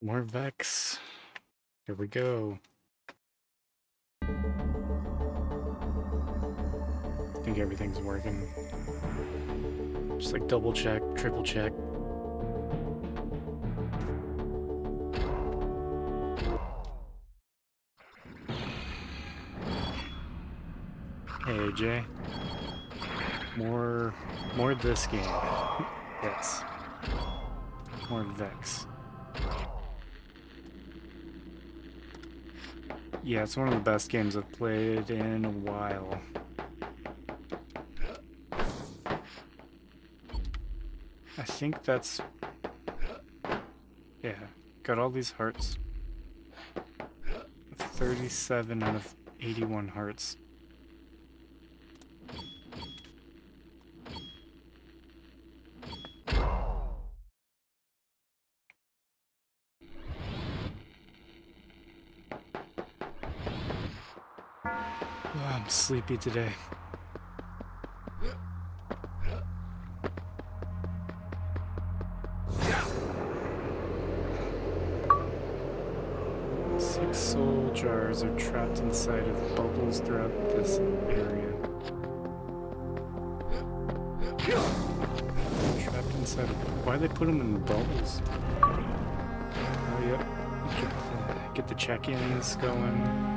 More Vexx. Here we go. I think everything's working. Just like double check, triple check. Hey AJ. More this game. Yes. More Vexx. Yeah, it's one of the best games I've played in a while. I think that's... Yeah, got all these hearts. 37 out of 81 hearts. Oh, I'm sleepy today. Six soul jars are trapped inside of bubbles throughout this area. Trapped inside of... Why they put them in bubbles? Oh, yep. Get the check-ins going.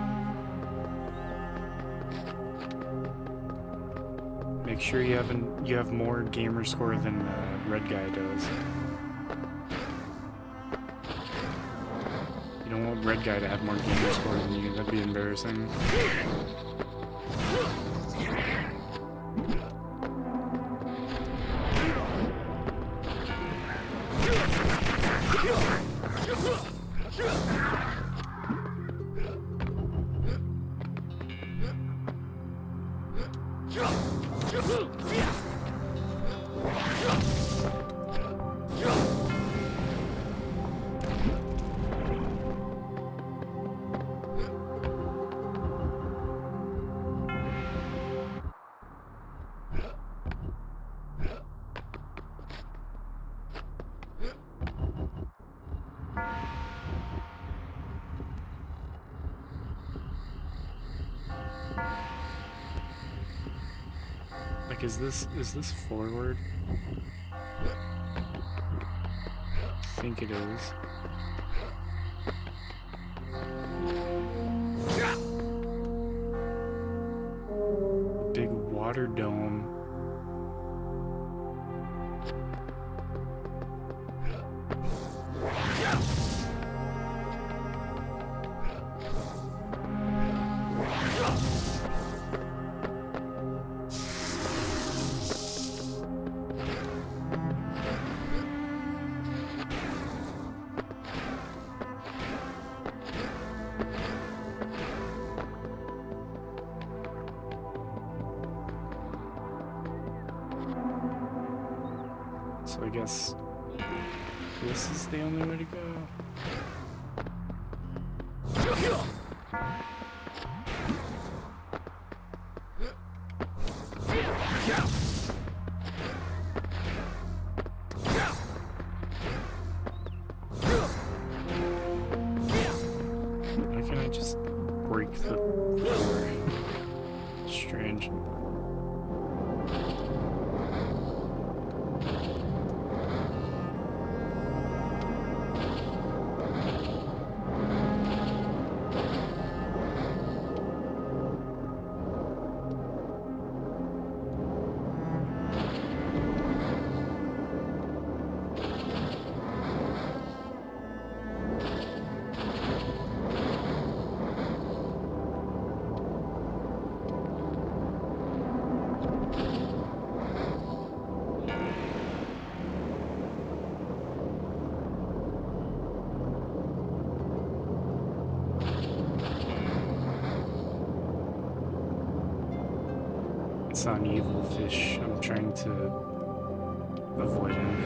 Make sure you have more gamer score than Red Guy does. You don't want Red Guy to have more gamer score than you. That'd be embarrassing. Like, is this forward? I think it is. Big water dome. So I guess this is the only way to go. Why can't I just break the floor? Strange. It's not evil fish. I'm trying to avoid him.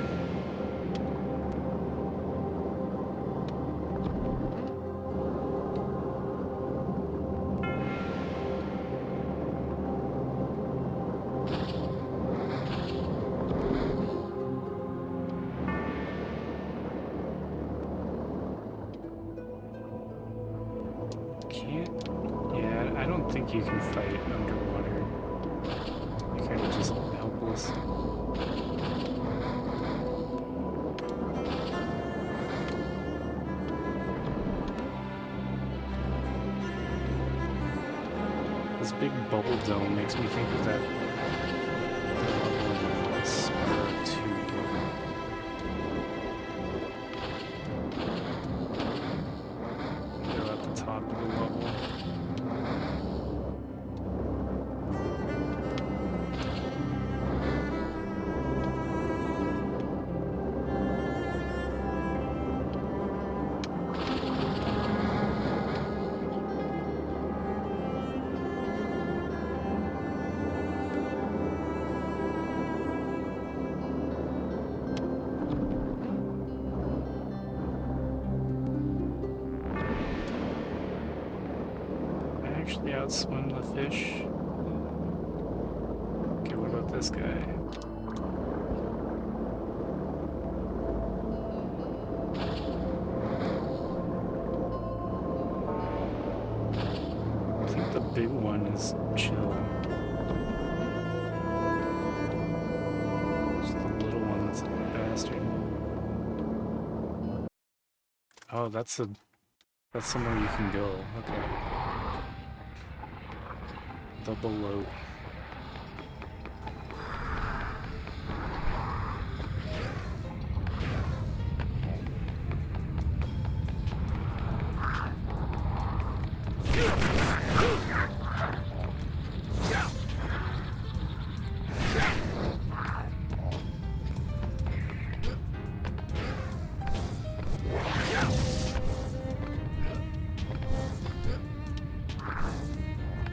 Can't. Yeah, I don't think you can fight underwater. You're kind of just helpless. This big bubble dome makes me think of that level in Spyro 2. Go at the top of the level. actually outswim the fish. Okay, what about this guy? I think the big one is chill. It's the little one that's a bastard. Oh, that's somewhere you can go. Okay. The below.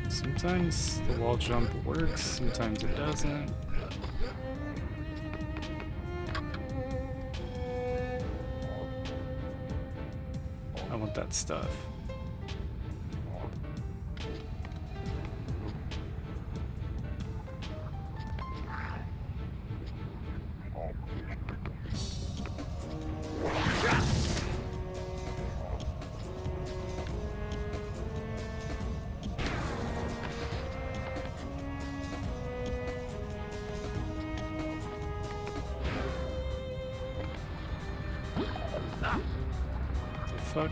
Sometimes the wall jump works, sometimes it doesn't. I want that stuff. The fuck?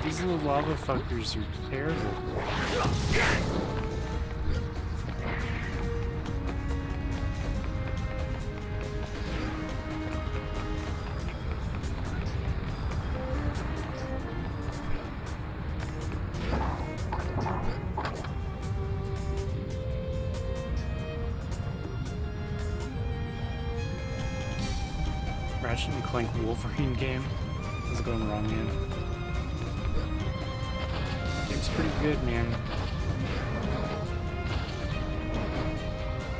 These little lava fuckers are terrible. Ratchet and Clank Wolverine game. What's going wrong, man? Game's pretty good, man.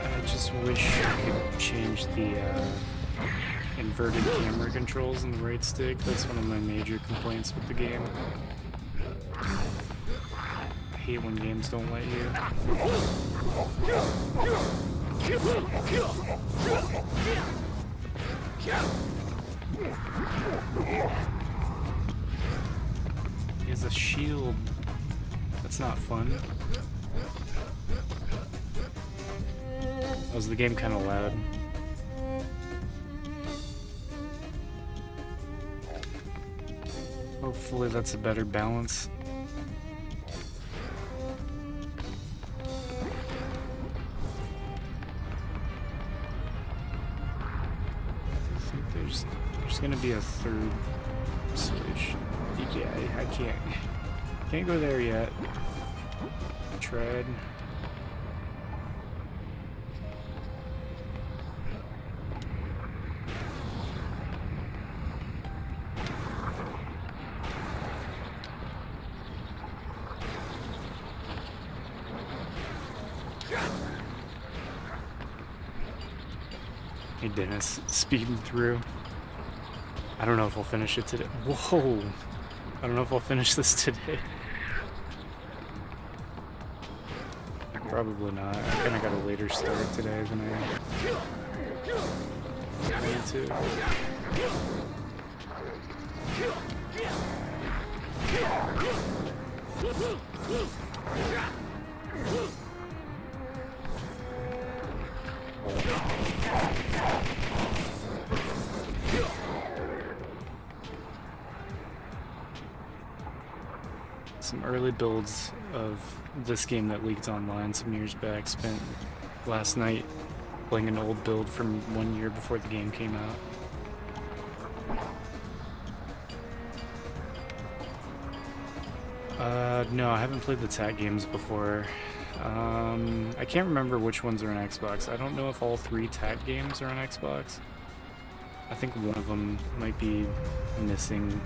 I just wish I could change the inverted camera controls in the right stick. That's one of my major complaints with the game. I hate when games don't let you. He has a shield. That's not fun. Was the game kind of loud? Hopefully that's a better balance. There's gonna be a third switch. Yeah, I can't go there yet. I tried. Hey Dennis, speeding through. I don't know if I'll finish it today. Whoa! I don't know if I'll finish this today. Probably not. I kinda got a later start today than I need to. Some early builds of this game that leaked online some years back. Spent last night playing an old build from 1 year before the game came out. No, I haven't played the TAC games before. I can't remember which ones are on Xbox. I don't know if all 3 TAC games are on Xbox. I think one of them might be missing,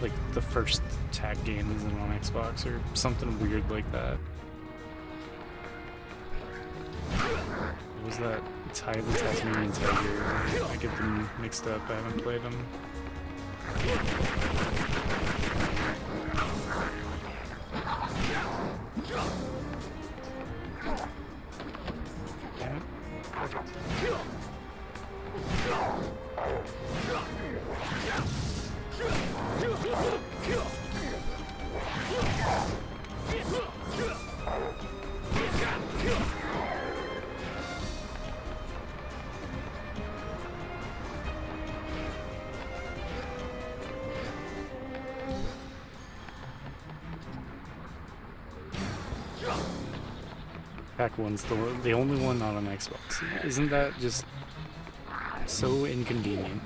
like the first TAC game isn't on Xbox or something weird like that. What was that the Tasmanian Tiger? I get them mixed up. I haven't played them. Pack 1's the only one not on Xbox. Isn't that just so inconvenient?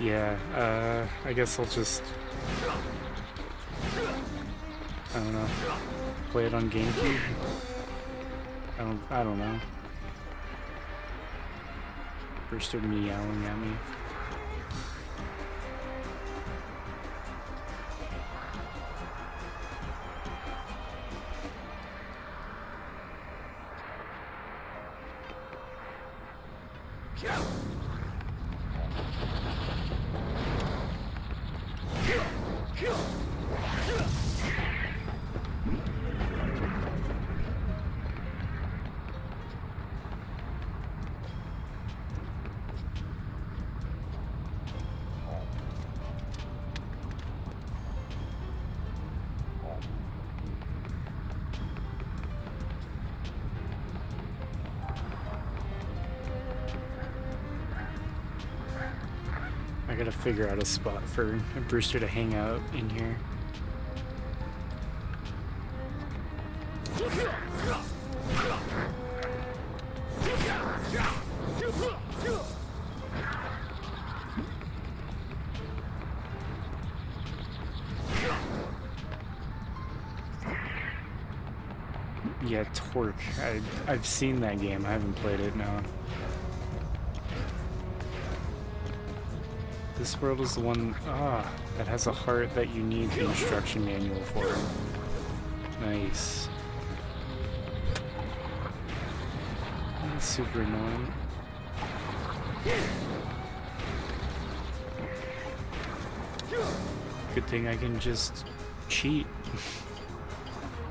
Yeah, I guess I'll just, I don't know, play it on GameCube? I don't know. First started meowing at me. I gotta figure out a spot for Brewster to hang out in here. Yeah, Torque. I've seen that game. I haven't played it, no. This world is the one that has a heart that you need the instruction manual for. Nice. That's super annoying. Good thing I can just cheat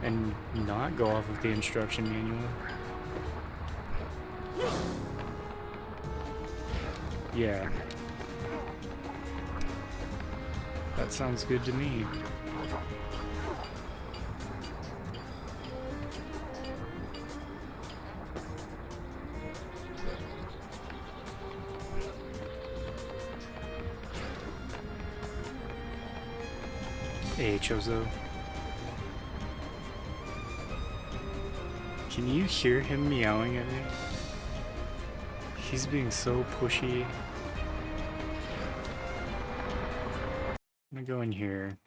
and not go off of the instruction manual. Yeah. That sounds good to me. Hey, Chozo. Can you hear him meowing at me? He's being so pushy. I'm gonna go in here.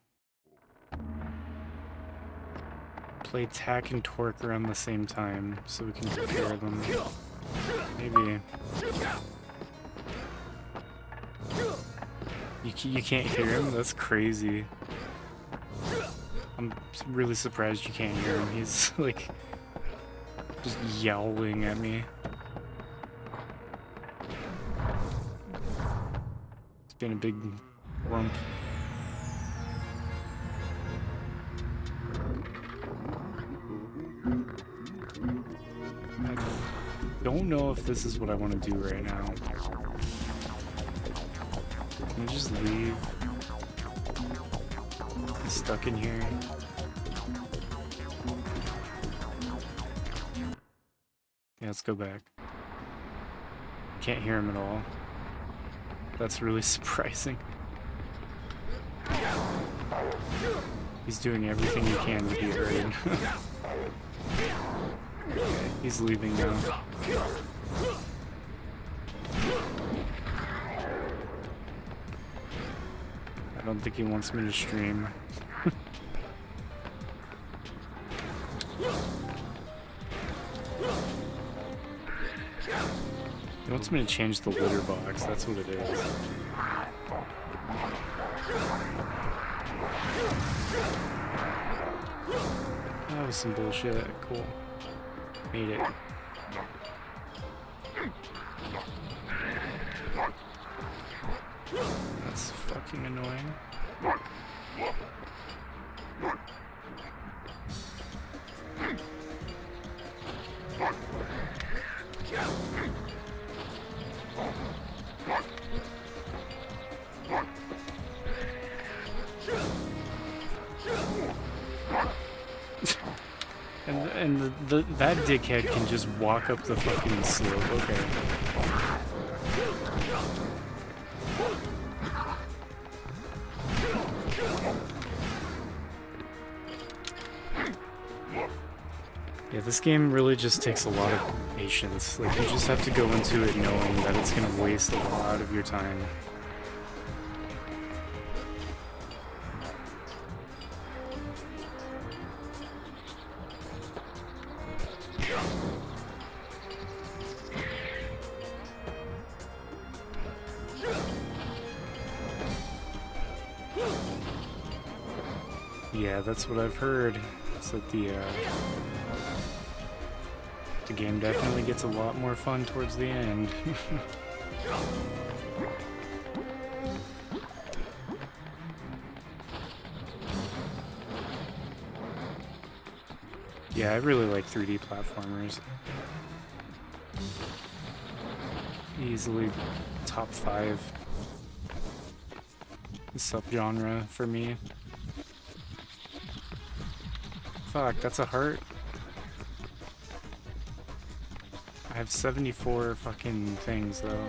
Play Tack and Torque around the same time so we can compare them. Maybe. You can't hear him? That's crazy. I'm really surprised you can't hear him. He's like just yowling at me. It's been a big rump. I don't know if this is what I want to do right now. Can I just leave? I'm stuck in here. Yeah, let's go back. Can't hear him at all. That's really surprising. He's doing everything he can to be heard. He's leaving now. I don't think he wants me to stream. wants me to change the litter box, that's what it is. That was some bullshit. Cool. Made it. That's fucking annoying. And that dickhead can just walk up the fucking slope. Okay. Yeah, this game really just takes a lot of patience. Like, you just have to go into it knowing that it's gonna waste a lot of your time. Yeah, that's what I've heard. It's that the game definitely gets a lot more fun towards the end. Yeah, I really like 3D platformers. Easily top 5 subgenre for me. Fuck, that's a heart. I have 74 fucking things though.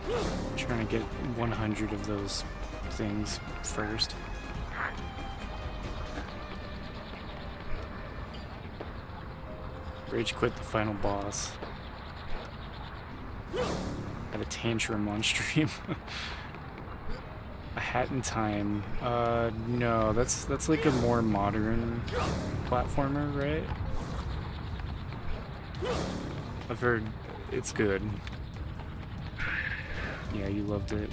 I'm trying to get 100 of those things first. Rage quit the final boss. Had a tantrum on stream. A Hat in Time. No, that's like a more modern platformer, right? I've heard it's good. Yeah, you loved it.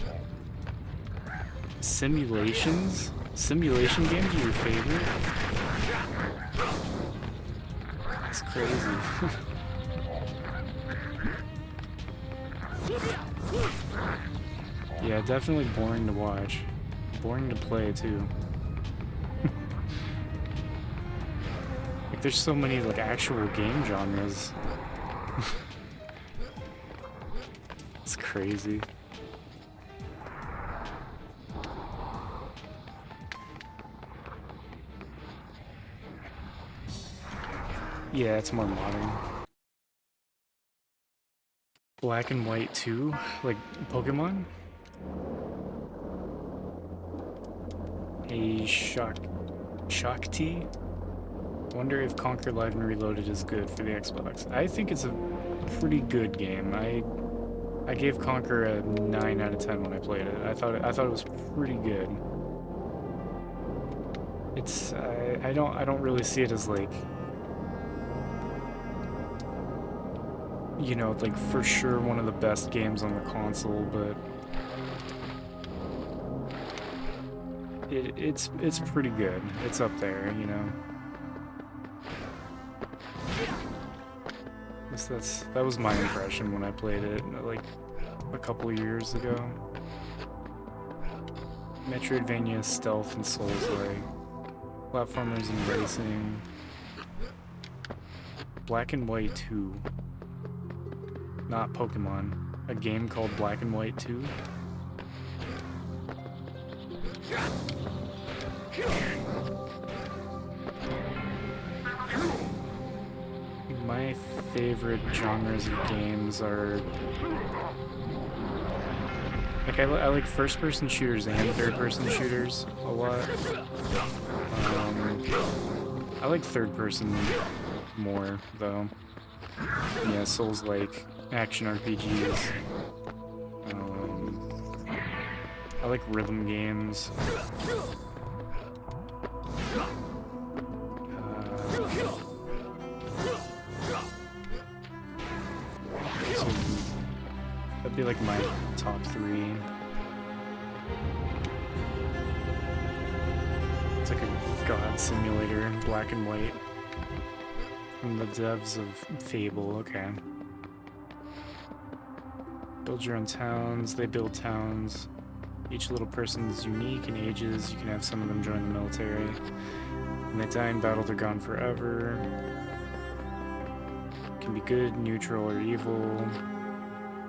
Simulations? Simulation games are your favorite? That's crazy. Yeah, definitely boring to watch. Boring to play, too. Like, there's so many, like, actual game genres. It's crazy. Yeah, it's more modern. Black and White 2? Like Pokemon? A Shakti? Wonder if Conquer Live and Reloaded is good for the Xbox. I think it's a pretty good game. I gave Conquer a 9 out of 10 when I played it. I thought it was pretty good. It's I don't really see it as like, you know, like for sure one of the best games on the console, but it's pretty good. It's up there, you know. That was my impression when I played it, like a couple of years ago. Metroidvania, stealth, and Souls-like. Platformers and racing. Black and White 2. Not Pokemon. A game called Black and White 2. My favorite genres of games are... Like, I like first-person shooters and third-person shooters a lot. I like third-person more, though. Yeah, Souls-like action RPGs. I like rhythm games. So that'd be like my top 3. It's like a god simulator, black and white. From the devs of Fable, okay. Build your own towns, they build towns. Each little person is unique in ages. You can have some of them join the military. When they die in battle, they're gone forever. Can be good, neutral, or evil.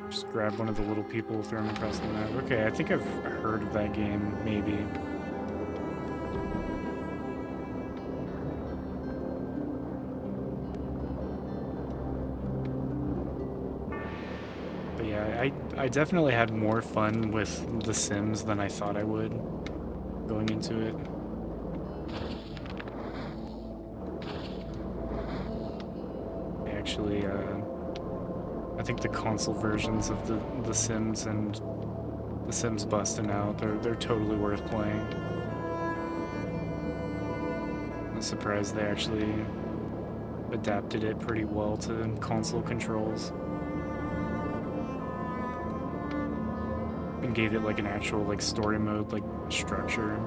Just grab one of the little people, throw them across the map. Okay, I think I've heard of that game, maybe. But yeah, I definitely had more fun with The Sims than I thought I would going into it. Actually, I think the console versions of the Sims and The Sims Bustin' Out, they're totally worth playing. I'm surprised they actually adapted it pretty well to console controls. And gave it like an actual like story mode like structure.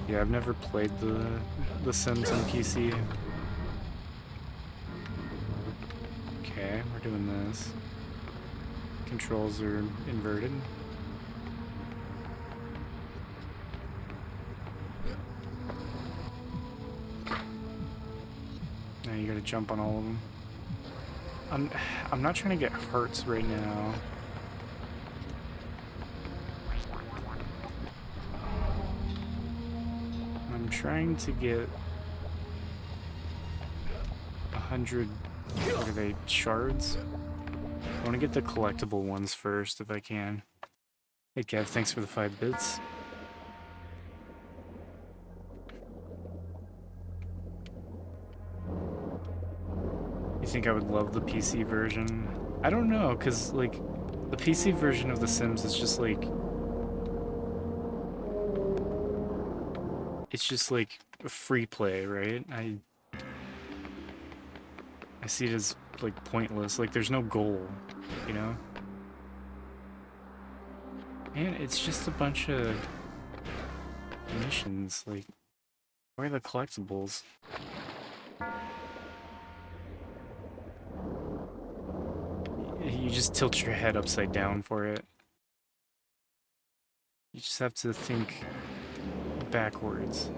Yeah, I've never played the Sims on PC. Okay, we're doing this. Controls are inverted. Now you gotta jump on all of them. I'm not trying to get hearts right now. I'm trying to get 100, what are they, shards? I want to get the collectible ones first if I can. Hey Kev, thanks for the 5 bits. You think I would love the PC version? I don't know, because like the PC version of The Sims is just like, it's just like a free play, right? I see it as like pointless. Like there's no goal, you know? And it's just a bunch of missions. Like, where are the collectibles? You just tilt your head upside down for it. You just have to think backwards.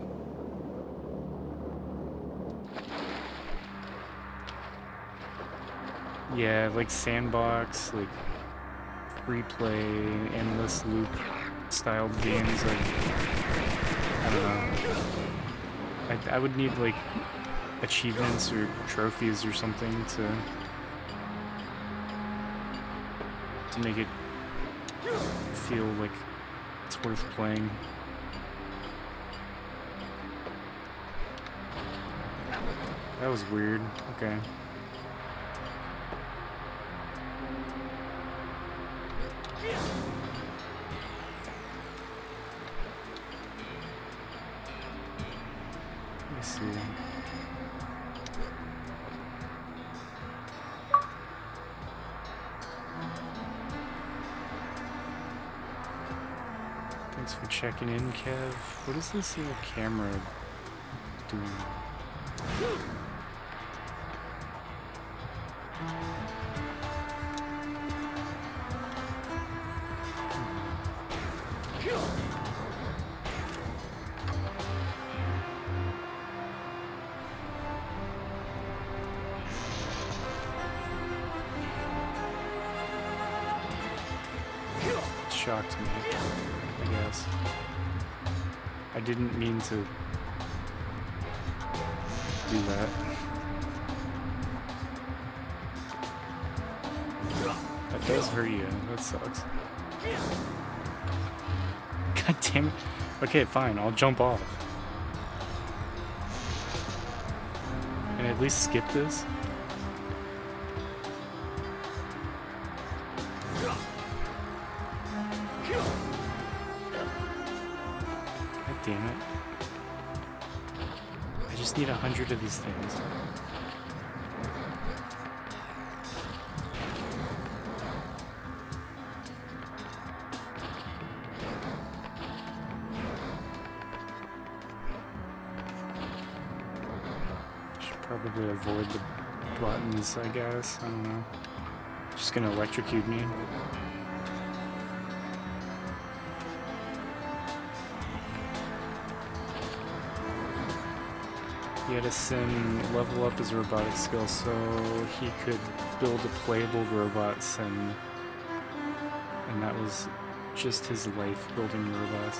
Yeah, like sandbox, like free play, endless loop styled games, like, I don't know. I would need like achievements or trophies or something to make it feel like it's worth playing. That was weird. Okay. Let's see. Thanks for checking in, Kev. What does this little camera do? Shocked me, I guess. I didn't mean to do that. That does hurt you. That sucks. God damn it. Okay, fine, I'll jump off. And at least skip this. God damn it. I just need 100 of these things. Probably avoid the buttons, I guess. I don't know. Just gonna electrocute me. He had a sim level up his robotic skills so he could build a playable robot sim. And that was just his life, building robots.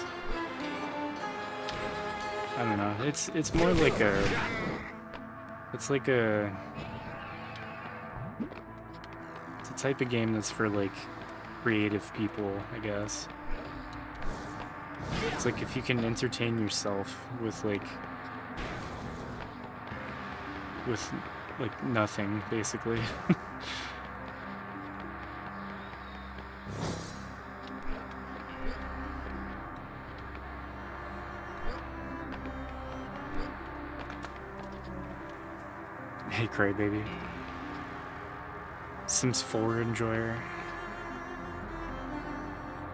I don't know. It's more like a... It's like a... It's a type of game that's for, like, creative people, I guess. It's like if you can entertain yourself with, like, nothing, basically. Hey, Crybaby. Sims 4 enjoyer.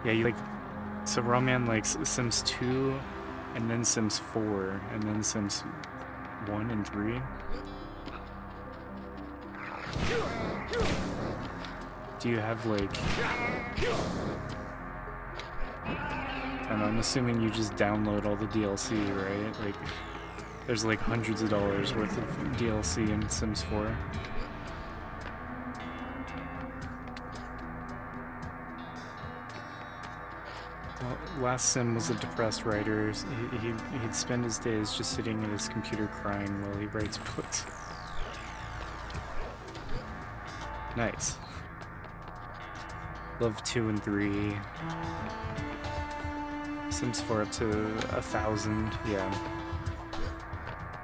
Yeah, you like... So Rawman likes Sims 2, and then Sims 4, and then Sims 1 and 3. Do you have, like... And I'm assuming you just download all the DLC, right? Like... There's like hundreds of dollars worth of DLC in Sims 4. Well, last sim was a depressed writer. He'd spend his days just sitting at his computer crying while he writes books. Nice. Love 2 and 3. Sims 4 up to 1,000, yeah.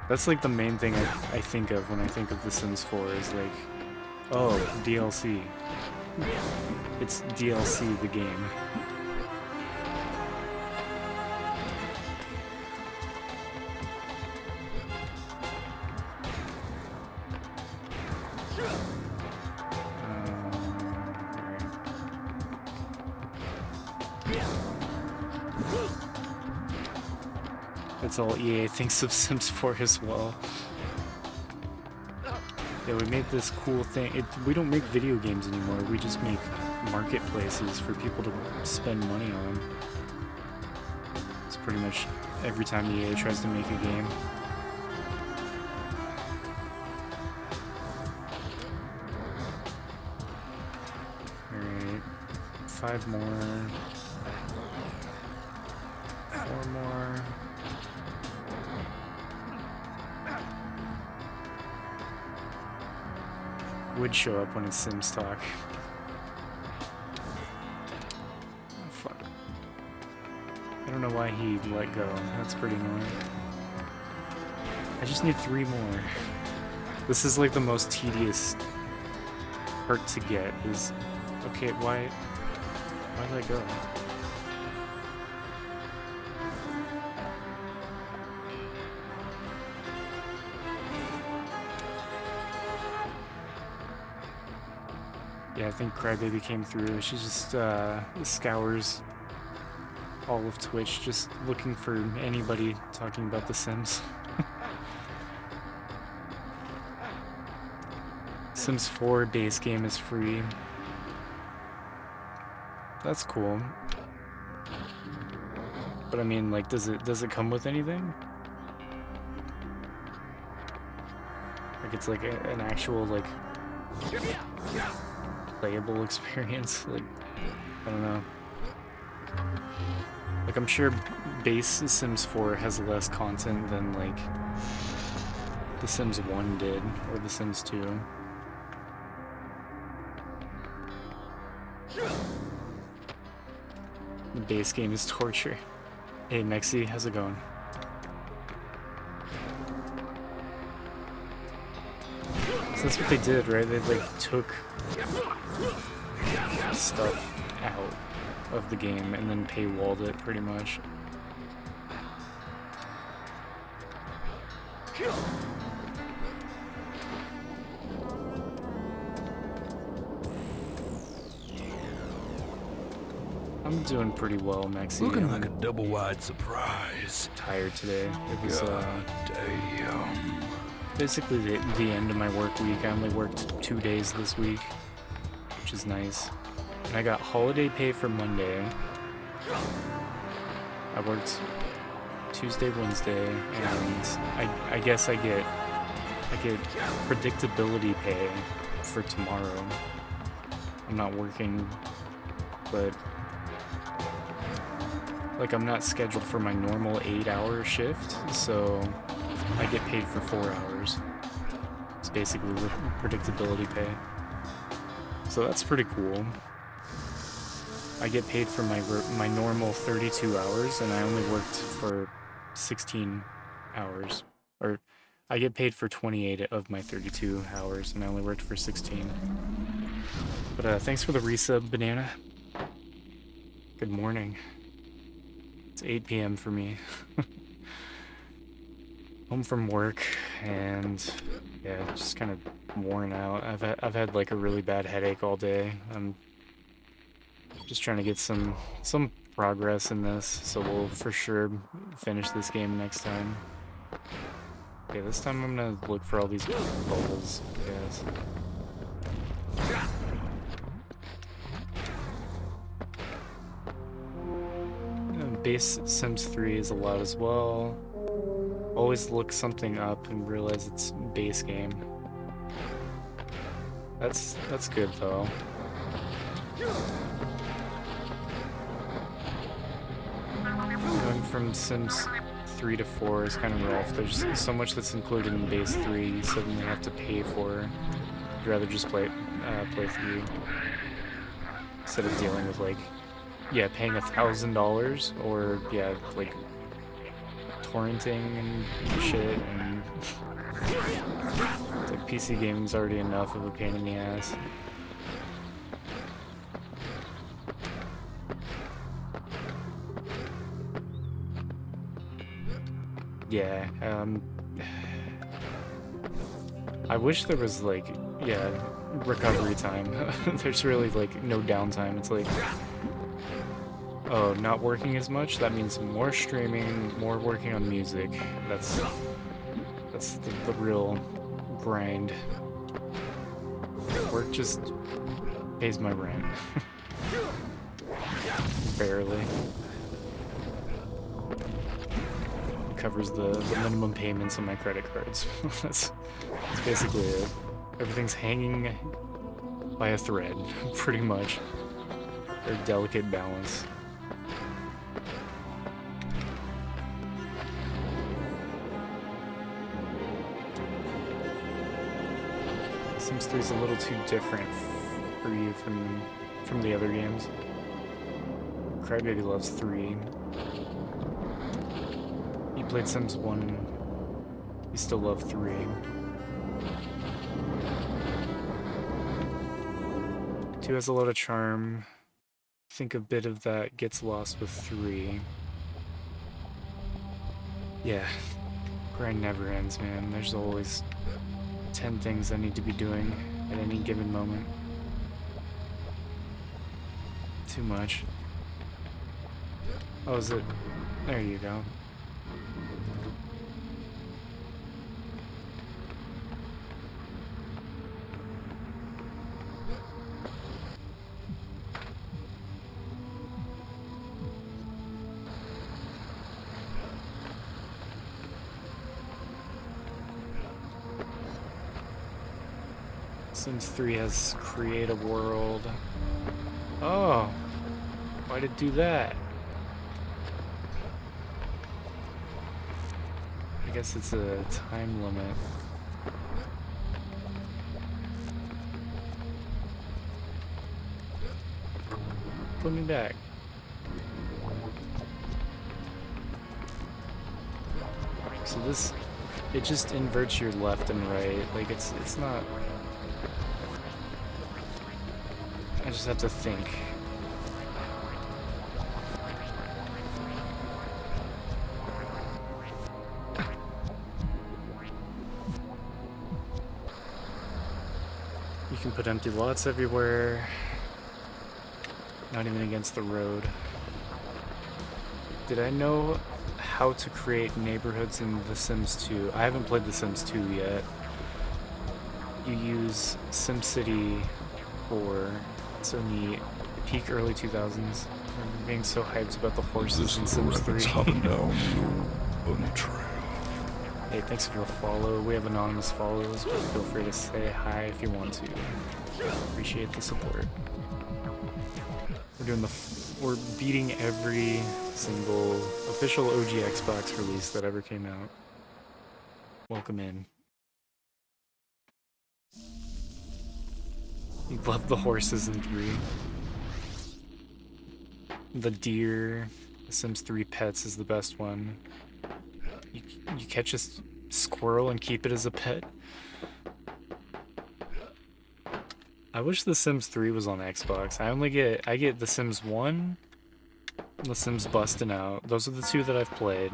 That's like the main thing I think of when I think of The Sims 4 is like, oh, DLC. It's DLC the game. That's all EA thinks of Sims 4 as well. Yeah, we made this cool thing. We don't make video games anymore, we just make marketplaces for people to spend money on. It's pretty much every time EA tries to make a game. Alright, 5 more. 4 more. Would show up when it's Sims talk. Oh, fuck. I don't know why he let go. That's pretty annoying. I just need 3 more. This is like the most tedious part to get is... Okay, why let go? Yeah, I think Crybaby came through. She just scours all of Twitch, just looking for anybody talking about The Sims. Sims 4 base game is free. That's cool. But I mean, like, does it come with anything? Like, it's like an actual, like, playable experience? Like, I don't know. Like, I'm sure base Sims 4 has less content than, like, The Sims 1 did, or The Sims 2. base game is torture. Hey Mexi, how's it going? So that's what they did, right? They like took stuff out of the game and then paywalled it pretty much. I'm doing pretty well, Mexi. Looking like a double-wide surprise. Tired today. It was damn. basically the end of my work week. I only worked 2 days this week, which is nice. And I got holiday pay for Monday. I worked Tuesday, Wednesday, and I guess I get predictability pay for tomorrow. I'm not working, but like I'm not scheduled for my normal 8-hour shift, so I get paid for 4 hours. It's basically predictability pay. So that's pretty cool. I get paid for my normal 32 hours, and I only worked for 16 hours. Or I get paid for 28 of my 32 hours, and I only worked for 16. But thanks for the resub, Banana. Good morning. It's 8 p.m. for me. Home from work, and yeah, just kind of worn out. I've had like a really bad headache all day. I'm just trying to get some progress in this, so we'll for sure finish this game next time. Okay, this time I'm gonna look for all these bubbles, guys. Base Sims 3 is allowed as well. Always look something up and realize it's base game. That's good though. Going from Sims 3 to 4 is kind of rough. There's so much that's included in base 3 you suddenly have to pay for. I'd rather just play 3 instead of dealing with like, yeah, paying $1,000 or yeah, like torrenting and shit, and like PC gaming's already enough of a pain in the ass. Yeah, I wish there was like, yeah, recovery time. There's really like no downtime. It's like, oh, not working as much? That means more streaming, more working on music. That's the real grind. Work just pays my rent. Barely. Covers the minimum payments on my credit cards. That's basically it. Everything's hanging by a thread, pretty much. Their delicate balance. Sims 3 is a little too different for you from the other games. Crybaby loves 3. He played Sims 1 and he still loved 3. Two has a lot of charm. I think a bit of that gets lost with 3. Yeah, grind never ends, man. There's always 10 things I need to be doing at any given moment. Too much. Oh, is it? There you go. Sims 3 has create a world. Oh, why'd it do that? I guess it's a time limit. Put me back. So this, it just inverts your left and right. Like it's not. I just have to think. You can put empty lots everywhere. Not even against the road. Did I know how to create neighborhoods in The Sims 2? I haven't played The Sims 2 yet. You use SimCity 4. It's in the peak early 2000s. I remember being so hyped about the horses in Sims 3. Hopping down the bunny trail. Hey, thanks for the follow. We have anonymous follows, but feel free to say hi if you want to. Appreciate the support. We're beating every single official OG Xbox release that ever came out. Welcome in. You love the horses in 3. The deer, the Sims 3 Pets is the best one. You catch a squirrel and keep it as a pet. I wish The Sims 3 was on Xbox. I get The Sims 1, The Sims Bustin' Out. Those are the 2 that I've played.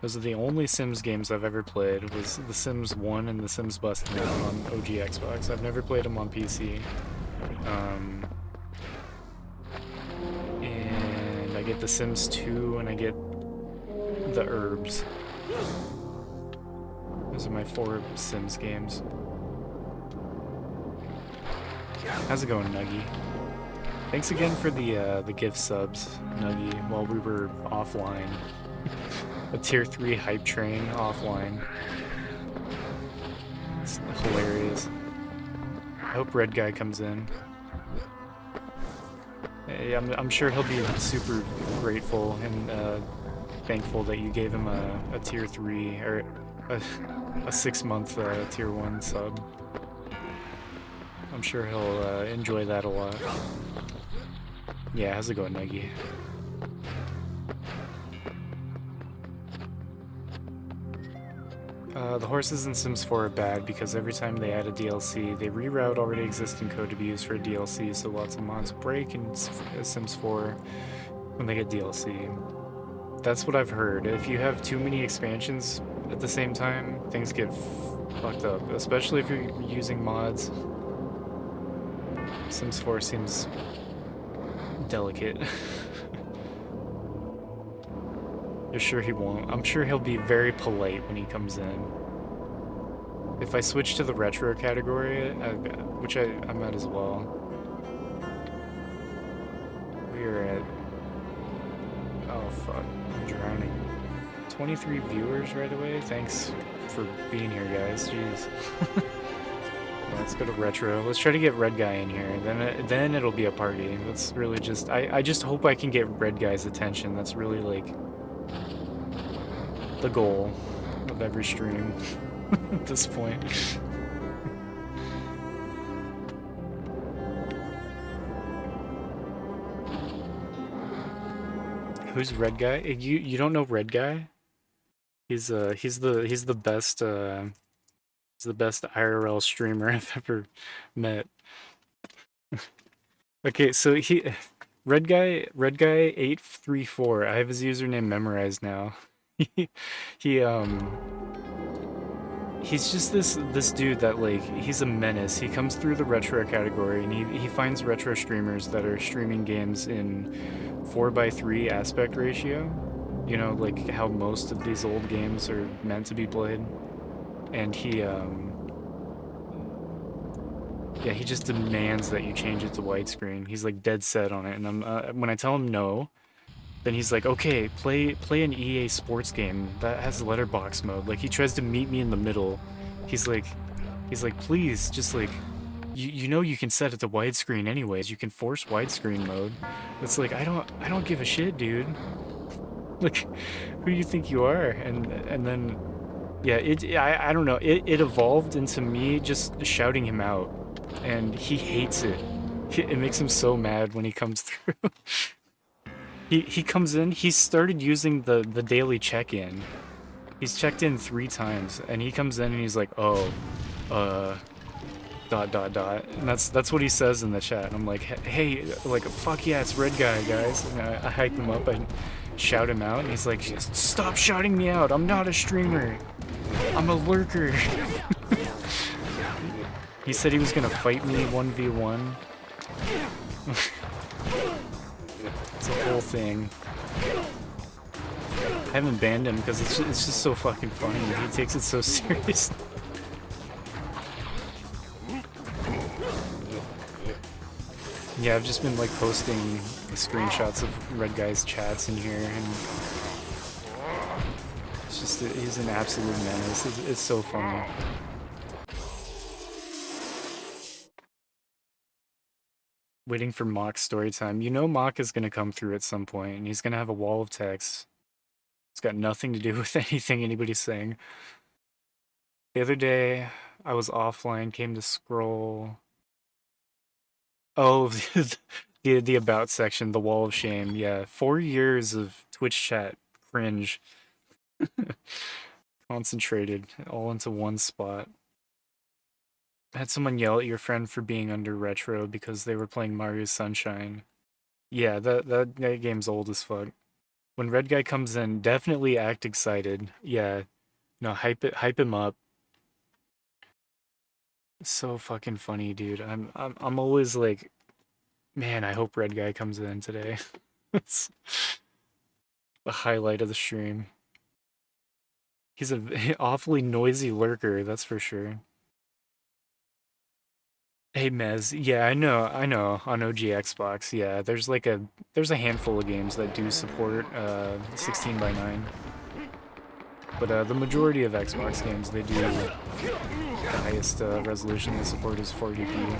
Those are the only Sims games I've ever played, was The Sims 1 and The Sims Bustin' Out on OG Xbox. I've never played them on PC. And I get The Sims 2 and I get The Herbs. Those are my 4 Sims games. How's it going, Nuggy? Thanks again for the gift subs, Nuggy, while we were offline. A tier 3 hype train offline. It's hilarious. I hope Red Guy comes in. Hey, I'm sure he'll be super grateful and thankful that you gave him a tier 3 or a 6-month tier 1 sub. I'm sure he'll enjoy that a lot. Yeah, how's it going, Nuggy? The horses in Sims 4 are bad because every time they add a DLC, they reroute already existing code to be used for a DLC, so lots of mods break in Sims 4 when they get DLC. That's what I've heard. If you have too many expansions at the same time, things get fucked up, especially if you're using mods. Sims 4 seems delicate. You're sure he won't? I'm sure he'll be very polite when he comes in. If I switch to the retro category, which I might as well. We are at... Oh fuck, I'm drowning. 23 viewers right away? Thanks for being here, guys. Jeez. Let's go to retro. Let's try to get Red Guy in here. Then it'll be a party. That's really just... I just hope I can get Red Guy's attention. That's really, like, the goal of every stream at this point. Who's Red Guy? You don't know Red Guy? He's the best he's the best IRL streamer I've ever met. Okay, so Red Guy 834. I have his username memorized now. He's just this dude that, like, he's a menace. He comes through the retro category and he finds retro streamers that are streaming games in 4:3 aspect ratio. You know, like how most of these old games are meant to be played. And he just demands that you change it to widescreen. He's like dead set on it, and when I tell him no, then he's like, okay, play an EA Sports game that has letterbox mode. Like, he tries to meet me in the middle. He's like, please, just like, you know you can set it to widescreen anyways. You can force widescreen mode. It's like, I don't give a shit, dude. Like, who do you think you are? And then, yeah, I don't know. It evolved into me just shouting him out, and he hates it. It makes him so mad when he comes through. He comes in, he started using the daily check-in. He's checked in 3 times, and he comes in and he's like, oh, uh, ... And that's what he says in the chat. And I'm like, hey, like, fuck yeah, it's red guy, guys. And I hype him up, I shout him out, and he's like, stop shouting me out, I'm not a streamer. I'm a lurker. He said he was gonna fight me 1v1. It's a whole thing. I haven't banned him because it's just so fucking funny. He takes it so serious. Yeah, I've just been like posting screenshots of Red Guy's chats in here, and it's just, he's an absolute menace. It's so funny. Waiting for Mock's story time. You know Mock is gonna come through at some point, and he's gonna have a wall of text. It's got nothing to do with anything anybody's saying. The other day, I was offline, came to scroll. Oh, the about section, the wall of shame. Yeah, 4 years of Twitch chat cringe. Concentrated all into one spot. I had someone yell at your friend for being under retro because they were playing Mario Sunshine. Yeah, that game's old as fuck. When Red Guy comes in, definitely act excited. Yeah, no, hype him up. It's so fucking funny, dude. I'm always like, man, I hope Red Guy comes in today. It's the highlight of the stream. He's a awfully noisy lurker, that's for sure. Hey Mez, yeah, I know, on OG Xbox, yeah, there's a handful of games that do support 16:9. But the majority of Xbox games, they do, the highest resolution they support is 480p.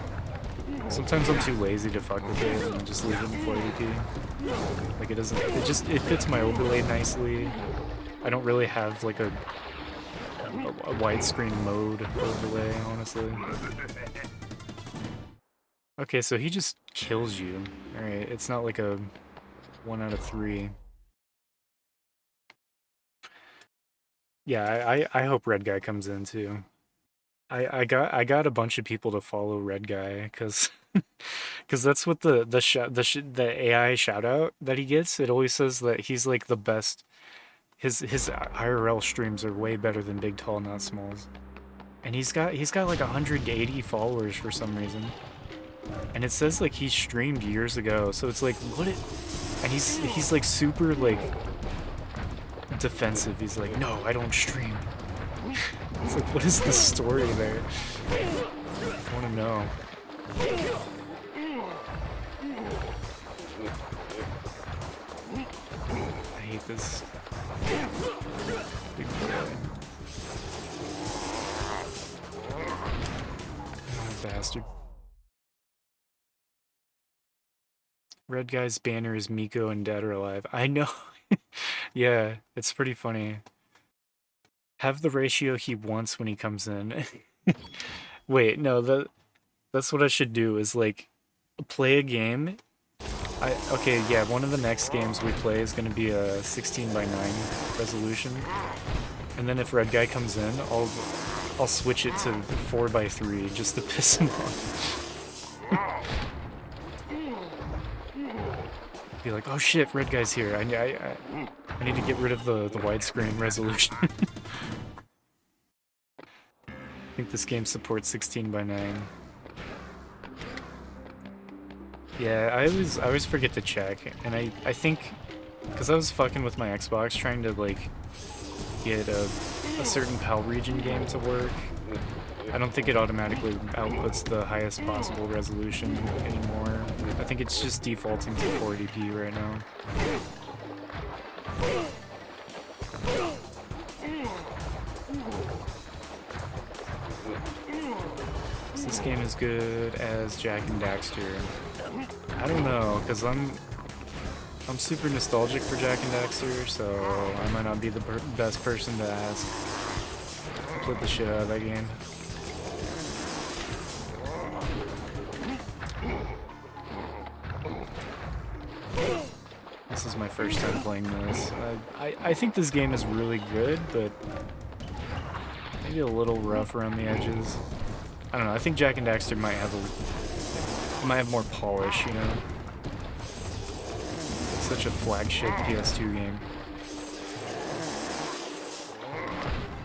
Sometimes I'm too lazy to fuck with it and just leave it in 480p. Like it fits my overlay nicely. I don't really have like a widescreen mode overlay, honestly. Okay, so he just kills you. Alright, it's not like a 1 out of 3. Yeah, I hope Red Guy comes in too. I got a bunch of people to follow Red Guy because that's what the AI shout out that he gets. It always says that he's like the best. His IRL streams are way better than Big Tall Not Smalls, and he's got like 180 followers for some reason. And it says like he streamed years ago, so it's like and he's like super like defensive. He's like, no, I don't stream. It's like, what is the story there? I want to know. I hate this big boy. Oh, bastard. Red Guy's banner is Miko and Dead or Alive. I know. Yeah, it's pretty funny. Have the ratio he wants when he comes in. Wait, no, that's what I should do is like play a game. Okay, yeah, one of the next games we play is going to be a 16:9 resolution. And then if Red Guy comes in, I'll switch it to 4:3 just to piss him off. Be like, oh shit, Red Guy's here. I need to get rid of the widescreen resolution. I think this game supports 16:9. Yeah, I always forget to check, and I think because I was fucking with my Xbox trying to like get a certain PAL region game to work. I don't think it automatically outputs the highest possible resolution anymore. I think it's just defaulting to 480p right now. Is this game as good as Jak and Daxter? I don't know, because I'm super nostalgic for Jak and Daxter, so I might not be the best person to ask. I played the shit out of that game. This is was my first time playing this. I think this game is really good, but maybe a little rough around the edges. I don't know. I think Jak and Daxter might have more polish, you know. It's such a flagship PS2 game.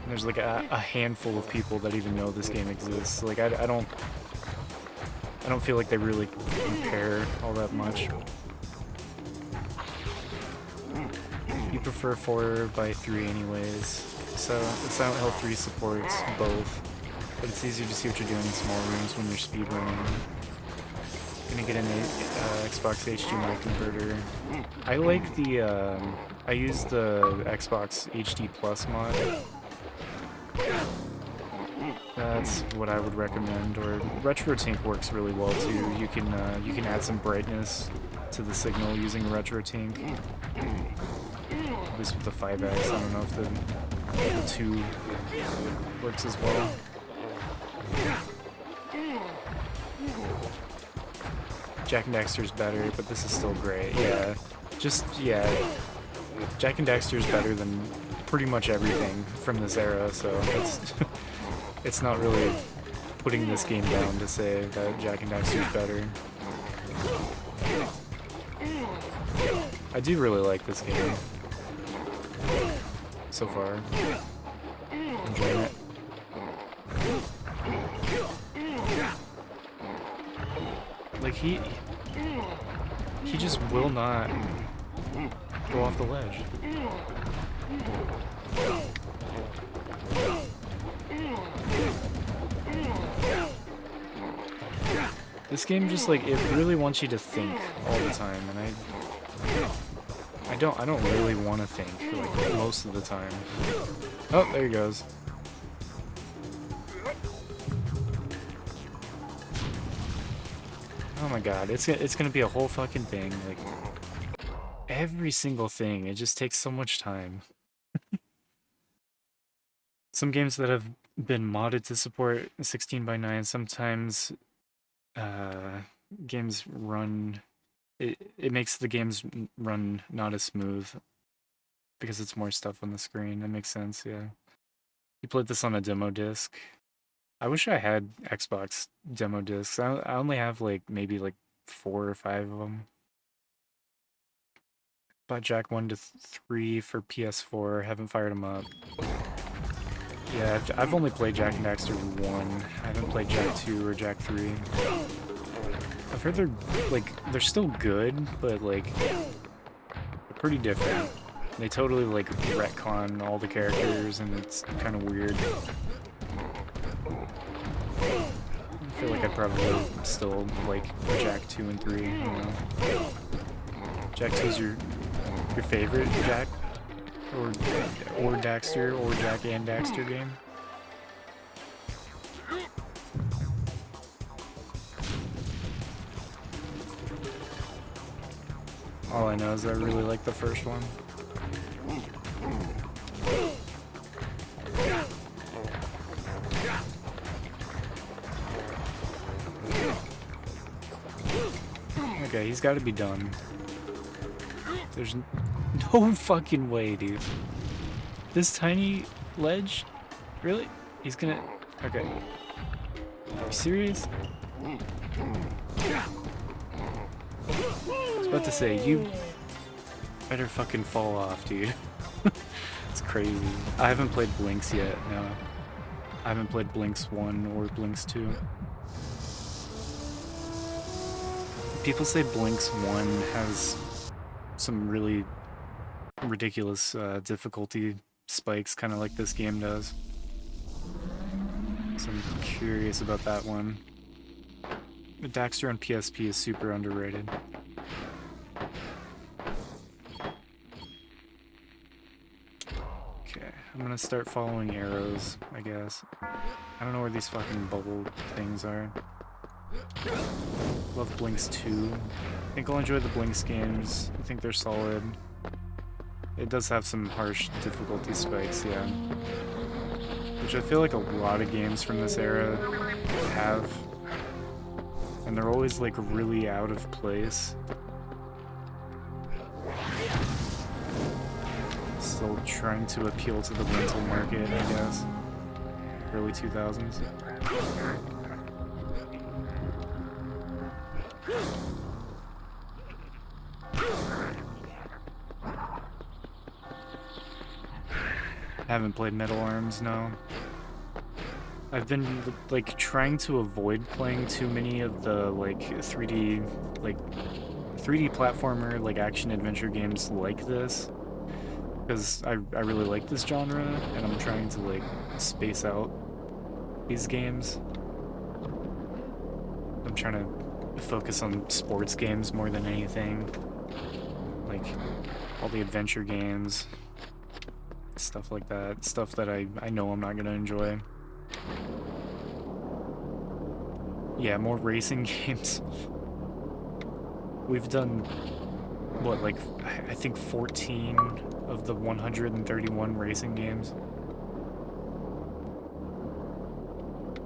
And there's like a handful of people that even know this game exists. Like I don't feel like they really compare all that much. You prefer 4x3 anyways. So Silent Hill 3 supports both, but it's easier to see what you're doing in small rooms when you're speedrunning. Gonna get an Xbox HDMI converter. I like the I use the Xbox HD Plus mod. That's what I would recommend. Or RetroTink works really well too. You can add some brightness to the signal using RetroTink. At least with the 5X. I don't know if the 2 works as well. Jak and Daxter's better, but this is still great. Yeah, Jak and Daxter's better than pretty much everything from this era, so it's not really putting this game down to say that Jak and Daxter's better. I do really like this game so far. Enjoying it. Like he just will not go off the ledge. This game just like it really wants you to think all the time, and I don't really want to think like most of the time. Oh, there he goes. Oh my god, it's gonna be a whole fucking thing, like every single thing. It just takes so much time. Some games that have been modded to support 16:9, sometimes games run. It makes the games run not as smooth because it's more stuff on the screen. That makes sense, yeah. You played this on a demo disc. I wish I had Xbox demo discs. I only have like maybe like 4 or 5 of them. Bought Jak 1 to 3 for PS4. Haven't fired them up. Yeah, I've only played Jak and Daxter 1. I haven't played Jak 2 or Jak 3. I've heard they're still good, but like they're pretty different. They totally like retcon all the characters, and it's kind of weird. I feel like I'd probably still like Jak 2 and 3. I don't know. Jak 2's your favorite Jak or Daxter or Jak and Daxter game? All I know is I really like the first one. Okay, he's got to be done. There's no fucking way, dude. This tiny ledge? Really? He's gonna... Okay. Are you serious? I was about to say, you better fucking fall off, dude. It's crazy. I haven't played Blinks yet, no. I haven't played Blinks 1 or Blinks 2. People say Blinks 1 has some really ridiculous difficulty spikes, kind of like this game does. So I'm curious about that one. The Daxter on PSP is super underrated. Okay, I'm gonna start following arrows, I guess. I don't know where these fucking bubble things are. Love Blinks 2. I think I'll enjoy the Blinks games. I think they're solid. It does have some harsh difficulty spikes, yeah. Which I feel like a lot of games from this era have. And they're always like really out of place. Still trying to appeal to the rental market, I guess. Early 2000s. Haven't played Metal Arms, no. I've been, like, trying to avoid playing too many of the, like, 3D platformer, like, action-adventure games like this. Because I really like this genre, and I'm trying to, like, space out these games. I'm trying to focus on sports games more than anything. Like, all the adventure games. Stuff like that. Stuff that I know I'm not gonna enjoy. Yeah, more racing games. We've done, what, like, I think 14 of the 131 racing games.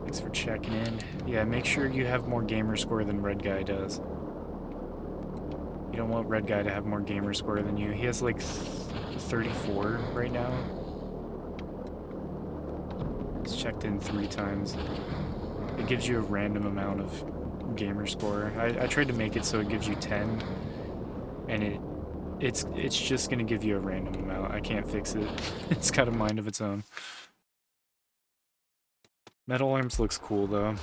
Thanks for checking in. Yeah, make sure you have more gamer score than Red Guy does. You don't want Red Guy to have more gamer score than you. He has like 34 right now. He's checked in 3 times. It gives you a random amount of gamer score. I tried to make it so it gives you 10, and it's just gonna give you a random amount. I can't fix it. It's got a mind of its own. Metal Arms looks cool though.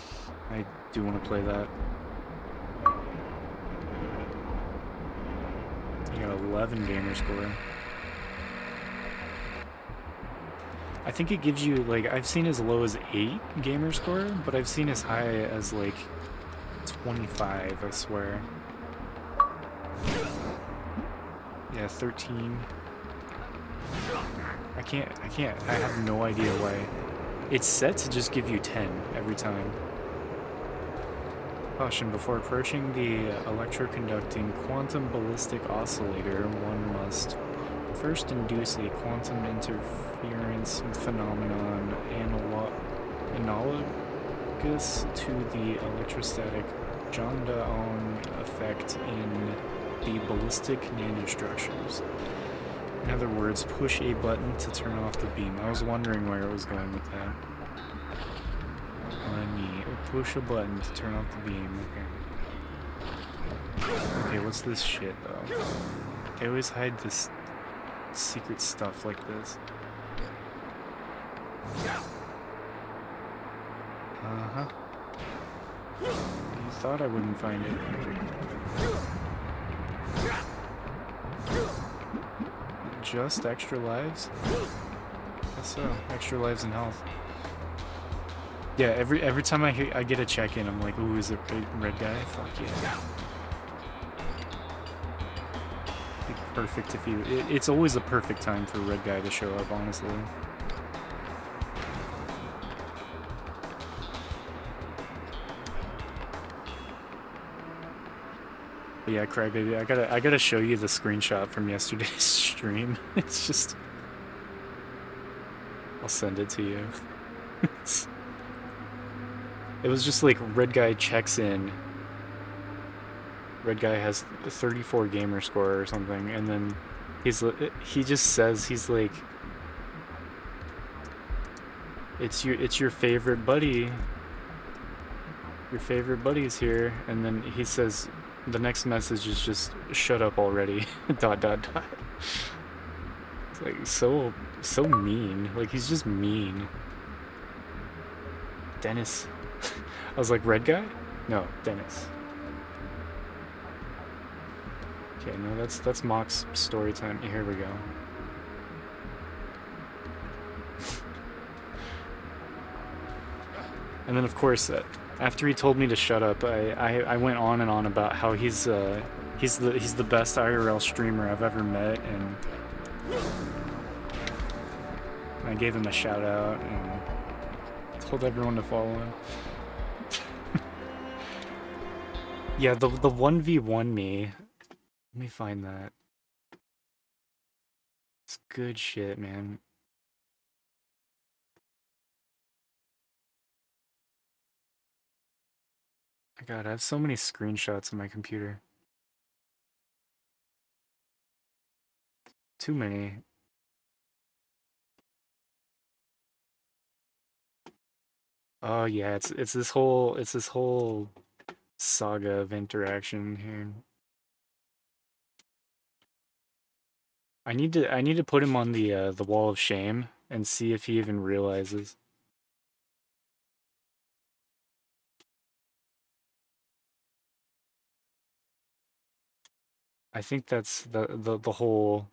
I do want to play that. You got 11 gamer score. I think it gives you, like, I've seen as low as 8 gamer score, but I've seen as high as, like, 25, I swear. Yeah, 13. I have no idea why. It's set to just give you 10 every time. Caution, before approaching the electroconducting quantum ballistic oscillator, one must first induce a quantum interference phenomenon analogous to the electrostatic John-Dalton effect in the ballistic nanostructures. In other words, push a button to turn off the beam. I was wondering where it was going with that. Push a button to turn off the beam. Okay. Okay, what's this shit though? They always hide this secret stuff like this. Uh-huh. You thought I wouldn't find it. Just extra lives? Guess so. Extra lives and health. Yeah, every time I get a check-in, I'm like, ooh, is it Red Guy? Fuck yeah. Like, perfect if you... It's always a perfect time for Red Guy to show up, honestly. But yeah, Crybaby, I gotta show you the screenshot from yesterday's stream. It's just... I'll send it to you. It was just like, Red Guy checks in. Red Guy has 34 gamer score or something, and then he just says, he's like, it's your favorite buddy. Your favorite buddy's here, and then he says, the next message is just, shut up already, ... It's like, so mean. Like, he's just mean. Dennis. I was like, Red Guy? No, Dennis. Okay, no, that's Mock's story time. Here we go. And then, of course, after he told me to shut up, I went on and on about how he's the best IRL streamer I've ever met, and I gave him a shout out and told everyone to follow him. Yeah, the 1v1 me. Let me find that. It's good shit, man. My God, I have so many screenshots on my computer. Too many. Oh yeah, it's this whole saga of interaction here. I need to put him on the wall of shame and see if he even realizes. I think that's the whole,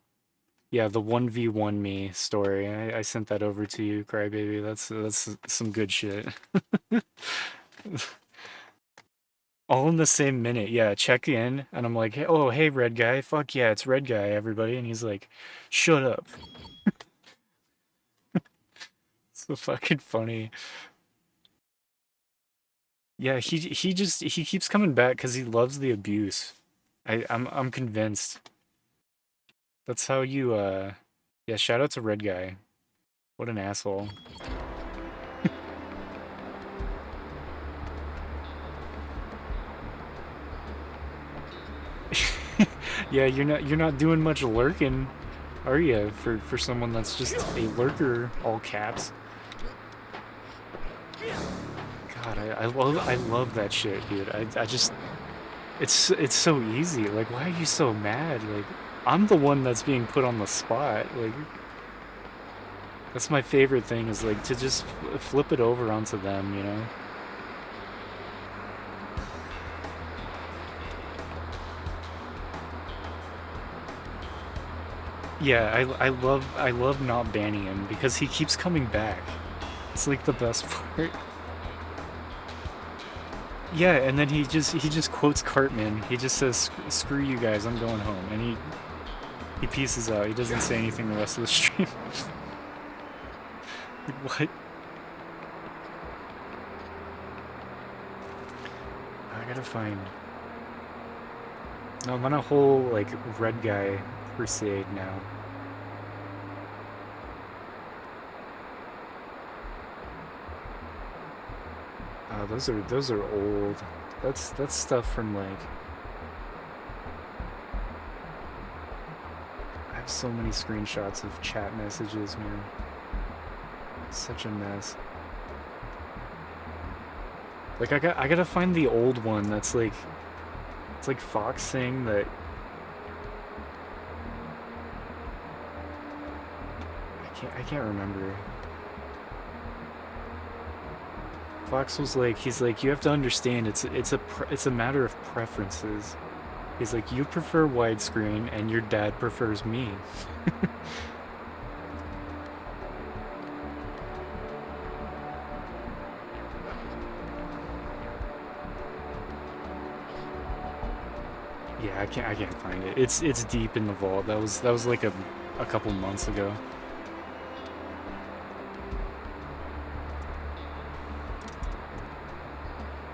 yeah, the 1v1 me story. I sent that over to you, Crybaby. That's some good shit. All in the same minute. Yeah, check in and I'm like, hey, "Oh, hey red guy. Fuck yeah, it's red guy, everybody." And he's like, "Shut up." So fucking funny. Yeah, he keeps coming back cuz he loves the abuse. I'm convinced. That's how you yeah, shout out to red guy. What an asshole. Yeah, you're not doing much lurking, are you? For someone that's just a lurker, all caps. God, I love that shit, dude. I just it's so easy. Like, why are you so mad? Like, I'm the one that's being put on the spot. Like, that's my favorite thing is like to just flip it over onto them, you know? Yeah, I love not banning him because he keeps coming back. It's like the best part. Yeah, and then he just quotes Cartman. He just says, "Screw you guys, I'm going home," and he pieces out. He doesn't say anything the rest of the stream. What? I gotta find. No, I'm on a whole like red guy crusade now. Those are old. That's stuff from like. I have so many screenshots of chat messages, man. Such a mess. Like I gotta find the old one that's like it's like Fox saying that I can't remember. Fox was like he's like you have to understand it's a matter of preferences. He's like you prefer widescreen and your dad prefers me. Yeah, I can't find it. It's deep in the vault. That was like a couple months ago.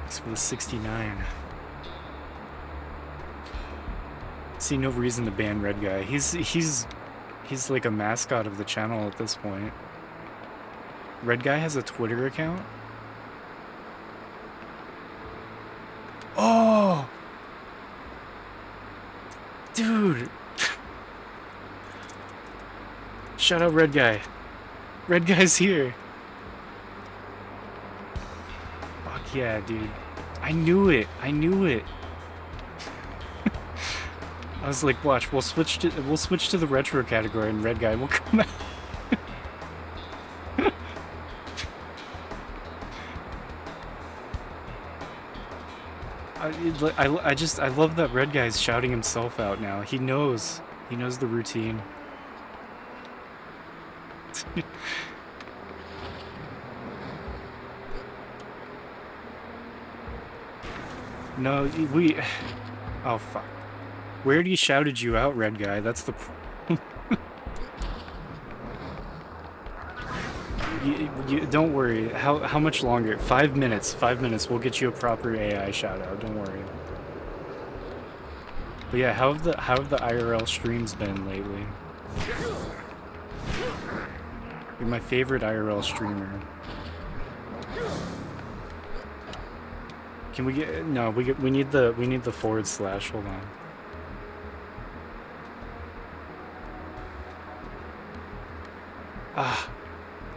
It's for the 69. See no reason to ban red guy. He's like a mascot of the channel at this point. Red guy has a Twitter account? Oh! Dude! Shout out red guy. Red guy's here. Fuck yeah, dude. I knew it. I knew it. I was like, watch, we'll switch to the retro category and red guy will come out. I love that red guy's shouting himself out now. He knows the routine. No, we. Oh fuck. We already shouted you out, red guy. That's the. You don't worry. How much longer? 5 minutes. 5 minutes. We'll get you a proper AI shout out. Don't worry. But yeah, how have the IRL streams been lately? You're my favorite IRL streamer. Can we get no? We need the forward slash. Hold on. Ah,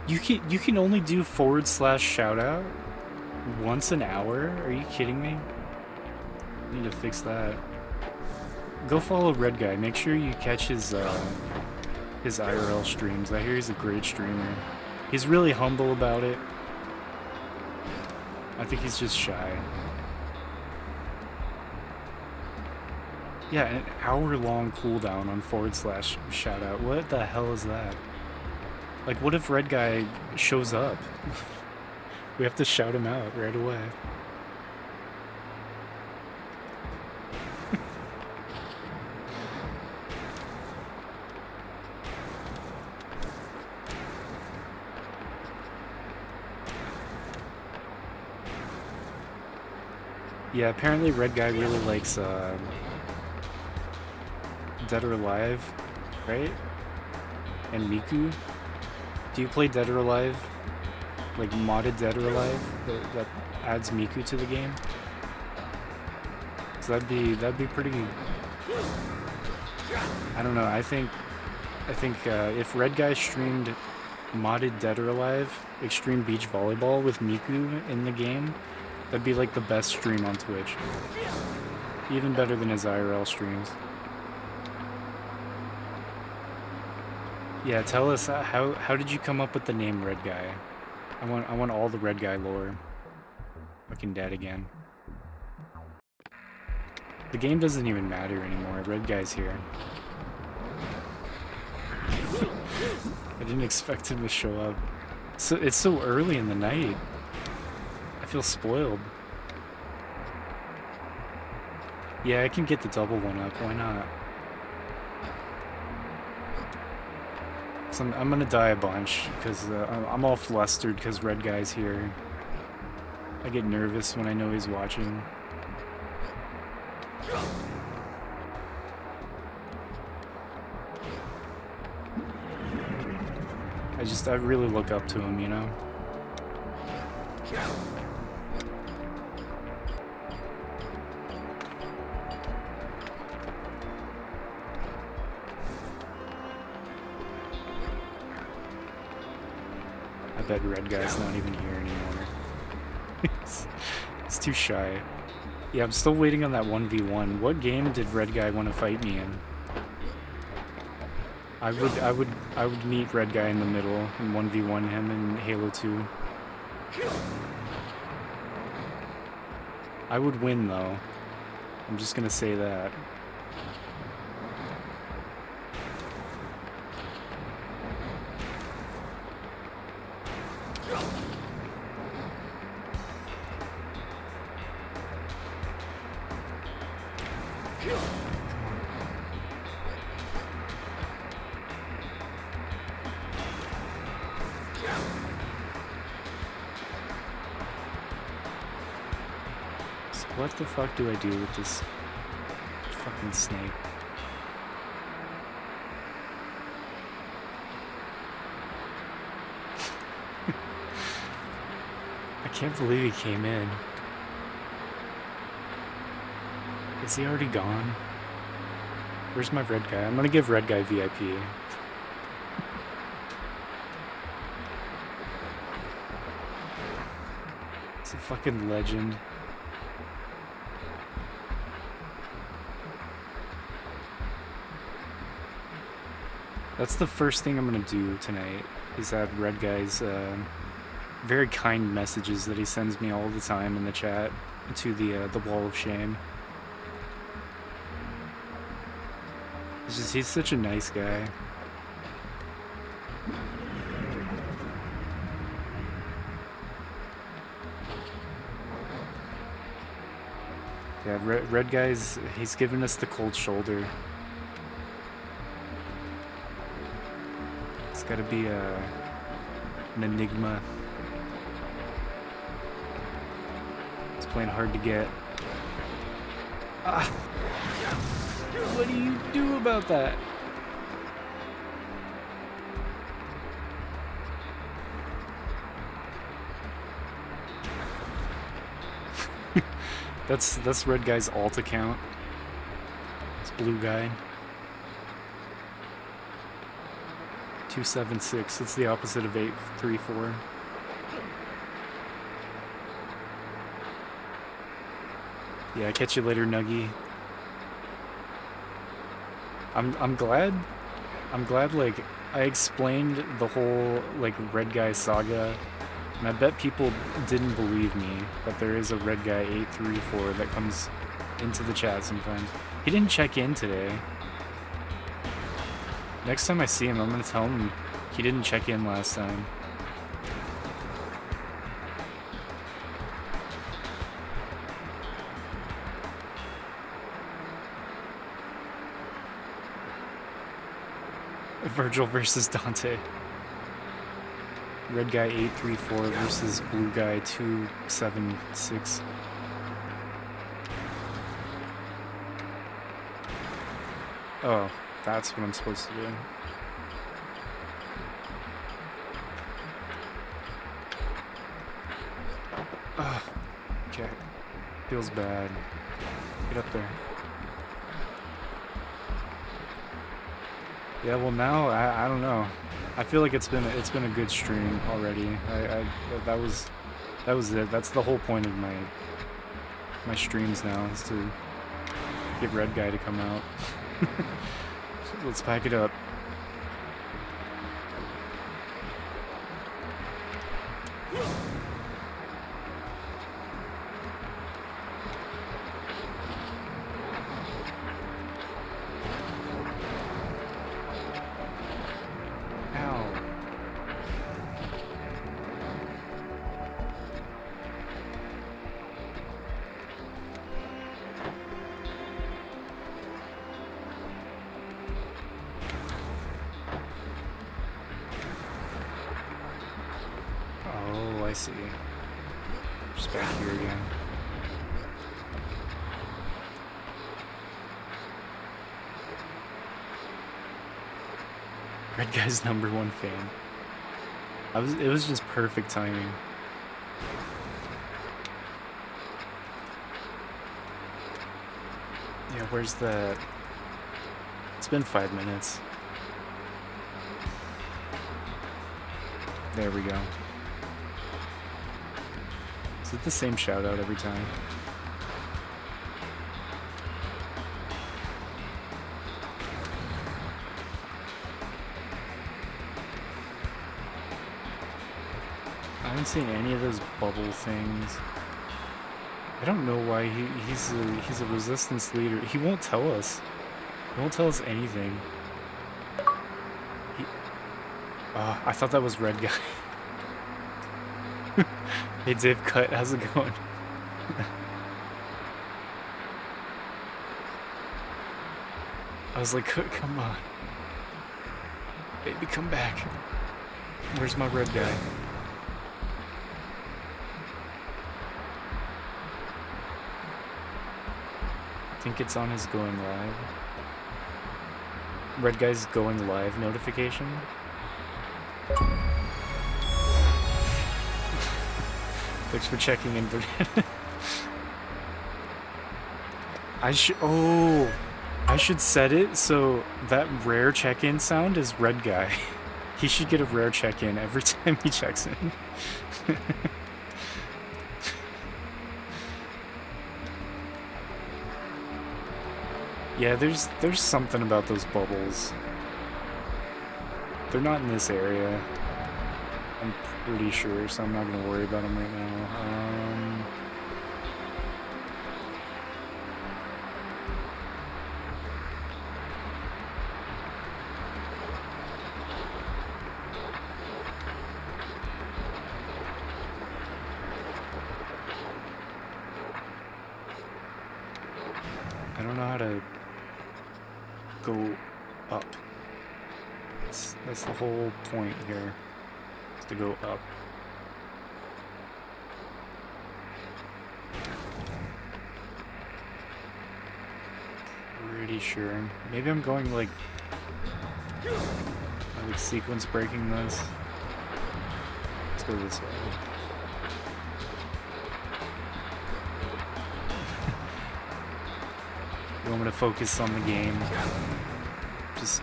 you can only do forward slash shout out. Once an hour? Are you kidding me? Need to fix that. Go follow Red Guy. Make sure you catch his IRL streams. I hear he's a great streamer. He's really humble about it. I think he's just shy. Yeah, an hour-long cooldown on / shoutout. What the hell is that? Like, what if Red Guy shows up? We have to shout him out right away. Yeah, apparently Red Guy really likes Dead or Alive, right? And Miku. Do you play Dead or Alive? Like modded Dead or Alive that adds Miku to the game? So that'd be pretty. I don't know. I think if Red Guy streamed modded Dead or Alive Extreme Beach Volleyball with Miku in the game, that'd be like the best stream on Twitch. Even better than his IRL streams. Yeah, tell us how did you come up with the name Red Guy? I want all the Red Guy lore. Fucking dead again. The game doesn't even matter anymore. Red Guy's here. I didn't expect him to show up. So it's so early in the night. I feel spoiled. Yeah, I can get the double one up. Why not? So I'm gonna die a bunch because I'm all flustered because Red Guy's here. I get nervous when I know he's watching. I really look up to him, you know? I bet Red Guy's not even here anymore. He's too shy. Yeah, I'm still waiting on that 1v1. What game did Red Guy want to fight me in? I would meet Red Guy in the middle and 1v1 him in Halo 2. I would win though. I'm just gonna say that. What the fuck do I do with this fucking snake? I can't believe he came in. Is he already gone? Where's my Red Guy? I'm gonna give Red Guy VIP. It's a fucking legend. That's the first thing I'm gonna do tonight, is add Red Guy's very kind messages that he sends me all the time in the chat to the wall of shame. It's just, he's such a nice guy. Yeah, Red Guy's, he's given us the cold shoulder. It's gotta be an enigma. It's playing hard to get. Ah! What do you do about that? That's Red Guy's alt account. It's Blue Guy. 276. It's the opposite of 834. Yeah, catch you later, Nuggy. I'm glad like I explained the whole like red guy saga, and I bet people didn't believe me that there is a red guy 834 that comes into the chat sometimes. He didn't check in today. Next time I see him, I'm gonna tell him he didn't check in last time. Virgil versus Dante. Red guy 834 versus blue guy 276. Oh, that's what I'm supposed to do. Ugh. Okay. Feels bad. Get up there. Yeah, well now I don't know. I feel like it's been a good stream already. That was it. That's the whole point of my streams now, is to get red guy to come out. So let's pack it up. I see. Just back here again. Red guy's #1 fan. It was just perfect timing. Yeah, where's the... It's been 5 minutes. There we go. Is it the same shout out every time? I haven't seen any of those bubble things. I don't know why he's a resistance leader. He won't tell us. He won't tell us anything. I thought that was red guy. Hey Dave Cut, how's it going? I was like, come on. Baby, come back. Where's my red guy? I think it's on his going live. Red guy's going live notification. Thanks for checking in, Bernard. I should set it so that rare check-in sound is red guy. He should get a rare check-in every time he checks in. Yeah, there's something about those bubbles. They're not in this area. I'm pretty sure, so I'm not gonna worry about them right now. I don't know how to go up. That's the whole point here, is to go up. Pretty sure. Maybe I'm going like sequence breaking this. Let's go this way. You want me to focus on the game? Just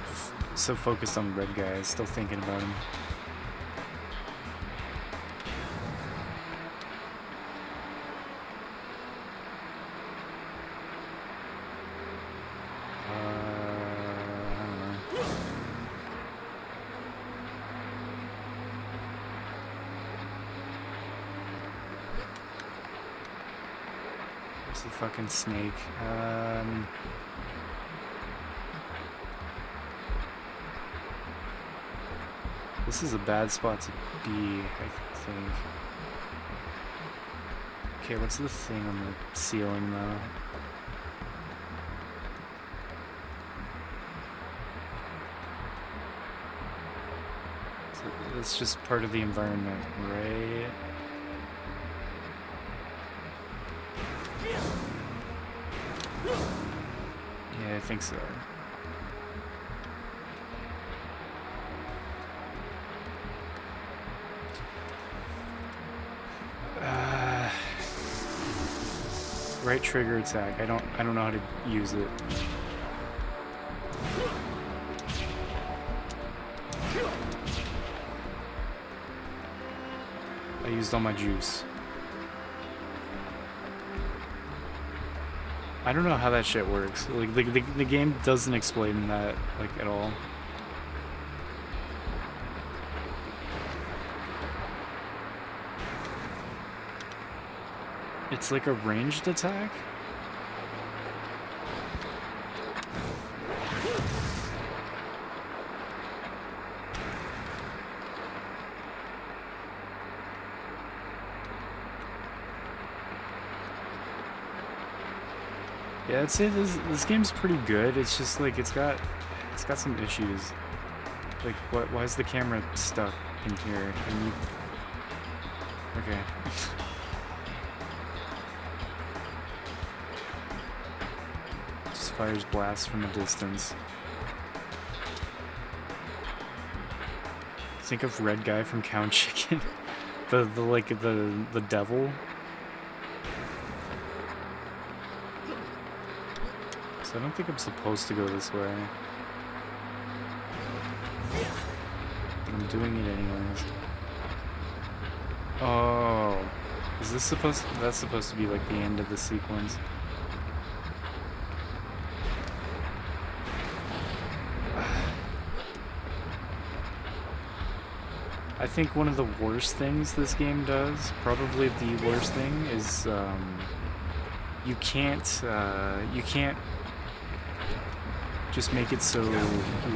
so focused on red guy, still thinking about him. It's the fucking snake. This is a bad spot to be, I think. Okay, what's the thing on the ceiling, though? It's just part of the environment, right? Yeah, I think so. Right trigger attack. I don't know how to use it. I used all my juice. I don't know how that shit works. Like the game doesn't explain that like at all. It's like a ranged attack? Yeah, I'd say this game's pretty good. It's just like it's got some issues. Like why is the camera stuck in here? Okay. Just fires blasts from a distance. Think of Red Guy from Cow Chicken. the devil. So I don't think I'm supposed to go this way. But I'm doing it anyways. Oh. Is this that's supposed to be like the end of the sequence? I think one of the worst things this game does, probably the worst thing, is you can't just make it so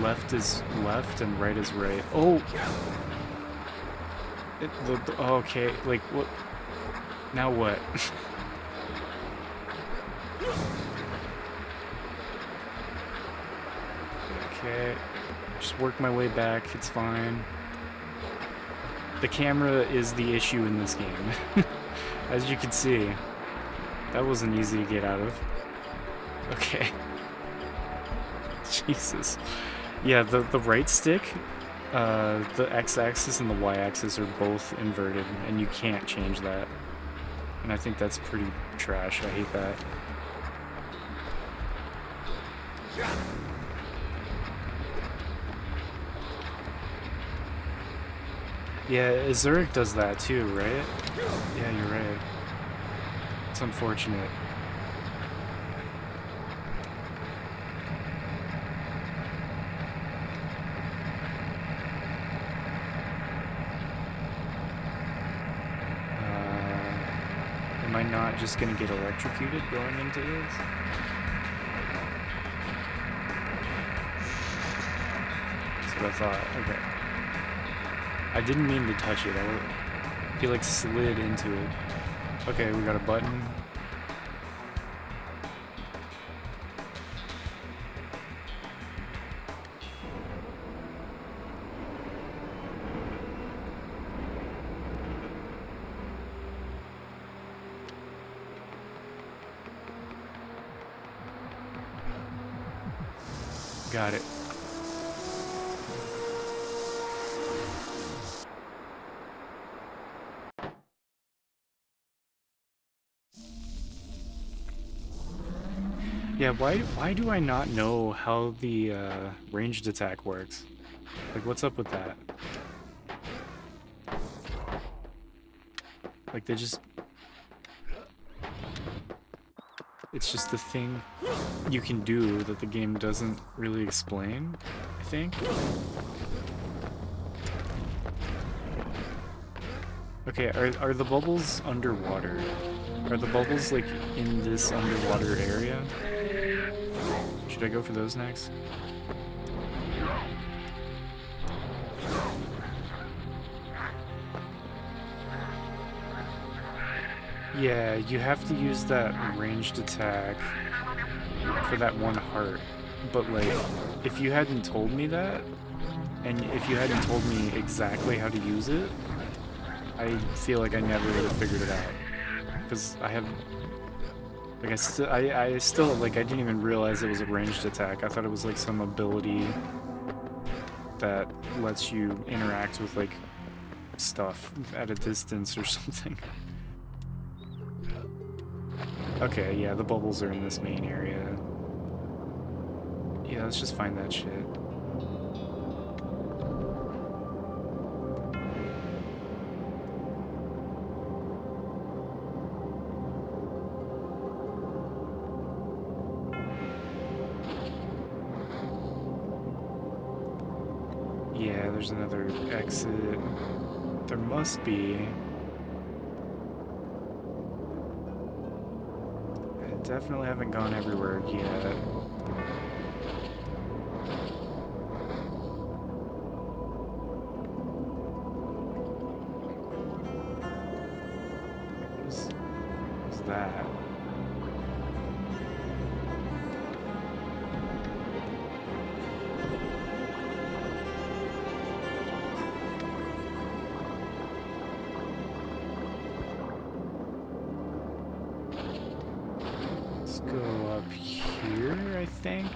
left is left and right is right. Oh! Okay, like, what? Now what? Okay, just work my way back, it's fine. The camera is the issue in this game. As you can see, that wasn't easy to get out of. Okay. Jesus. Yeah, the right stick, the x-axis and the y-axis are both inverted, and you can't change that. And I think that's pretty trash. I hate that. Yeah, Zurich does that too, right? Yeah, you're right. It's unfortunate. Am I not just gonna get electrocuted going into this? That's what I thought. Okay. I didn't mean to touch it. He like slid into it. Okay, we got a button. Got it. Yeah, why do I not know how the ranged attack works? Like, what's up with that? Like, they just... It's just the thing you can do that the game doesn't really explain, I think. Okay, are the bubbles underwater? Are the bubbles like in this underwater area? Should I go for those next? Yeah, you have to use that ranged attack for that one heart. But like, if you hadn't told me that, and if you hadn't told me exactly how to use it, I feel like I never would have figured it out. Because I have, like, I still, like, I didn't even realize it was a ranged attack. I thought it was like some ability that lets you interact with like stuff at a distance or something. Okay, yeah, the bubbles are in this main area. Yeah, let's just find that shit. Yeah, there's another exit. There must be. I definitely haven't gone everywhere yet. What's that? Let's go up here, I think.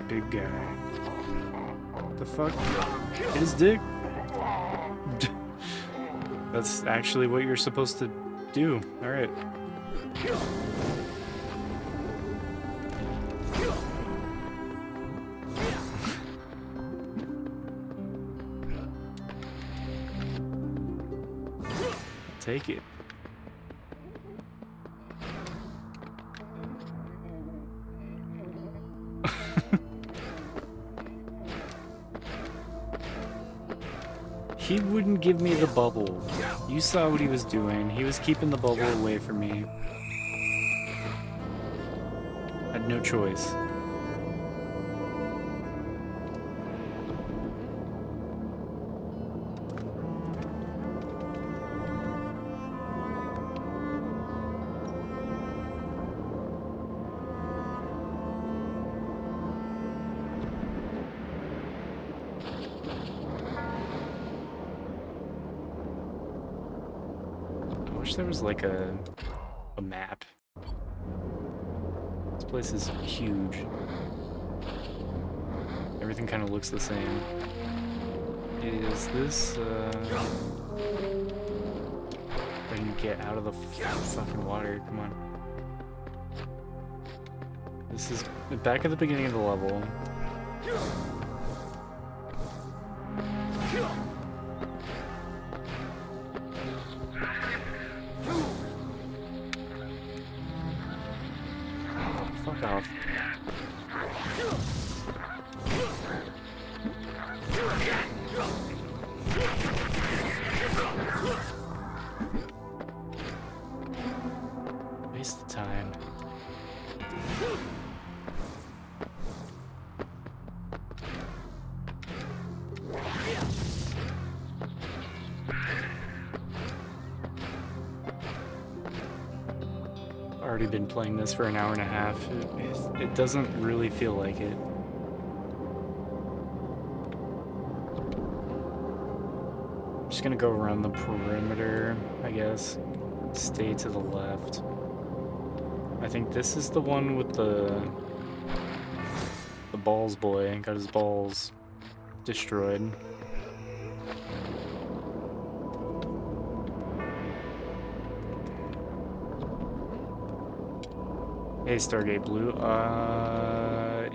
Big guy. The fuck? Hit his dick? That's actually what you're supposed to do. Alright. Take it. He wouldn't give me the bubble. You saw what he was doing. He was keeping the bubble away from me. Had no choice. I wish there was like a map. This place is huge. Everything kind of looks the same. Is this, I can get out of the fucking water, come on. This is back at the beginning of the level. Fuck off. Waste of time. Already been playing this for an hour and a half. It doesn't really feel like it. I'm just gonna go around the perimeter, I guess. Stay to the left. I think this is the one with the balls boy. Got his balls destroyed. Hey, Stargate Blue.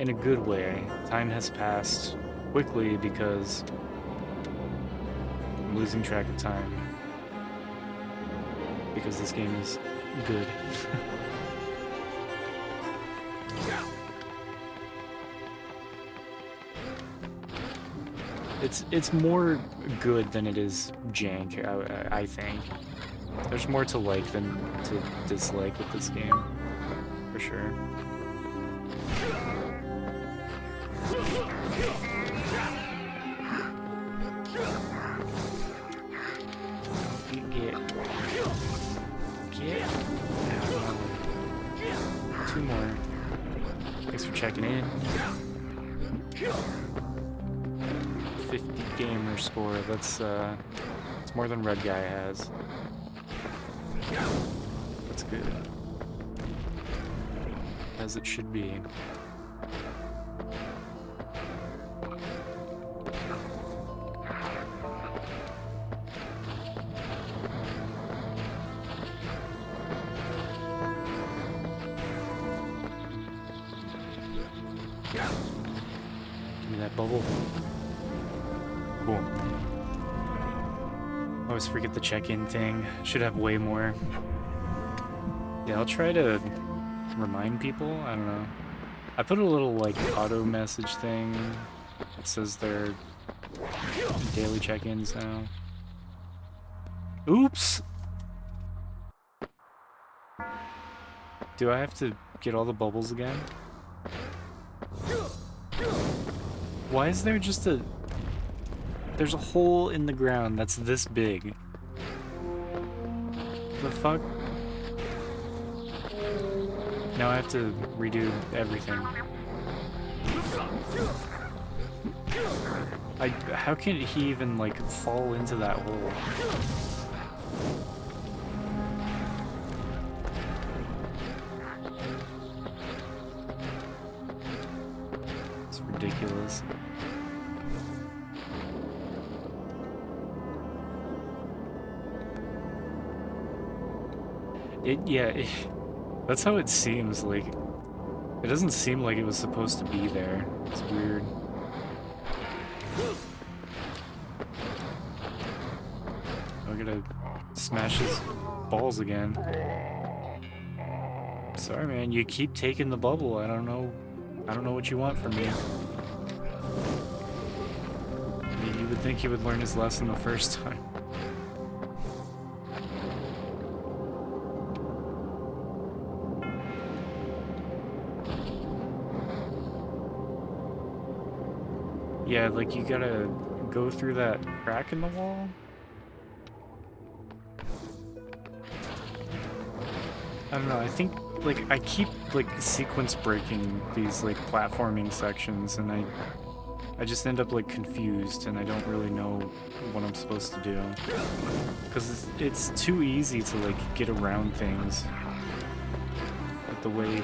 In a good way. Time has passed quickly because I'm losing track of time. Because this game is good. It's more good than it is jank, I think. There's more to like than to dislike with this game, for sure. Get. Two more. Thanks for checking in. 50 gamer score. That's it's more than Red Guy has. That's good. As it should be. Give me that bubble. Cool. Always forget the check-in thing. Should have way more. Yeah, I'll try to remind people. I don't know. I put a little like auto message thing. It says they're daily check-ins now. Oops! Do I have to get all the bubbles again? Why is there just a... There's a hole in the ground that's this big. The fuck? Now I have to redo everything. How can he even, like, fall into that hole? It's ridiculous. That's how it seems, like, it doesn't seem like it was supposed to be there. It's weird. I'm gonna smash his balls again. Sorry, man, you keep taking the bubble. I don't know what you want from me. You would think he would learn his lesson the first time. Yeah, like you gotta go through that crack in the wall. I don't know, I think, like, I keep, like, sequence breaking these, like, platforming sections, and I just end up, like, confused, and I don't really know what I'm supposed to do. Because it's too easy to, like, get around things. Like, the way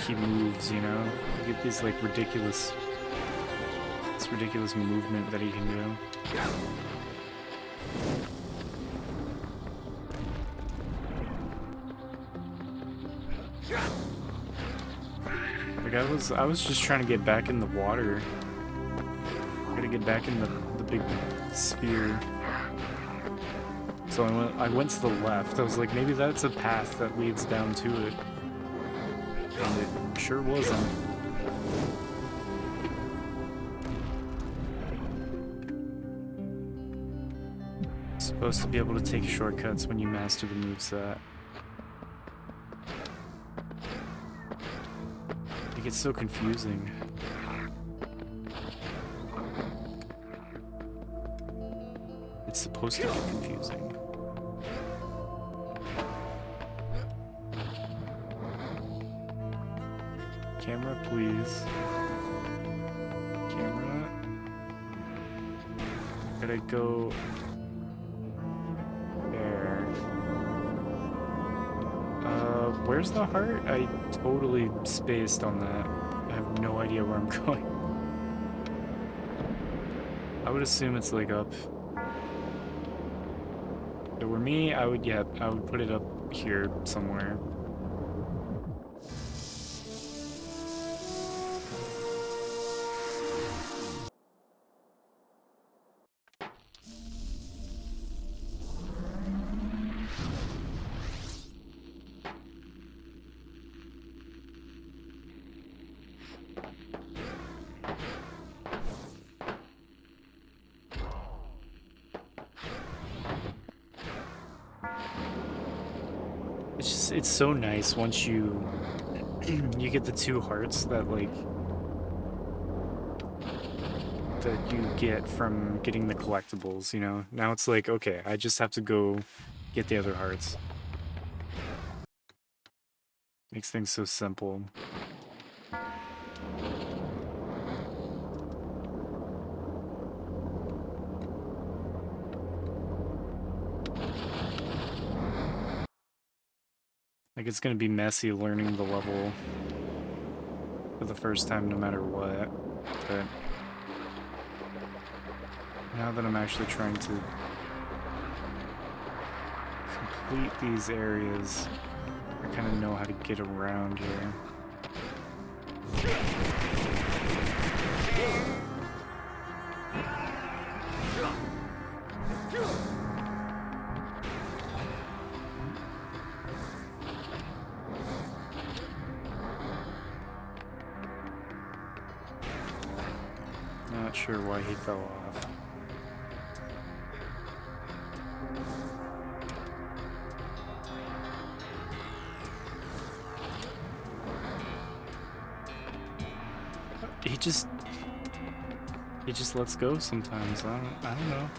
he moves, you know? You get these, like, ridiculous movement that he can do. Like I was just trying to get back in the water. Gotta get back in the big sphere. So I went to the left. I was like, maybe that's a path that leads down to it. And it sure wasn't. Supposed to be able to take shortcuts when you master the moveset. It gets so confusing. It's supposed to get confusing. Camera, please. Camera. Gotta go... Where's the heart? I totally spaced on that. I have no idea where I'm going. I would assume it's like up. If it were me, I would put it up here somewhere. it's so nice once you you get the 2 hearts that like that you get from getting the collectibles, you know? Now it's like, okay, I just have to go get the other hearts. Makes things so simple. Like, it's gonna be messy learning the level for the first time no matter what, but now that I'm actually trying to complete these areas, I kind of know how to get around here. Not sure why he fell off. He just lets go sometimes. I don't know.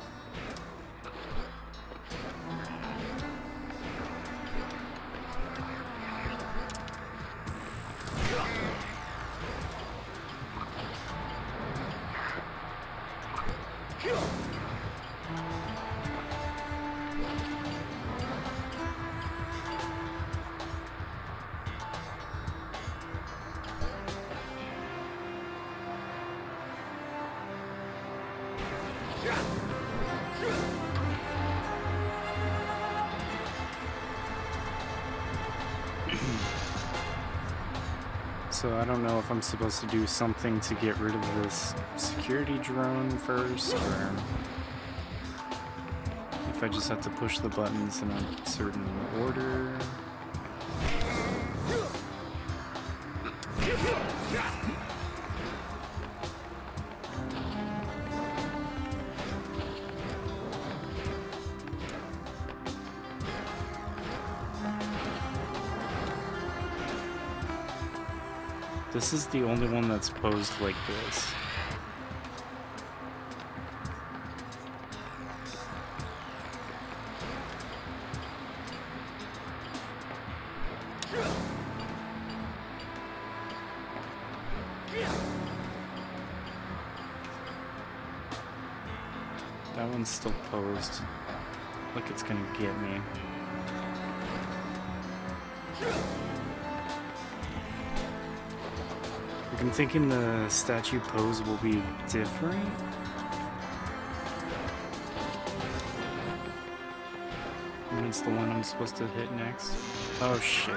So I don't know if I'm supposed to do something to get rid of this security drone first, or if I just have to push the buttons in a certain order. This is the only one that's posed like this. That one's still posed. Like it's gonna get me. Like I'm thinking the statue pose will be different. And it's the one I'm supposed to hit next. Oh shit.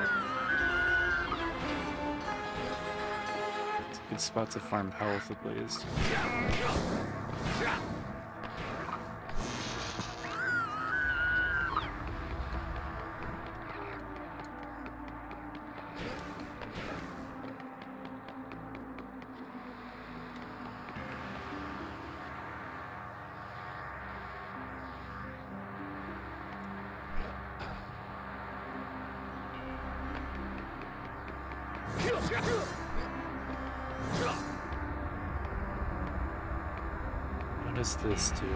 It's a good spot to farm health at least. What does this do?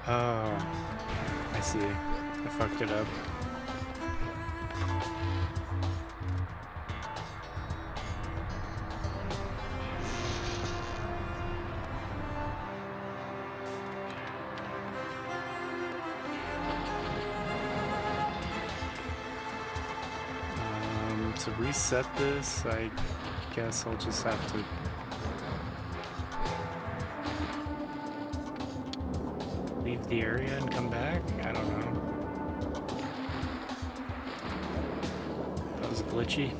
Oh, I see. I fucked it up. to reset this, I guess I'll just have to leave the area and come back? I don't know. That was glitchy.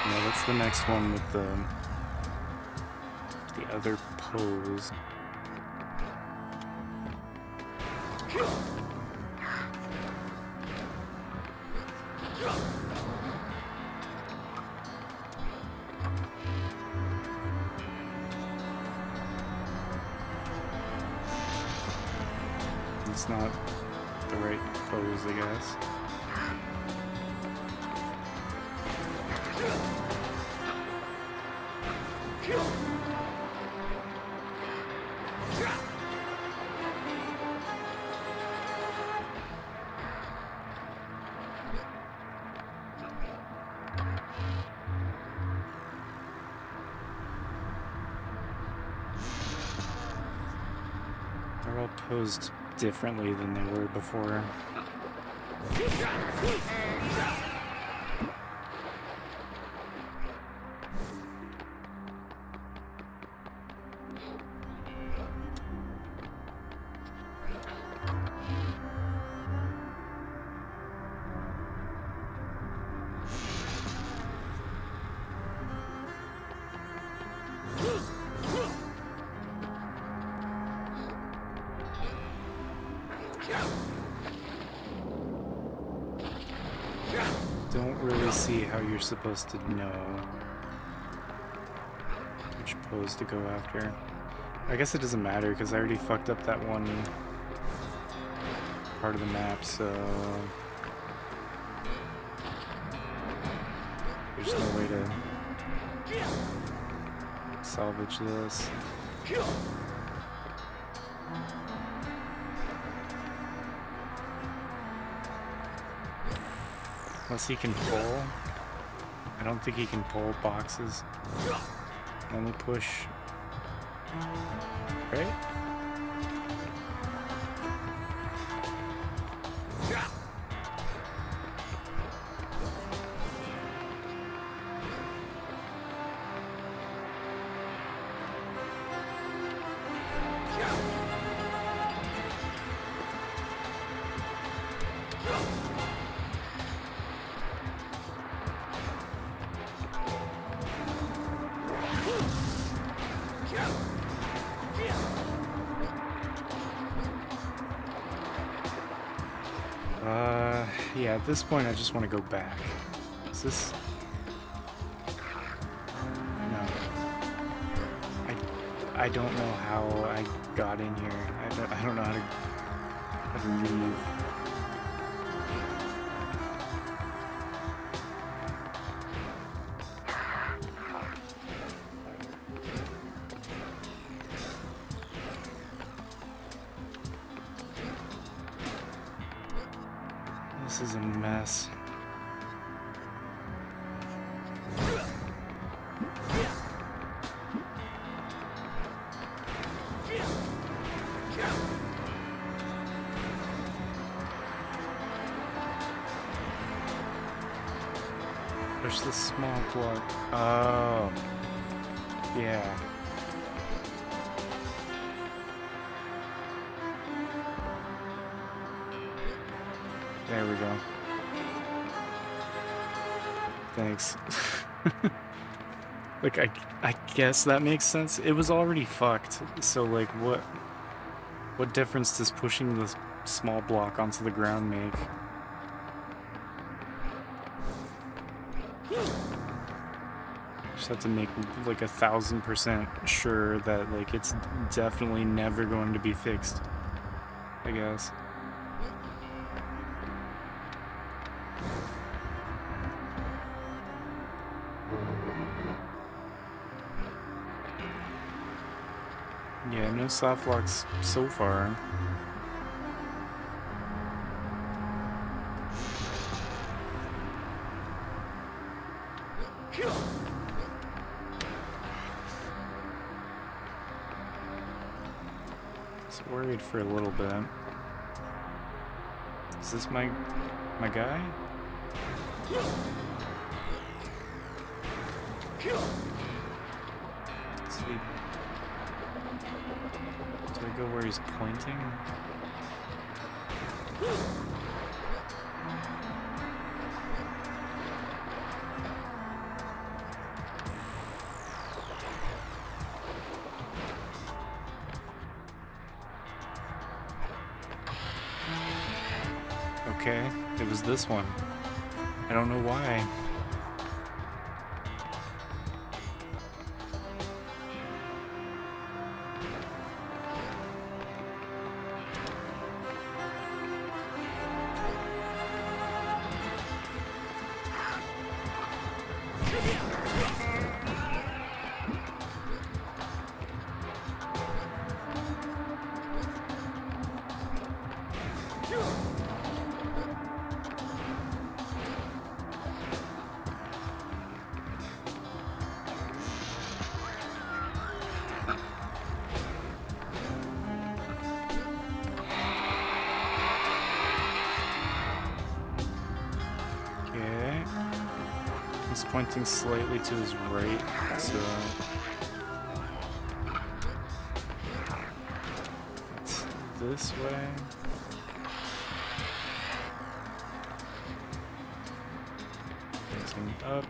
Yeah, that's the next one with the other pose. It's not the right pose, I guess. They're all posed differently than they were before. Don't really see how you're supposed to know which pose to go after. I guess it doesn't matter because I already fucked up that one part of the map, so there's no way to salvage this. Unless he can pull. I don't think he can pull boxes. Only push. Right? Yeah, at this point I just want to go back. Is this... No. I don't know how I got in here. I don't know how to leave. This is a mess. Push the small block. Oh. Yeah. There we go. Thanks. Like, I guess that makes sense. It was already fucked, so like, what difference does pushing the small block onto the ground make? Just have to make like 1000% sure that like it's definitely never going to be fixed, I guess. Yeah, no soft locks so far. Was worried for a little bit. Is this my guy? Sweet. Do I go where he's pointing? Okay, it was this one. I don't know why. Okay. He's pointing slightly to his right, so it's this way. Pointing up.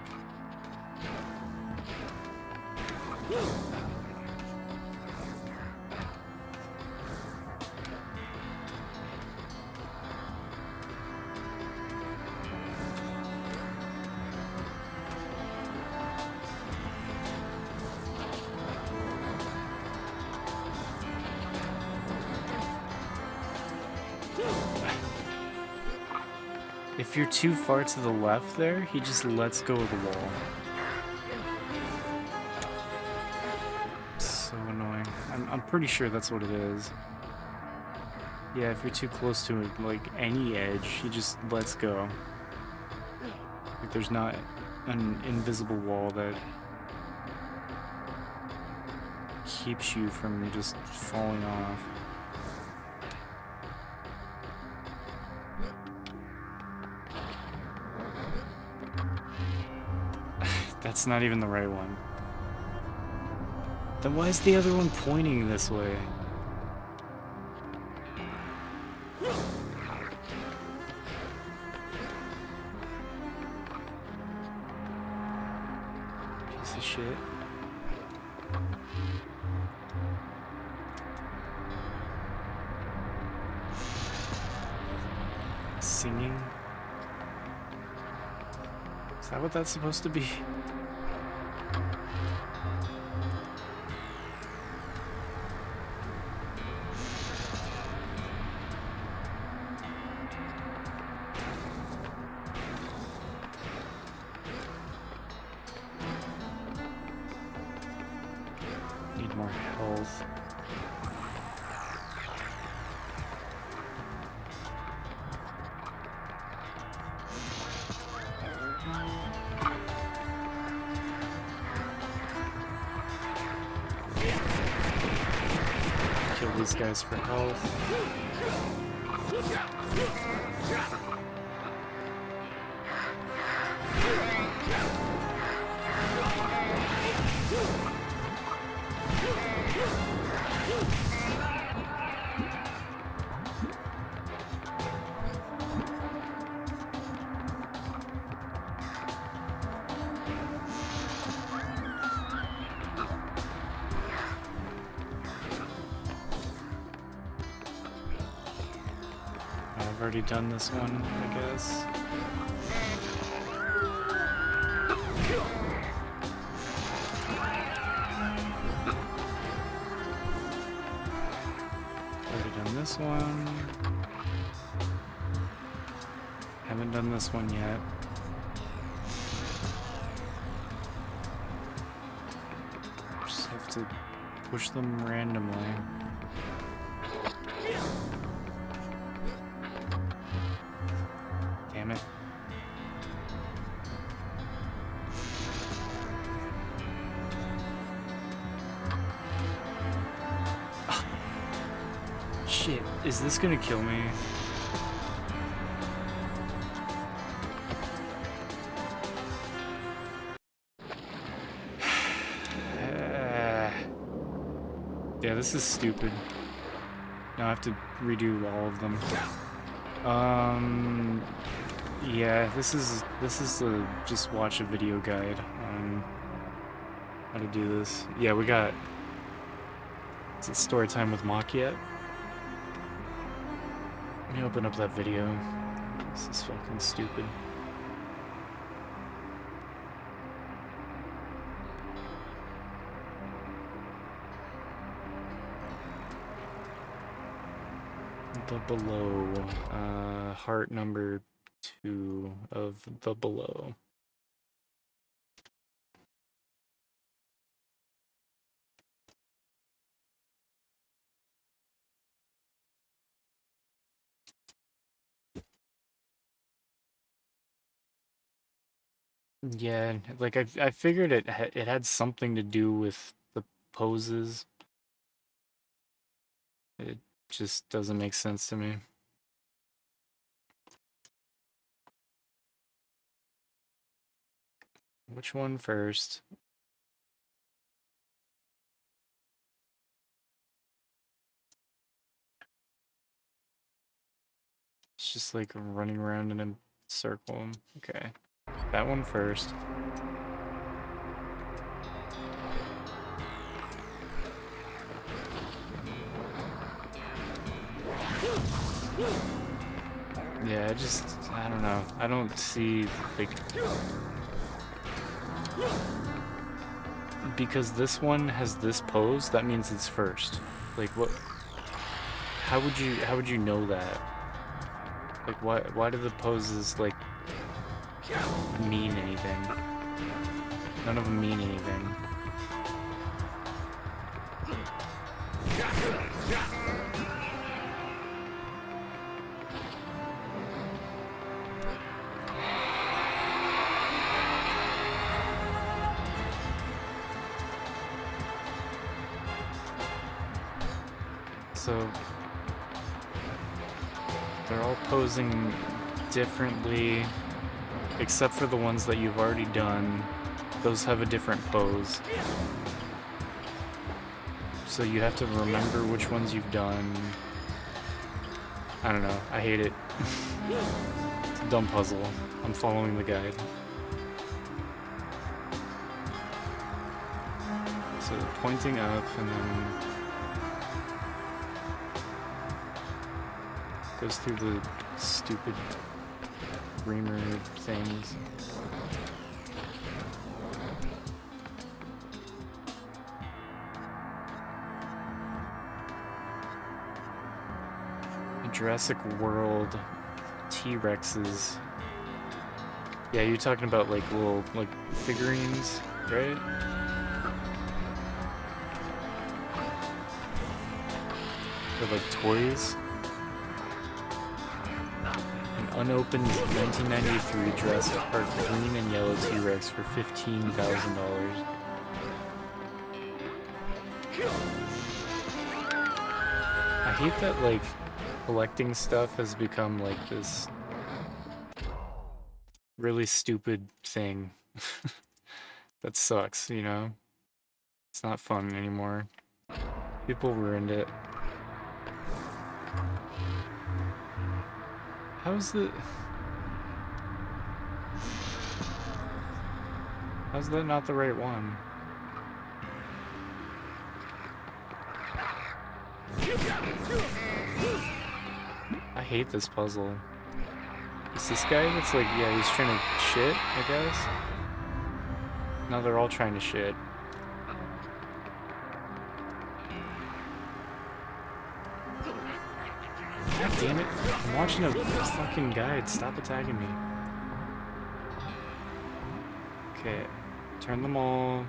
If you're too far to the left there, he just lets go of the wall. So annoying. I'm pretty sure that's what it is. Yeah, if you're too close to it, like any edge, he just lets go. Like there's not an invisible wall that keeps you from just falling off. That's not even the right one. Then why is the other one pointing this way? Piece of shit. Singing? Is that what that's supposed to be? Need more health. Kill these guys for health. I've already done this one, I guess. Already done this one. Haven't done this one yet. Just have to push them randomly. Damn it. Shit, is this gonna kill me? Yeah, this is stupid. Now I have to redo all of them. Yeah, this is the just watch a video guide on how to do this. Yeah, we got. Is it story time with Mock yet? Let me open up that video. This is fucking stupid. The Below. Heart number 2 of The Below. Yeah, like I figured it had something to do with the poses. It just doesn't make sense to me. Which one first? It's just like running around in a circle. Okay. That one first. Yeah, I don't know. I don't see, like... Because this one has this pose, that means it's first. Like, what... How would you know that? Like, why do the poses, like, mean anything? None of them mean anything. So, they're all posing differently, except for the ones that you've already done. Those have a different pose. So you have to remember which ones you've done. I don't know, I hate it. It's a dumb puzzle. I'm following the guide. So pointing up and then goes through the stupid reamer things. Jurassic World T-Rexes. Yeah, you're talking about like little like figurines, right? Or like toys. An unopened 1993 Jurassic Park green and yellow T-Rex for $15,000. I hate that like collecting stuff has become like this really stupid thing. That sucks, you know? It's not fun anymore. People ruined it. How's that not the right one? I hate this puzzle. Is this guy that's like, yeah, he's trying to shit, I guess? No, they're all trying to shit. God damn it. I'm watching a fucking guide. Stop attacking me. Okay. Turn them all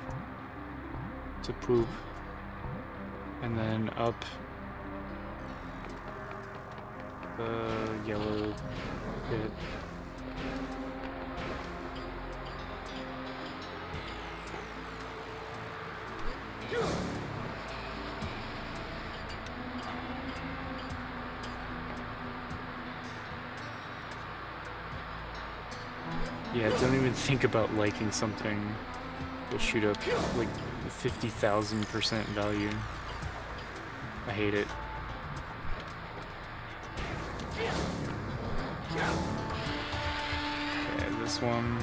to poop. And then up the yellow bit. Yeah, don't even think about liking something. Will shoot up like 50,000% value. I hate it. Okay, this one.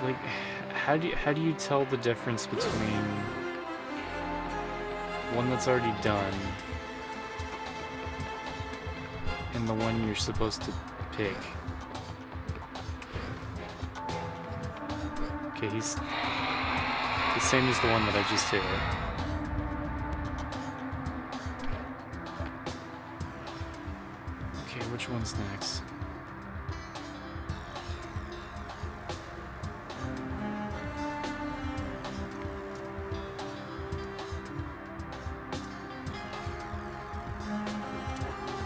Like, how do you tell the difference between one that's already done and the one you're supposed to pick? Okay, he's the same as the one that I just hit. Okay, which one's next?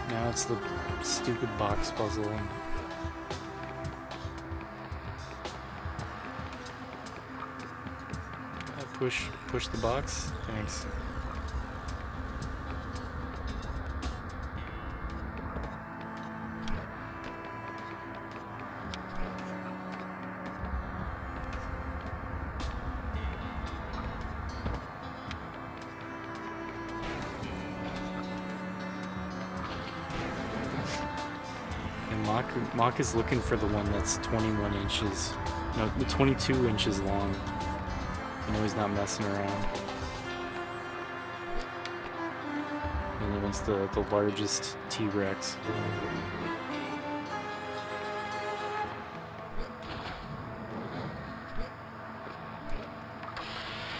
Now it's the stupid box puzzle. Push the box. Thanks. And Mock is looking for the one that's 21 inches. No, 22 inches long. You know he's not messing around. And then it's the largest T-Rex.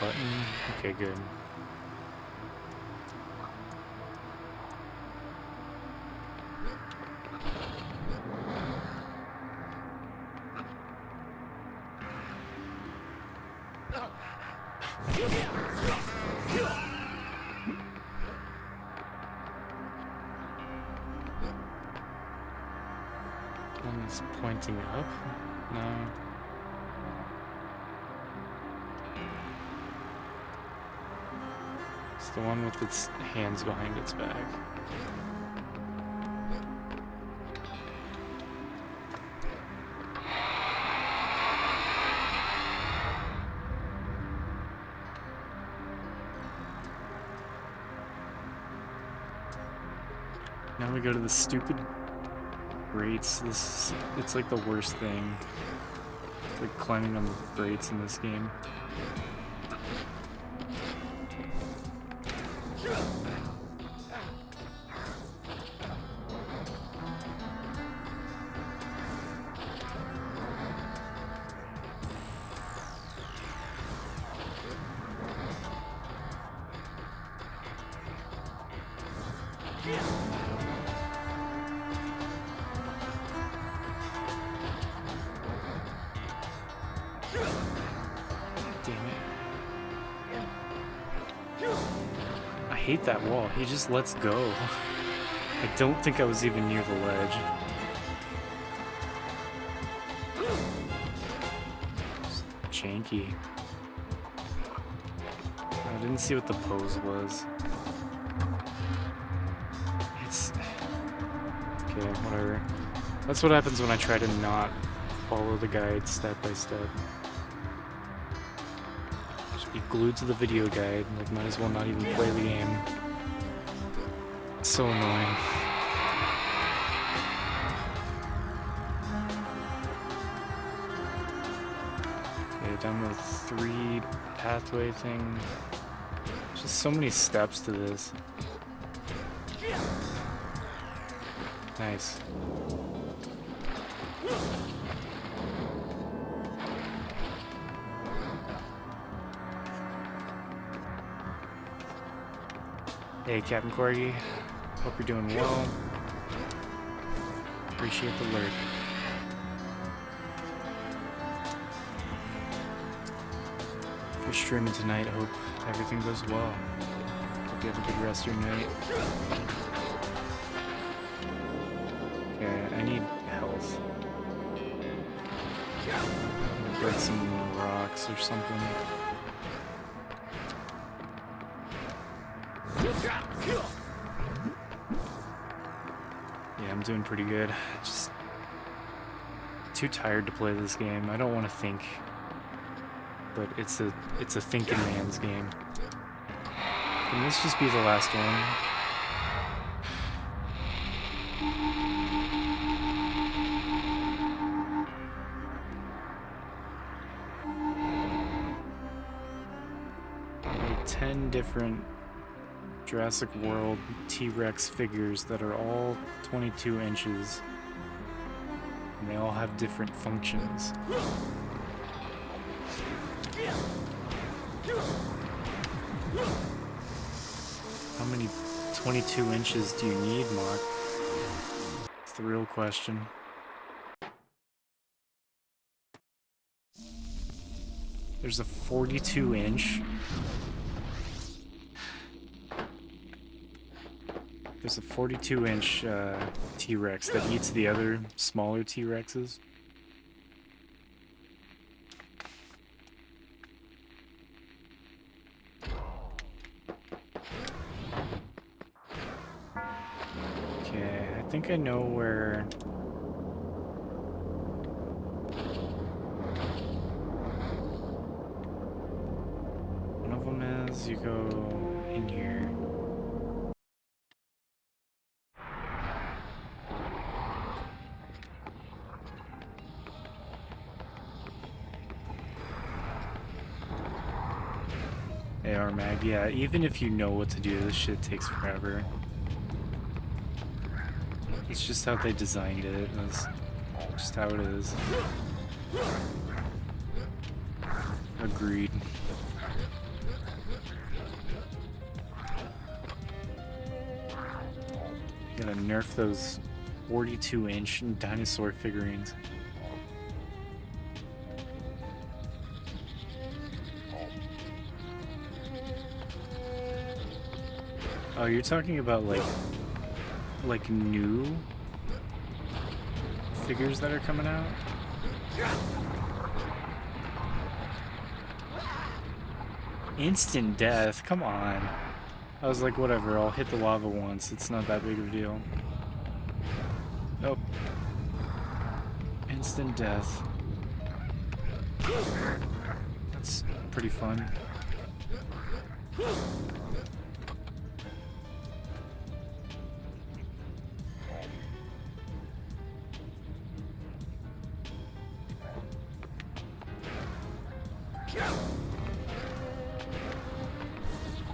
Button. Okay, good. One that's pointing up? No. It's the one with its hands behind its back. Now we go to the stupid grates. It's like the worst thing. It's like climbing on the grates in this game. I hate that wall. He just lets go. I don't think I was even near the ledge. Just janky. I didn't see what the pose was. It's... Okay, whatever. That's what happens when I try to not follow the guide step by step. Be glued to the video guide, like might as well not even play the game. It's so annoying. Okay, down the 3 pathway thing. Just so many steps to this. Nice. Hey, Captain Corgi. Hope you're doing well. Appreciate the alert. for streaming tonight. Hope everything goes well. Hope you have a good rest of your night. Okay, I need health. I'm gonna break some rocks or something. Yeah, I'm doing pretty good. Just too tired to play this game. I don't want to think, but it's a thinking man's game. Can this just be the last one? There are 10 different Jurassic World T-Rex figures that are all 22 inches. And they all have different functions. How many 22 inches do you need, Mark? It's the real question. There's a 42 inch. There's a 42 inch T-Rex that eats the other smaller T-Rexes. Okay, I think I know where... One of them is, you go in here. AR mag, yeah, even if you know what to do, this shit takes forever. It's just how they designed it. That's just how it is. Agreed. You gotta nerf those 42-inch dinosaur figurines. Oh, you're talking about like new figures that are coming out? Instant death, come on. I was like, whatever, I'll hit the lava once, it's not that big of a deal. Nope. Instant death. That's pretty fun.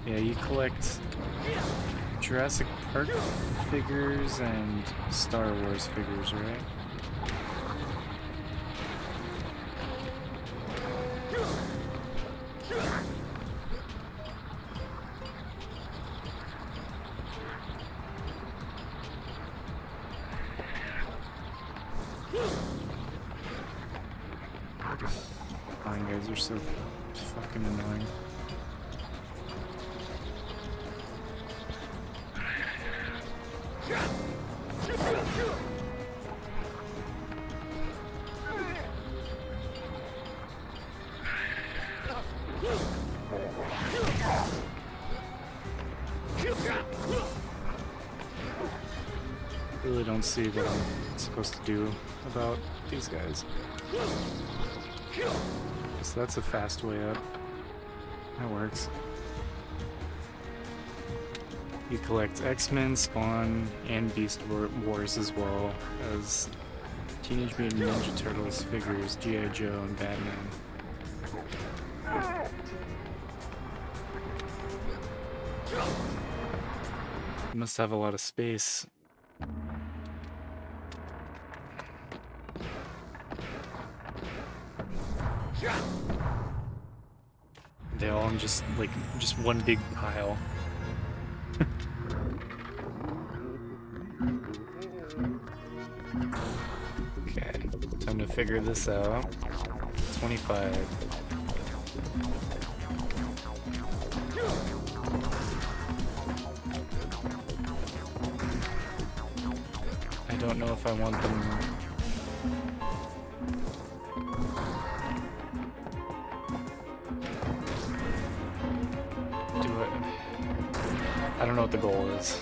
Yeah, you collect Jurassic Park figures and Star Wars figures, right? Fine, guys, you're so fucking annoying. Really don't see what I'm supposed to do about these guys. So that's a fast way up. That works. You collect X-Men, Spawn, and Beast Wars as well as Teenage Mutant Ninja Turtles figures, G.I. Joe, and Batman. You must have a lot of space. They all in just one big pile. Okay, time to figure this out. 25. I don't know if I want them... Do it. I don't know what the goal is.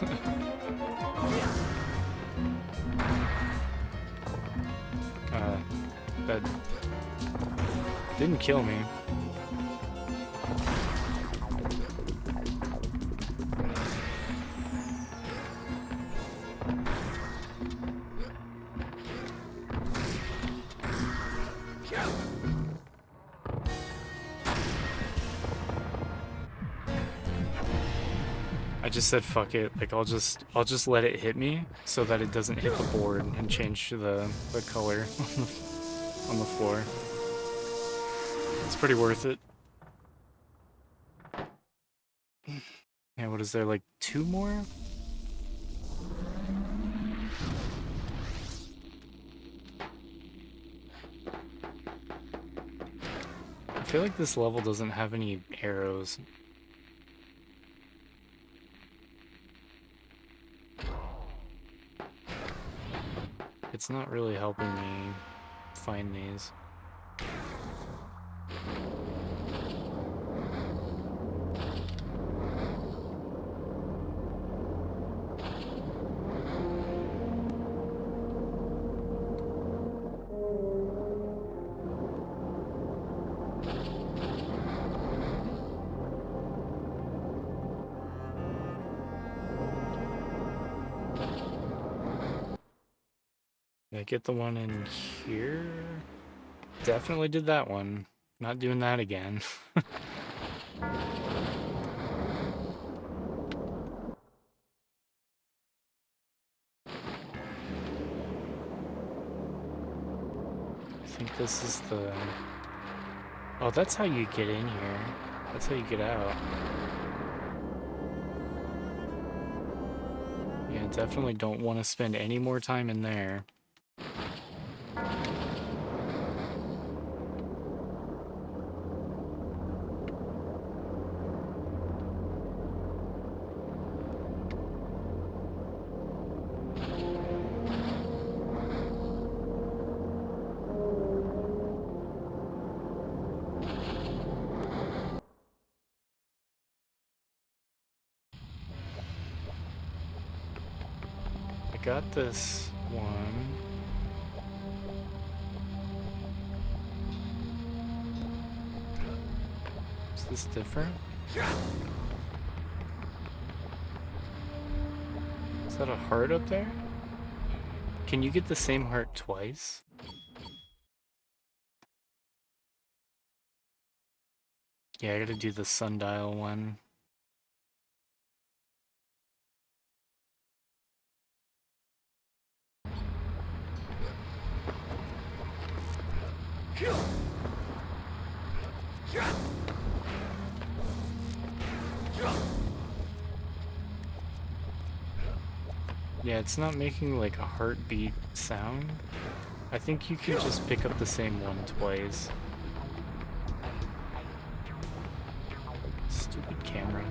That didn't kill me. I just said fuck it, like I'll just let it hit me so that it doesn't hit the board and change the color on the floor. It's pretty worth it. Yeah, what is there, like 2 more? I feel like this level doesn't have any arrows. It's not really helping me find these. Did I get the one in here? Definitely did that one. Not doing that again. I think this is the... Oh, that's how you get in here. That's how you get out. Yeah, definitely don't want to spend any more time in there. I got this one. Is this different? Is that a heart up there? Can you get the same heart twice? Yeah, I gotta do the sundial one. Yeah, it's not making like a heartbeat sound. I think you can just pick up the same one twice. Stupid camera.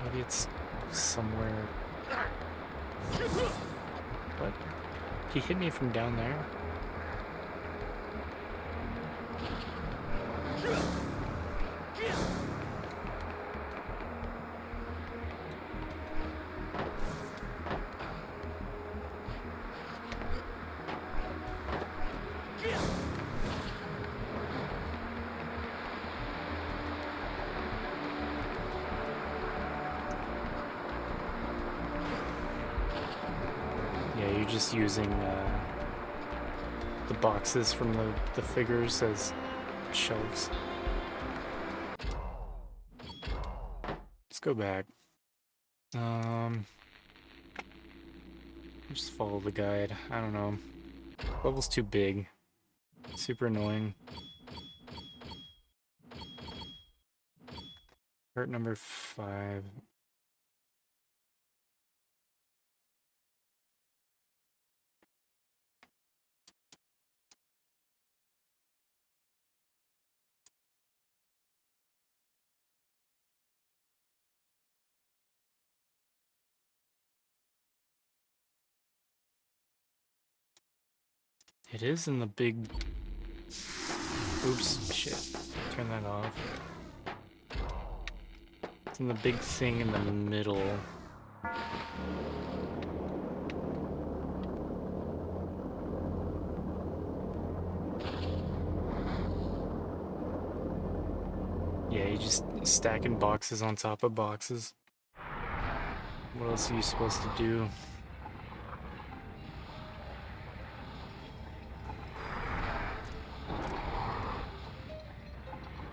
Maybe it's somewhere... What? He hit me from down there? Yeah, you're just using the boxes from the figures as shelves. Let's go back. Just follow the guide. I don't know. Level's too big. Super annoying. Hurt number 5. It is in the big... Oops, shit. Turn that off. It's in the big thing in the middle. Yeah, you just stacking boxes on top of boxes. What else are you supposed to do?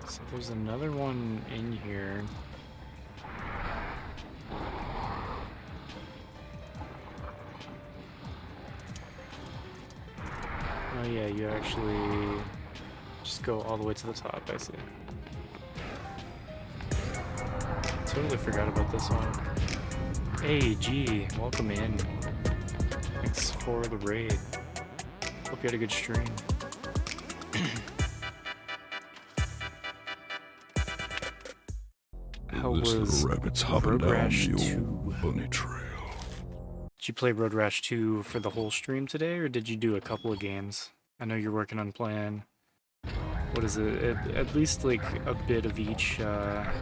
So there's another one in here. Oh yeah, you actually just go all the way to the top, I see. Totally forgot about this one. Hey, G, welcome in. Thanks for the raid. Hope you had a good stream. How was Road Rash 2? Bunny trail. Did you play Road Rash 2 for the whole stream today, or did you do a couple of games? I know you're working on plan. What is it? At least like a bit of each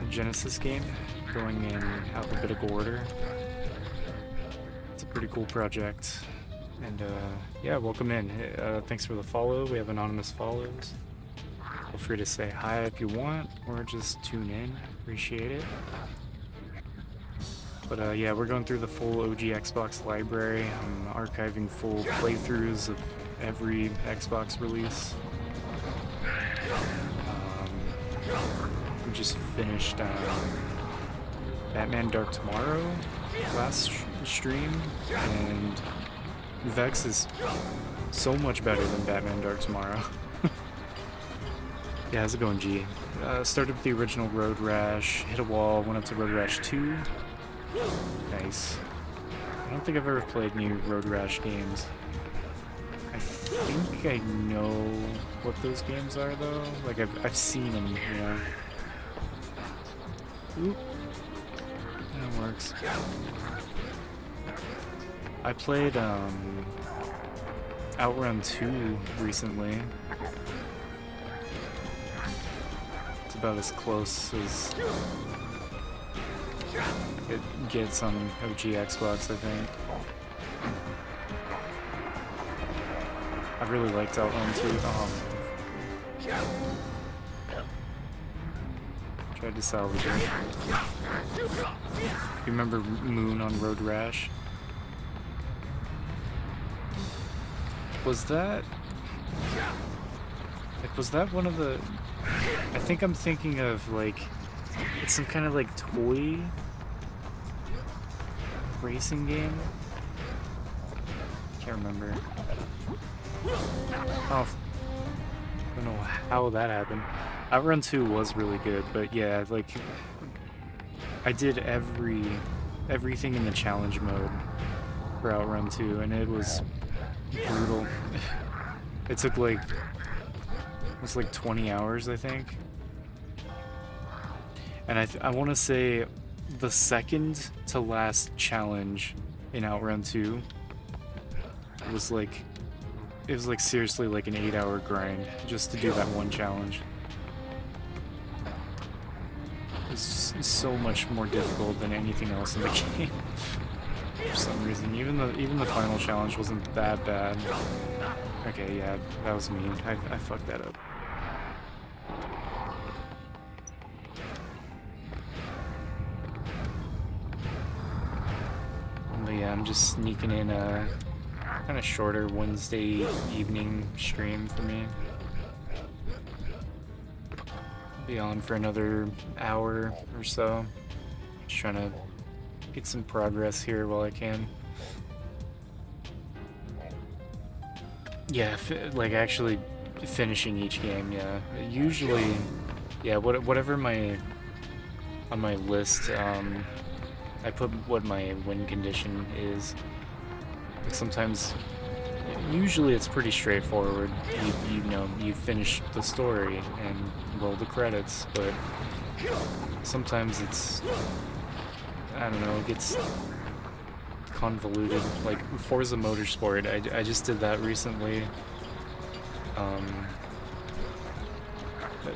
Genesis game, going in alphabetical order. It's a pretty cool project. And yeah, welcome in. Thanks for the follow. We have anonymous follows. Feel free to say hi if you want, or just tune in. Appreciate it. But yeah, we're going through the full OG Xbox library. I'm archiving full playthroughs of every Xbox release. We just finished Batman Dark Tomorrow last stream, and Vexx is so much better than Batman Dark Tomorrow. Yeah, how's it going, G? Started with the original Road Rash, hit a wall, went up to Road Rash 2. Nice. I don't think I've ever played any Road Rash games. I think I know what those games are, though. Like, I've seen them, you know. Oop. That works. I played, Outrun 2 recently. It's about as close as it gets on OG Xbox, I think. I really liked Outrun 2. Tried to salvage it. You remember Moon on Road Rash? Was that one of the... I think I'm thinking of, like, it's some kind of, like, toy racing game? Can't remember. Oh, I don't know how that happened. Outrun 2 was really good, but yeah, like, I did everything in the challenge mode for Outrun 2, and it was brutal. It took like, it was like 20 hours, I think. And I want to say the second to last challenge in Outrun 2 was like, it was like seriously like an 8-hour grind just to do that one challenge. It's so much more difficult than anything else in the game. For some reason, even the final challenge wasn't that bad. Okay, yeah, that was me. I fucked that up. But yeah, I'm just sneaking in a kind of shorter Wednesday evening stream for me. Be on for another hour or so. Just trying to get some progress here while I can. Yeah, like actually finishing each game, yeah. Usually, yeah, whatever on my list, I put what my win condition is. Sometimes, usually it's pretty straightforward. You know, you finish the story and roll the credits, but sometimes it's, I don't know, it gets convoluted. Like Forza Motorsport, I just did that recently.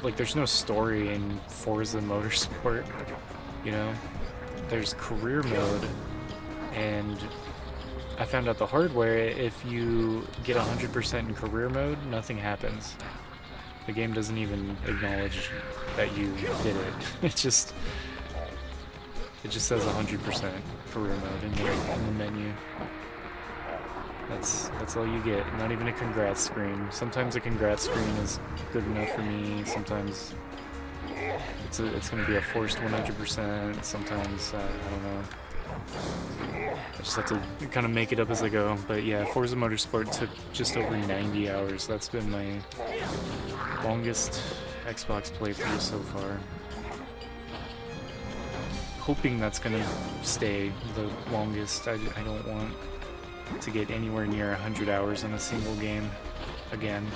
Like there's no story in Forza Motorsport, you know? There's career mode, and I found out the hard way, if you get 100% in career mode, nothing happens. The game doesn't even acknowledge that you did it. It just says 100% career mode in the menu. That's all you get. Not even a congrats screen. Sometimes a congrats screen is good enough for me. Sometimes it's gonna be a forced 100%. Sometimes I don't know. I just have to kind of make it up as I go. But yeah, Forza Motorsport took just over 90 hours. That's been my longest Xbox playthrough so far. Hoping that's gonna stay the longest. I don't want to get anywhere near 100 hours in a single game again.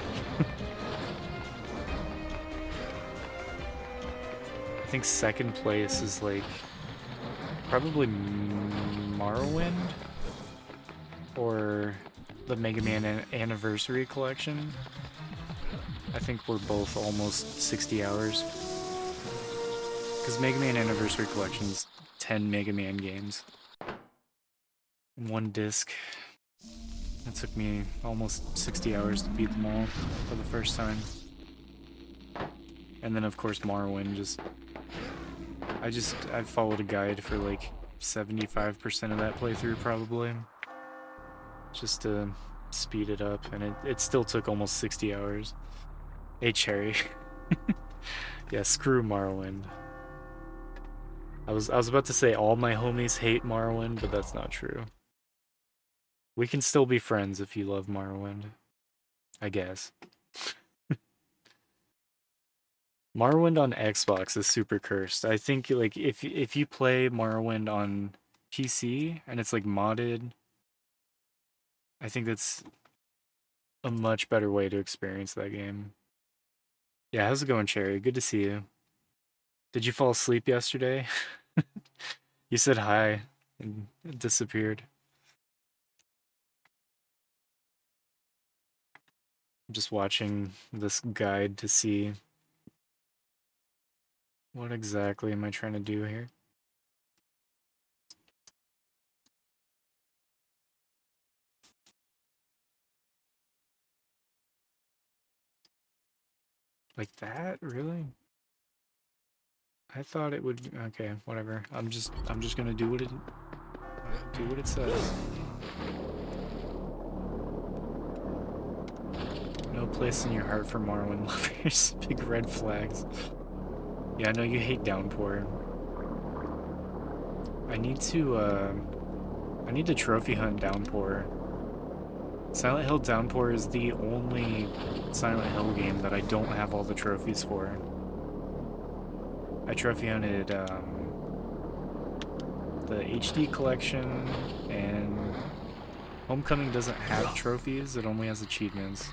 I think second place is like probably Morrowind or the Mega Man Anniversary Collection. I think we're both almost 60 hours. Because Mega Man Anniversary Collection's 10 Mega Man games in one disc. It took me almost 60 hours to beat them all for the first time. And then of course Morrowind, I followed a guide for like 75% of that playthrough probably. Just to speed it up, and it still took almost 60 hours. Hey Cherry. Yeah, screw Morrowind. I was about to say all my homies hate Morrowind, but that's not true. We can still be friends if you love Morrowind, I guess. Morrowind on Xbox is super cursed. I think like if you play Morrowind on PC and it's like modded, I think that's a much better way to experience that game. Yeah, how's it going, Cherry? Good to see you. Did you fall asleep yesterday? You said hi and it disappeared. I'm just watching this guide to see what exactly am I trying to do here. Like that? Really? I thought it would. Okay, whatever. I'm just gonna do what it says. No place in your heart for Morrowind lovers. Big red flags. Yeah, I know you hate Downpour. I need to trophy hunt Downpour. Silent Hill Downpour is the only Silent Hill game that I don't have all the trophies for. I trophy hunted the HD collection, and Homecoming doesn't have trophies, it only has achievements.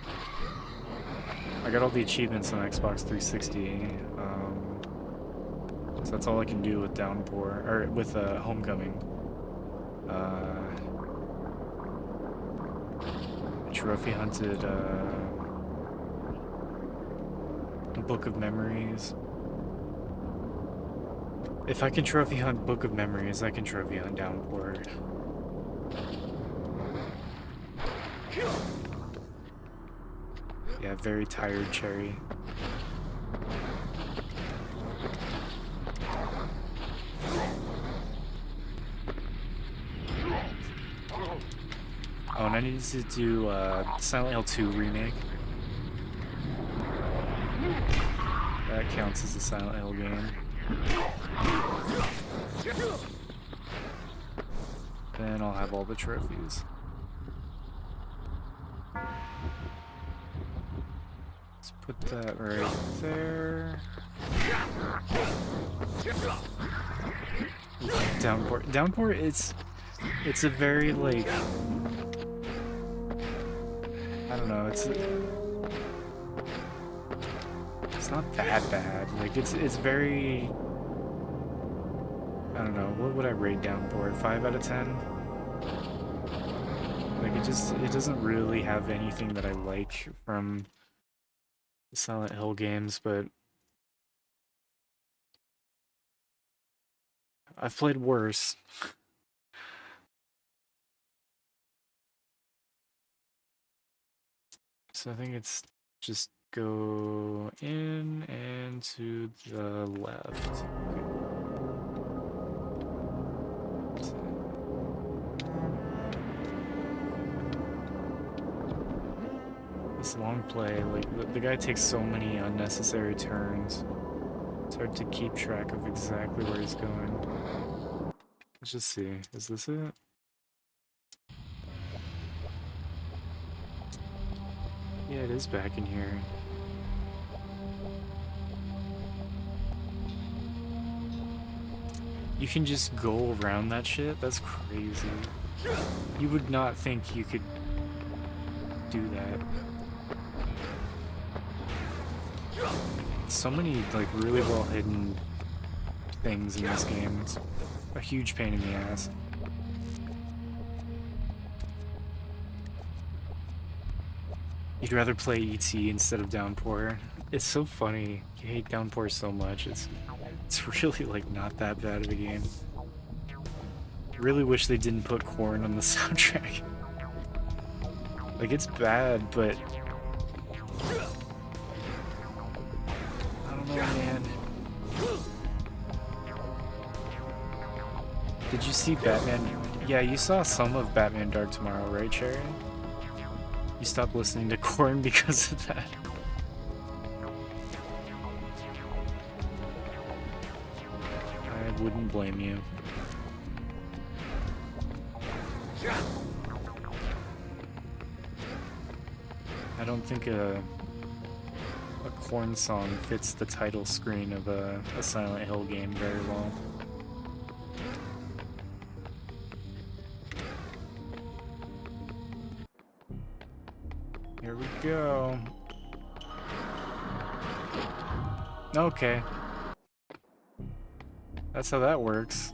I got all the achievements on Xbox 360, so that's all I can do with Downpour, or with Homecoming. I trophy hunted Book of Memories. If I can trophy hunt Book of Memories, I can trophy hunt Downpour. Yeah, very tired, Cherry. Oh, and I need to do Silent Hill 2 remake. That counts as a Silent Hill game. Then I'll have all the trophies. Let's put that right there. Downpour. Downpour, it's a very, like, I don't know, it's not that bad. Like, it's very, I don't know, what would I rate Downpour? 5 out of 10? Like, it doesn't really have anything that I like from the Silent Hill games, but I've played worse. So I think it's just go in and to the left. This long play, like, the guy takes so many unnecessary turns. It's hard to keep track of exactly where he's going. Let's just see. Is this it? Yeah, it is back in here. You can just go around that shit? That's crazy. You would not think you could do that. So many, like, really well hidden things in this game. It's a huge pain in the ass. You'd rather play ET instead of Downpour. It's so funny. You hate Downpour so much. It's really, like, not that bad of a game. I really wish they didn't put Korn on the soundtrack. Like, it's bad, but I don't know, man. Did you see Batman? Yeah, you saw some of Batman Dark Tomorrow, right, Cherry? You stopped listening to Korn because of that. I wouldn't blame you. I don't think a Korn song fits the title screen of a Silent Hill game very well. Here we go. Okay. That's how that works.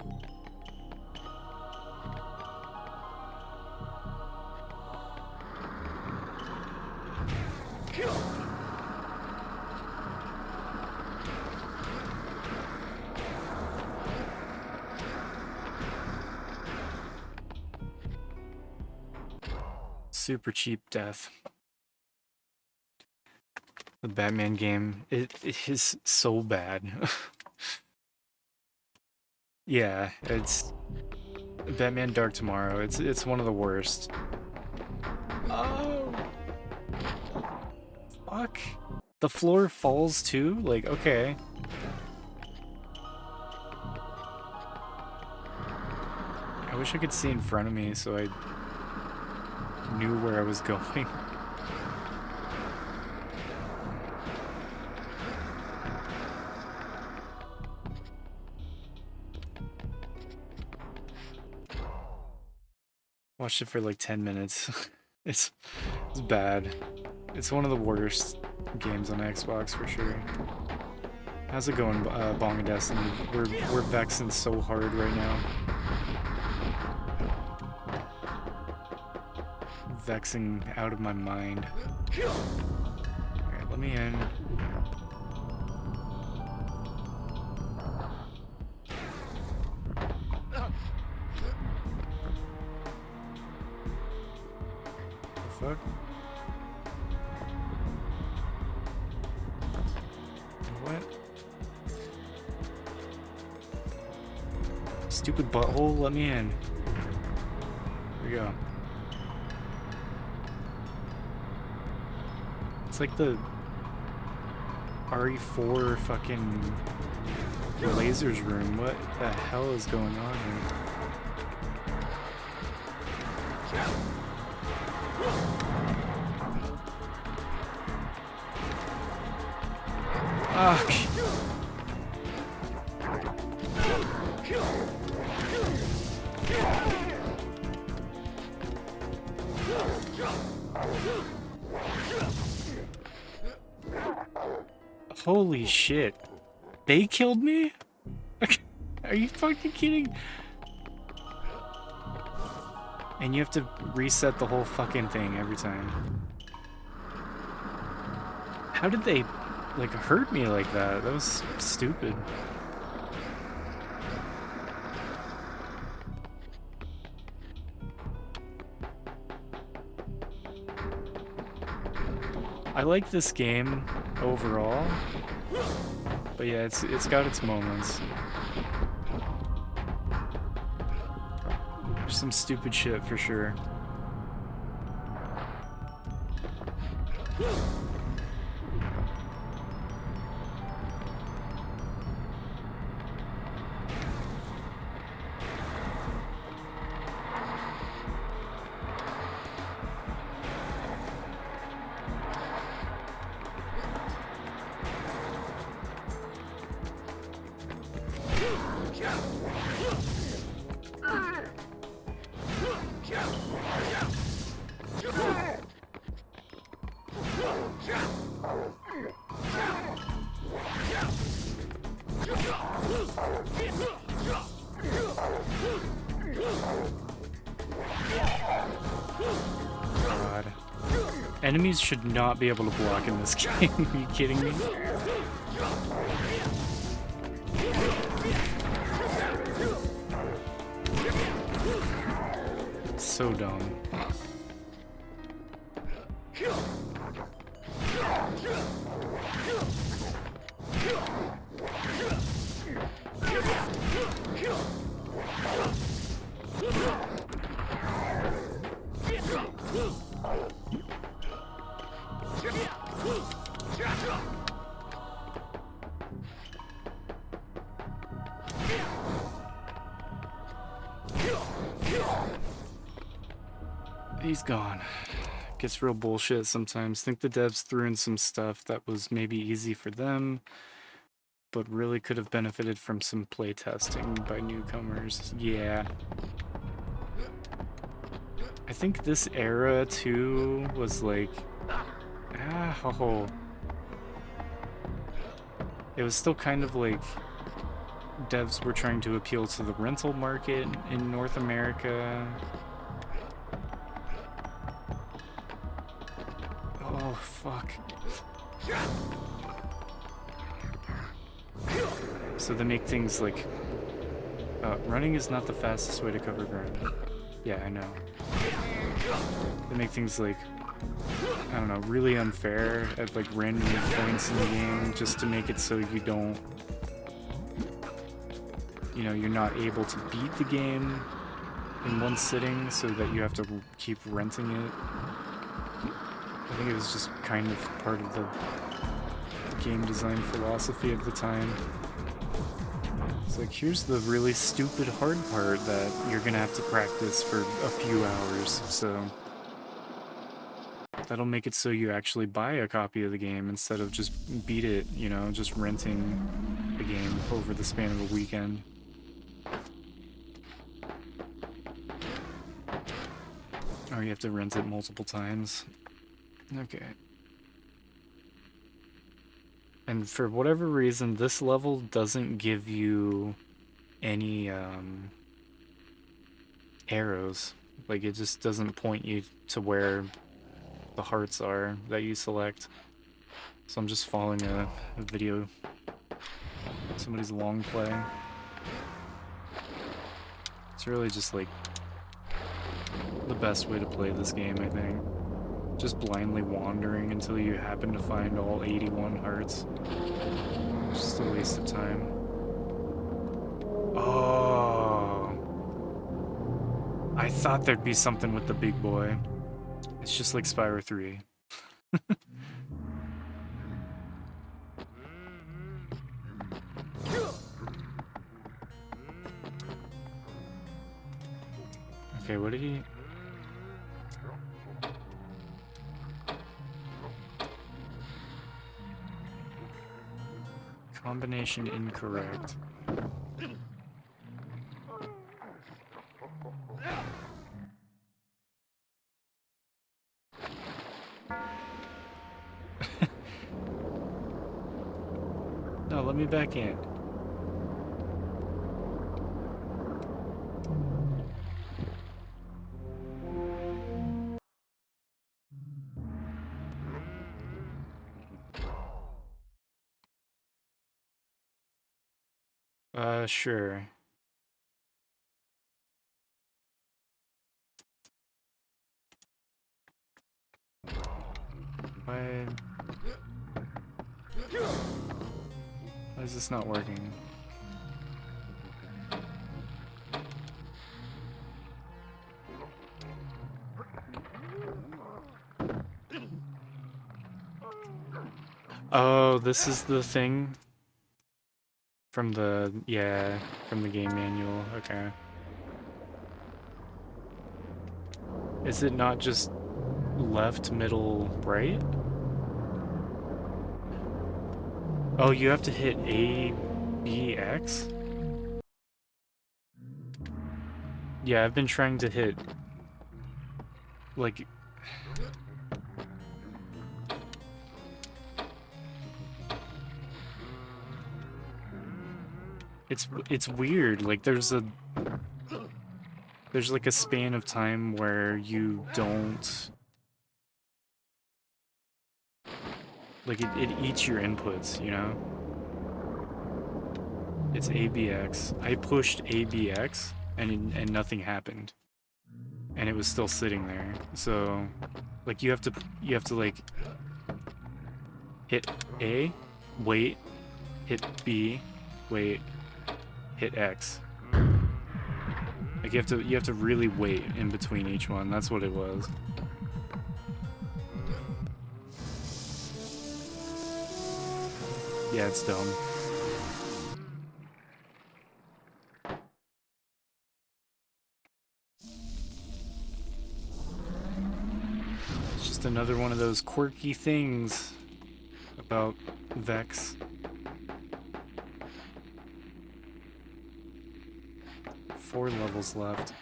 Super cheap death. The Batman game, it is so bad. Yeah, it's Batman Dark Tomorrow. It's one of the worst. Oh, fuck. The floor falls too? Like, okay. I wish I could see in front of me so I knew where I was going. Watched it for like 10 minutes. It's bad. It's one of the worst games on Xbox for sure. How's it going, Bong and Destiny? We're vexing so hard right now. Vexing out of my mind. Alright, let me in. Fuck? What? Stupid butthole, let me in. Here we go. It's like the RE4 fucking The lasers room. What the hell is going on here? Fuck. Holy shit. They killed me? Are you fucking kidding? And you have to reset the whole fucking thing every time. How did they, like, hurt me like that? That was stupid. I like this game overall, but yeah, it's got its moments. There's some stupid shit for sure. God. Enemies should not be able to block in this game. Are you kidding me? So dumb. He's gone. Gets real bullshit sometimes. Think the devs threw in some stuff that was maybe easy for them, but really could have benefited from some playtesting by newcomers. Yeah. I think this era too was like, it was still kind of like devs were trying to appeal to the rental market in North America. Oh, fuck. So they make things like, running is not the fastest way to cover ground. Yeah, I know. They make things like, I don't know, really unfair at like random points in the game just to make it so you don't, you know, you're not able to beat the game in one sitting so that you have to keep renting it. I think it was just kind of part of the game design philosophy of the time. It's like, here's the really stupid hard part that you're gonna have to practice for a few hours, so that'll make it so you actually buy a copy of the game instead of just beat it, you know, just renting the game over the span of a weekend. Or you have to rent it multiple times. Okay. And for whatever reason, this level doesn't give you any arrows. Like, it just doesn't point you to where the hearts are that you select. So I'm just following a video, somebody's long play. It's really just like the best way to play this game, I think. Just blindly wandering until you happen to find all 81 hearts. Just a waste of time. Oh. I thought there'd be something with the big boy. It's just like Spyro 3. Okay, what did he... Combination incorrect. No, let me back in. Sure. Why is this not working? Oh, this is the thing from the, yeah, from the game manual. Okay. Is it not just left, middle, right? Oh, you have to hit A, B, X? Yeah, I've been trying to hit, like... It's weird, like there's like a span of time where you don't... Like it eats your inputs, you know? It's ABX. I pushed ABX and nothing happened. And it was still sitting there. So like you have to like hit A, wait, hit B, wait, hit X. Like you have to really wait in between each one. That's what it was. Yeah, it's dumb. It's just another one of those quirky things about Vexx. 4 levels left.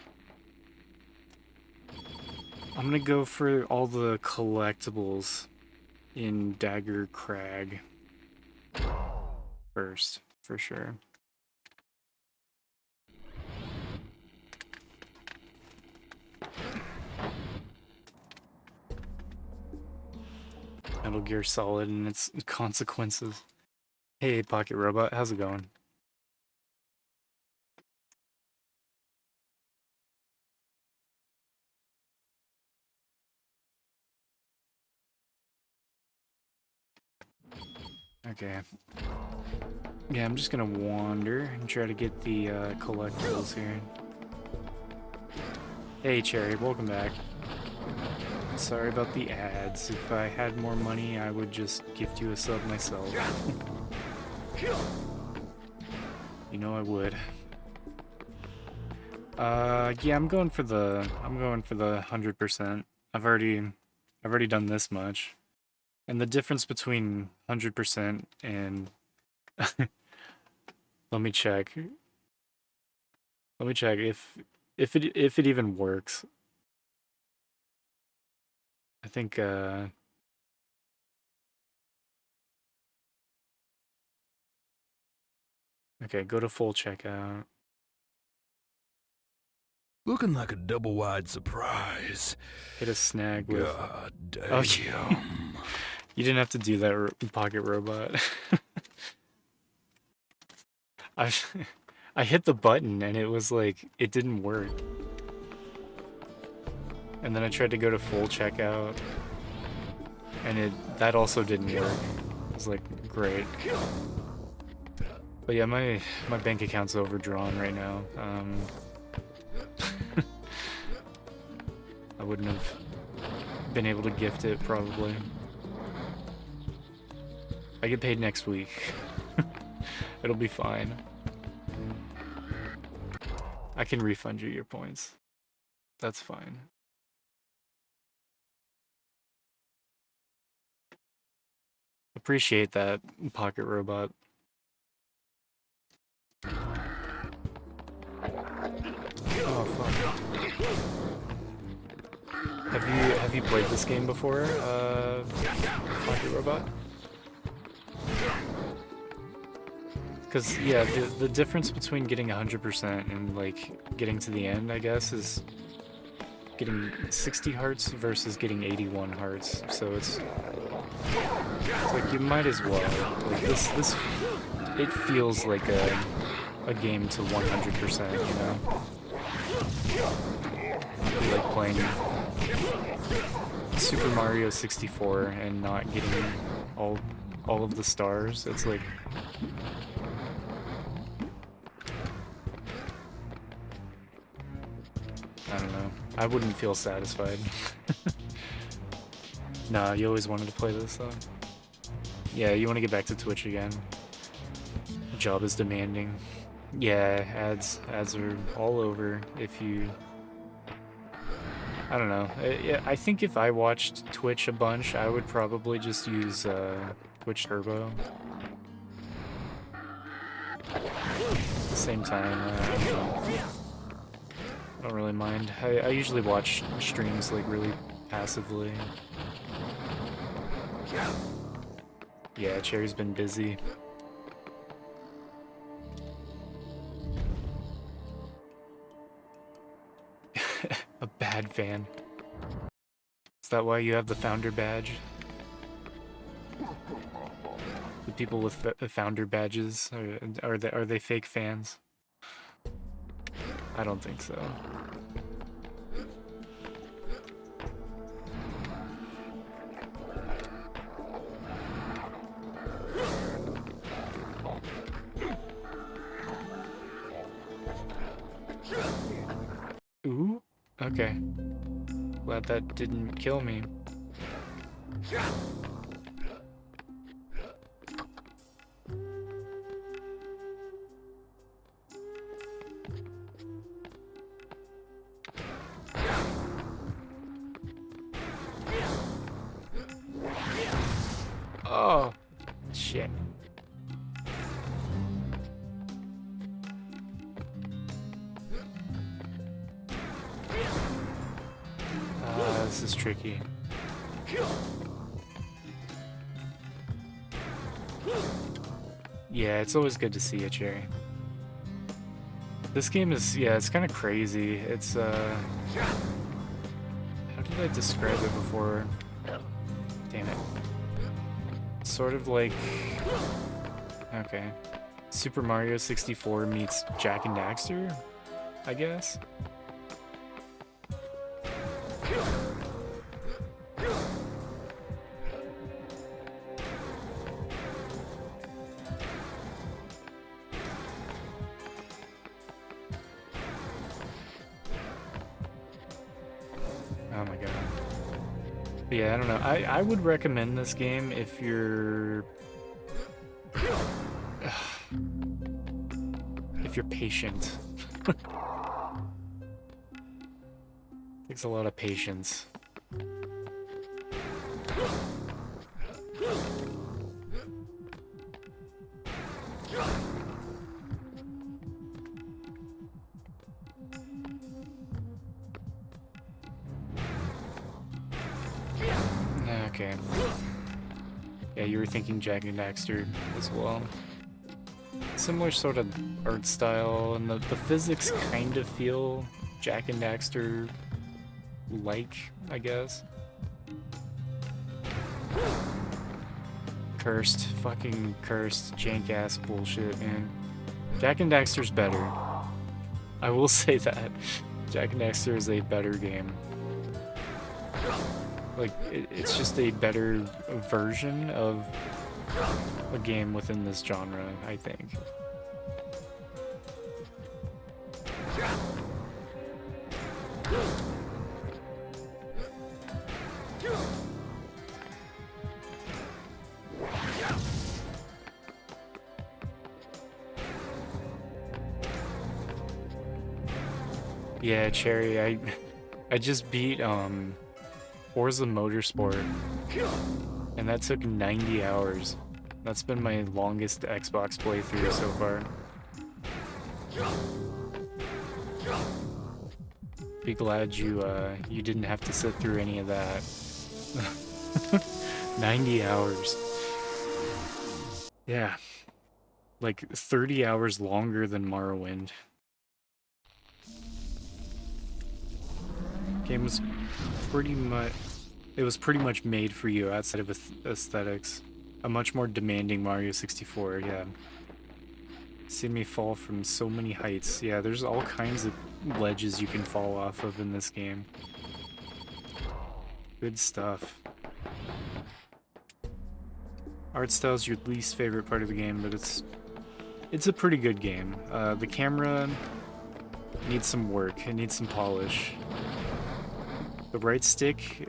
I'm gonna go for all the collectibles in Dagger Crag first, for sure. Metal Gear Solid and its consequences. Hey, Pocket Robot, how's it going? Okay. Yeah, I'm just gonna wander and try to get the collectibles here. Hey, Cherry, welcome back. Sorry about the ads. If I had more money, I would just gift you a sub myself. You know I would. Yeah, I'm going for the 100%. I've already done this much. And the difference between 100% and let me check. Let me check if it even works. I think okay, go to full checkout. Looking like a double-wide surprise. Hit a snag with God damn. Oh, yeah. You didn't have to do that, Pocket Robot. I hit the button and it was like it didn't work. And then I tried to go to full checkout and that also didn't work. It was like great. But yeah, my bank account's overdrawn right now. I wouldn't have been able to gift it probably. I get paid next week. It'll be fine. I can refund you your points. That's fine. Appreciate that, Pocket Robot. Oh fuck. Have you played this game before, Pocket Robot? Because yeah, the difference between getting 100% and like getting to the end, I guess, is getting 60 hearts versus getting 81 hearts. So it's like you might as well. Like this it feels like a game to 100%, you know? It'd be like playing Super Mario 64 and not getting all of the stars. It's like I don't know. I wouldn't feel satisfied. Nah, you always wanted to play this though. Yeah, you want to get back to Twitch again. Job is demanding. Yeah, ads are all over if you... I don't know. I think if I watched Twitch a bunch, I would probably just use Twitch Turbo. At the same time, I don't really mind. I usually watch streams like really passively. Yeah, Cherry's been busy. A bad fan. Is that why you have the founder badge? The people with founder badges, are they fake fans? I don't think so. Ooh, okay. Glad that didn't kill me. Oh, shit. This is tricky. Yeah, it's always good to see you, Cherry. This game is, yeah, it's kind of crazy. It's, how did I describe it before? Damn it. It's sort of like, okay. Super Mario 64 meets Jak and Daxter, I guess? Oh my god. But yeah, I don't know. I would recommend this game if you're... if you're patient. Takes a lot of patience. Okay. Yeah, you were thinking Jak and Daxter as well. Similar sort of art style, and the physics kind of feel Jak and Daxter like, I guess. Cursed, fucking cursed, jank-ass bullshit, man. Jak and Daxter's better. I will say that. Jak and Daxter is a better game. Like, it's just a better version of a game within this genre, I think. Yeah, Cherry, I just beat Forza Motorsport, and that took 90 hours. That's been my longest Xbox playthrough so far. Be glad you didn't have to sit through any of that. 90 hours. Yeah. Like 30 hours longer than Morrowind. Game was pretty much... It was pretty much made for you outside of aesthetics. A much more demanding Mario 64, yeah. Seen me fall from so many heights. Yeah, there's all kinds of ledges you can fall off of in this game. Good stuff. Art style's your least favorite part of the game, but it's a pretty good game. The camera needs some work. It needs some polish. The right stick,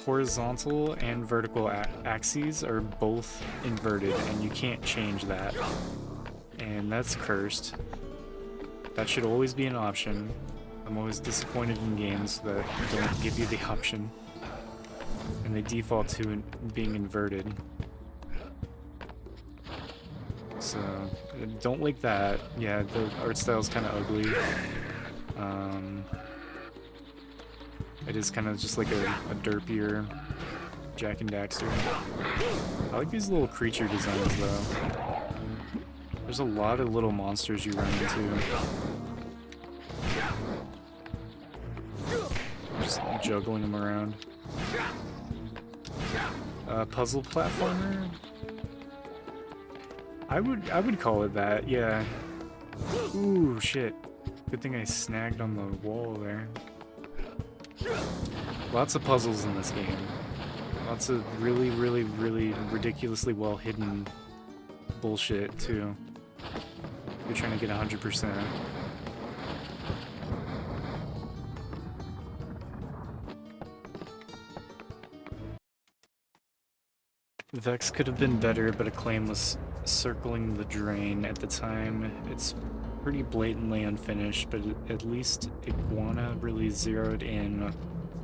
horizontal and vertical axes are both inverted, and you can't change that. And that's cursed. That should always be an option. I'm always disappointed in games that don't give you the option. And they default to being inverted. So, don't like that. Yeah, the art style's kind of ugly. It is kind of just like a derpier Jak and Daxter. I like these little creature designs though. There's a lot of little monsters you run into. Just juggling them around. Puzzle platformer? I would call it that, yeah. Ooh, shit. Good thing I snagged on the wall there. Lots of puzzles in this game. Lots of really, really, really ridiculously well hidden bullshit, too. You're trying to get 100%. Vexx could have been better, but Acclaim was circling the drain at the time. It's pretty blatantly unfinished, but at least Iguana really zeroed in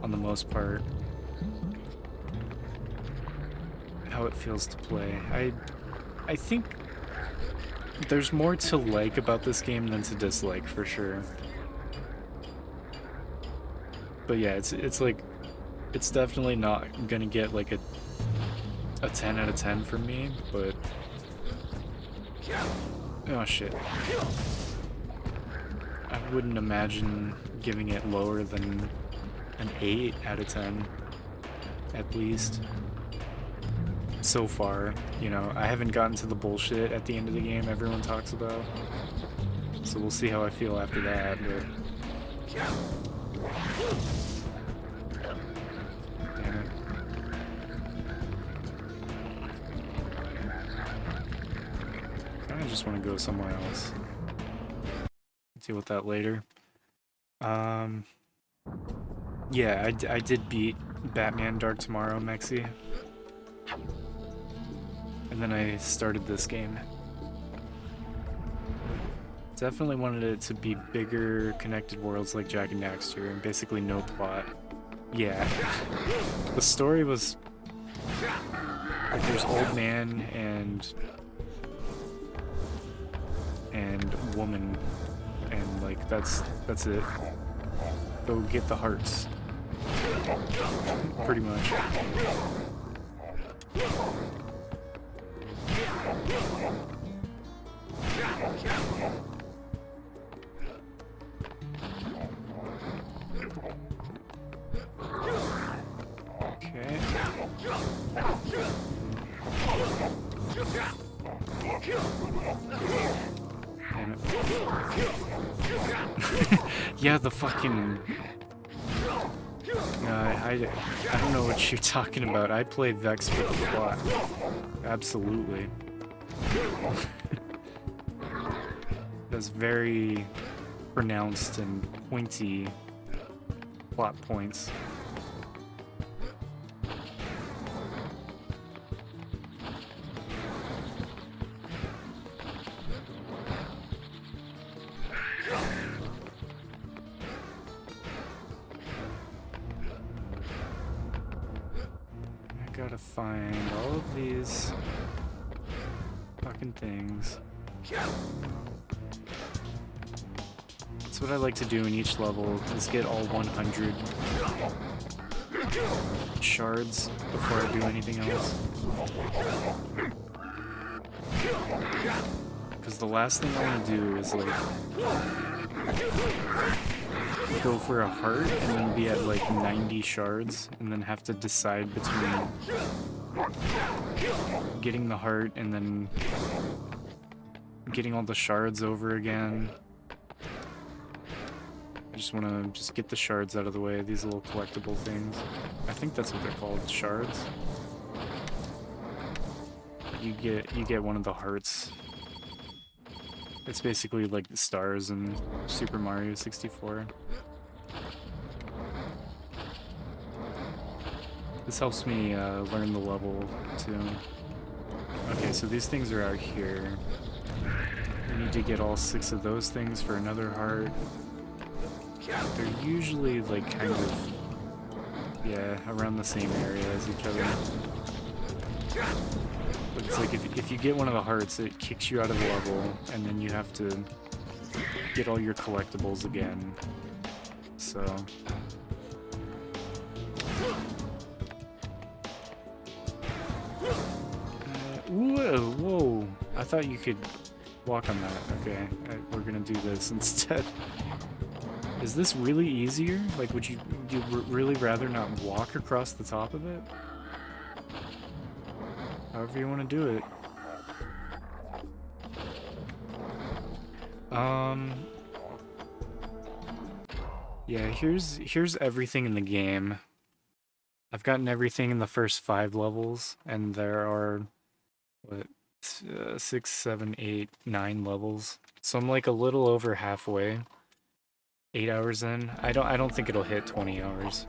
on the most part how it feels to play. I think there's more to like about this game than to dislike, for sure. But yeah, it's like, it's definitely not gonna get like a 10 out of 10 for me, but oh shit. I wouldn't imagine giving it lower than an 8 out of 10, at least. So far, you know, I haven't gotten to the bullshit at the end of the game everyone talks about. So we'll see how I feel after that, but... Damn it. I just want to go somewhere else. Deal with that later. Yeah, I did beat Batman Dark Tomorrow, Mexi. And then I started this game. Definitely wanted it to be bigger, connected worlds like Jak and Daxter, and basically no plot. Yeah. The story was... like, there's old man and woman, and like that's it. Go get the hearts. Pretty much. Okay. Damn it. Yeah, the fucking... I don't know what you're talking about. I play Vexx for the plot. Absolutely. That's very pronounced and pointy plot points. gotta find all of these fucking things. That's what I like to do in each level, is get all 100 shards before I do anything else. Because the last thing I want to do is like go for a heart and then be at like 90 shards and then have to decide between getting the heart and then getting all the shards over again. I just want to just get the shards out of the way, these little collectible things. I think that's what they're called, shards. You get one of the hearts. It's basically like the stars in Super Mario 64. This helps me learn the level too. Okay, so these things are out here. I need to get all 6 of those things for another heart. They're usually like kind of, yeah, around the same area as each other. But it's like if you get one of the hearts, it kicks you out of the level, and then you have to get all your collectibles again. So... whoa, whoa! I thought you could walk on that. Okay, we're gonna do this instead. Is this really easier? Like, would you really rather not walk across the top of it? However you want to do it. Yeah, here's everything in the game. I've gotten everything in the first 5 levels, and there are, what, 6, 7, 8, 9 levels. So I'm like a little over halfway. 8 hours in. I don't think it'll hit 20 hours.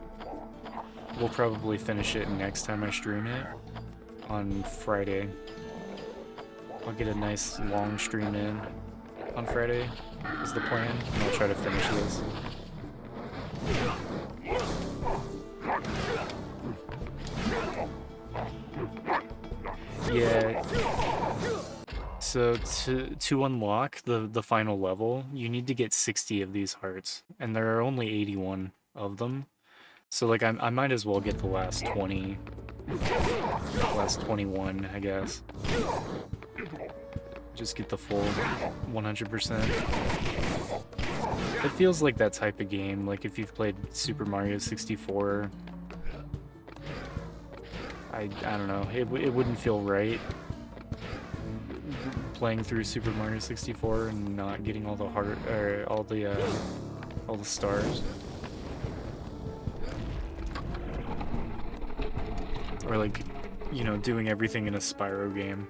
We'll probably finish it next time I stream it on Friday. I'll get a nice long stream in on Friday is the plan, and I'll try to finish this. Yeah. So to unlock the final level, you need to get 60 of these hearts, and there are only 81 of them. So like I might as well get the last 20, last 21, I guess. Just get the full 100%. It feels like that type of game, like if you've played Super Mario 64. I don't know, it wouldn't feel right playing through Super Mario 64 and not getting all the heart or all the stars. Or like, you know, doing everything in a Spyro game.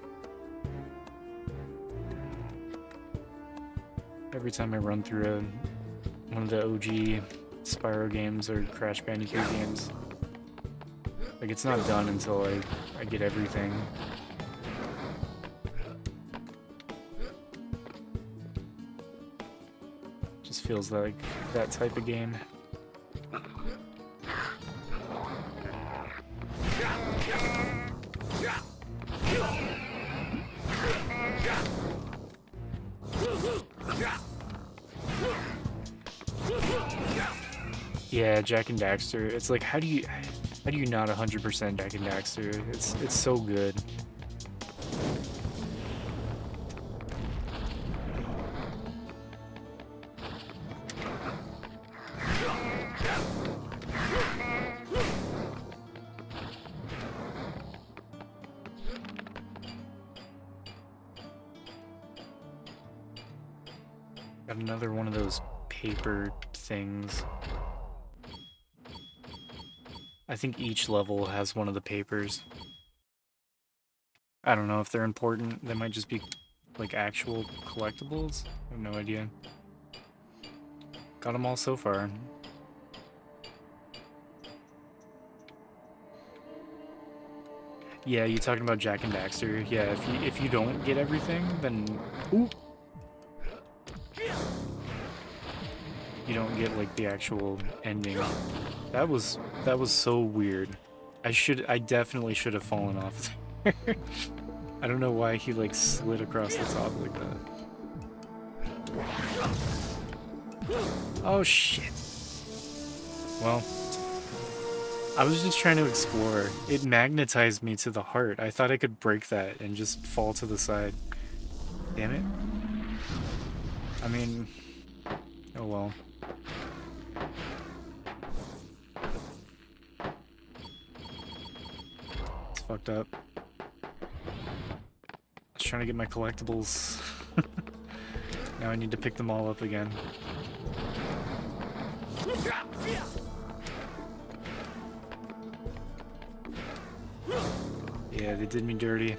Every time I run through one of the OG Spyro games or Crash Bandicoot games, like it's not done until I get everything. Just feels like that type of game. Yeah, Jak and Daxter. It's like, how do you not 100% Jak and Daxter? It's so good. Got another one of those paper things. I think each level has one of the papers. I don't know if they're important. They might just be like actual collectibles. I have no idea. Got them all so far. Yeah, you talking about Jak and Daxter? Yeah, if you don't get everything, then ooh, you don't get like the actual ending. That was so weird. I definitely should have fallen off there. I don't know why he like slid across the top like that. Oh shit. Well, I was just trying to explore. It magnetized me to the heart. I thought I could break that and just fall to the side. Damn it. I mean, oh well. It's fucked up. I was trying to get my collectibles. Now I need to pick them all up again. Yeah, they did me dirty.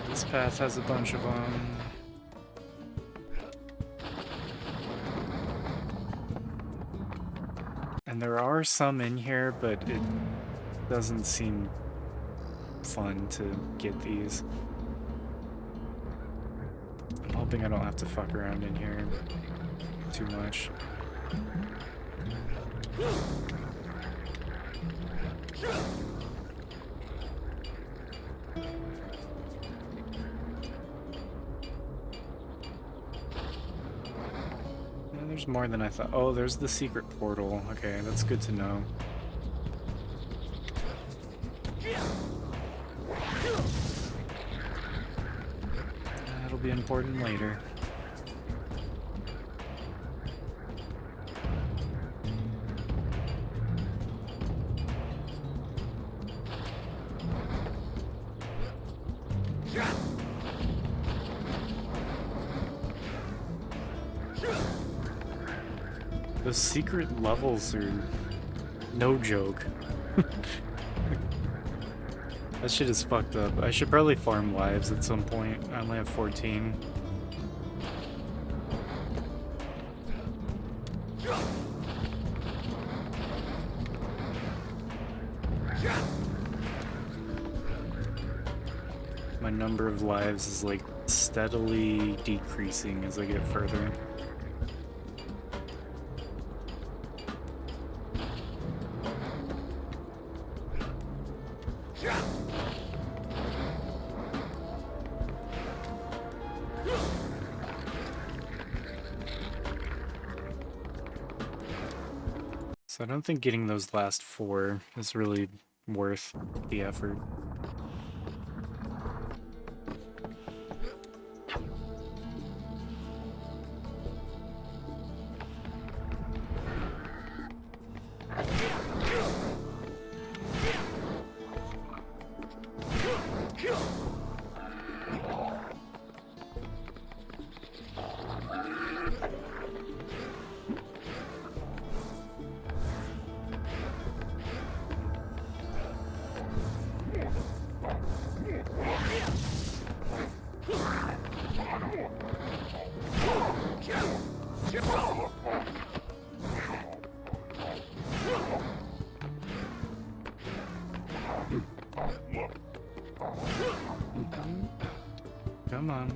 This path has a bunch of them. And there are some in here, but it doesn't seem fun to get these. I'm hoping I don't have to fuck around in here too much. There's more than I thought. Oh, there's the secret portal. Okay, that's good to know. That'll be important later. Those secret levels are no joke. That shit is fucked up. I should probably farm lives at some point. I only have 14. My number of lives is like steadily decreasing as I get further. So I don't think getting those last 4 is really worth the effort. Come on.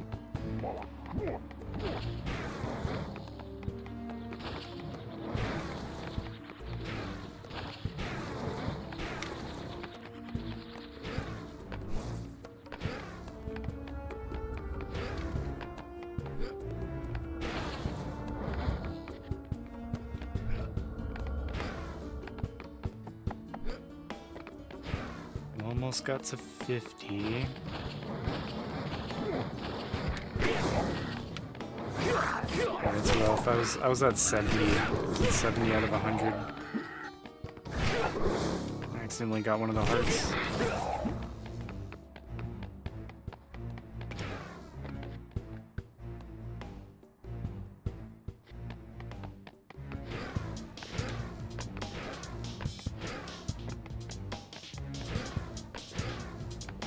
Almost got to 50. That's rough. I was at 70. I was at 70 out of 100. I accidentally got one of the hearts.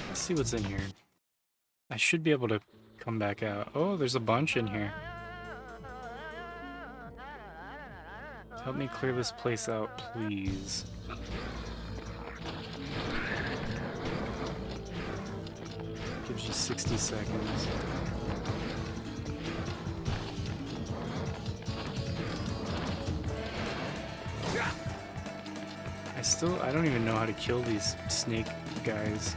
Let's see what's in here. I should be able to come back out. Oh, there's a bunch in here. Help me clear this place out, please. Gives you 60 seconds. I don't even know how to kill these snake guys.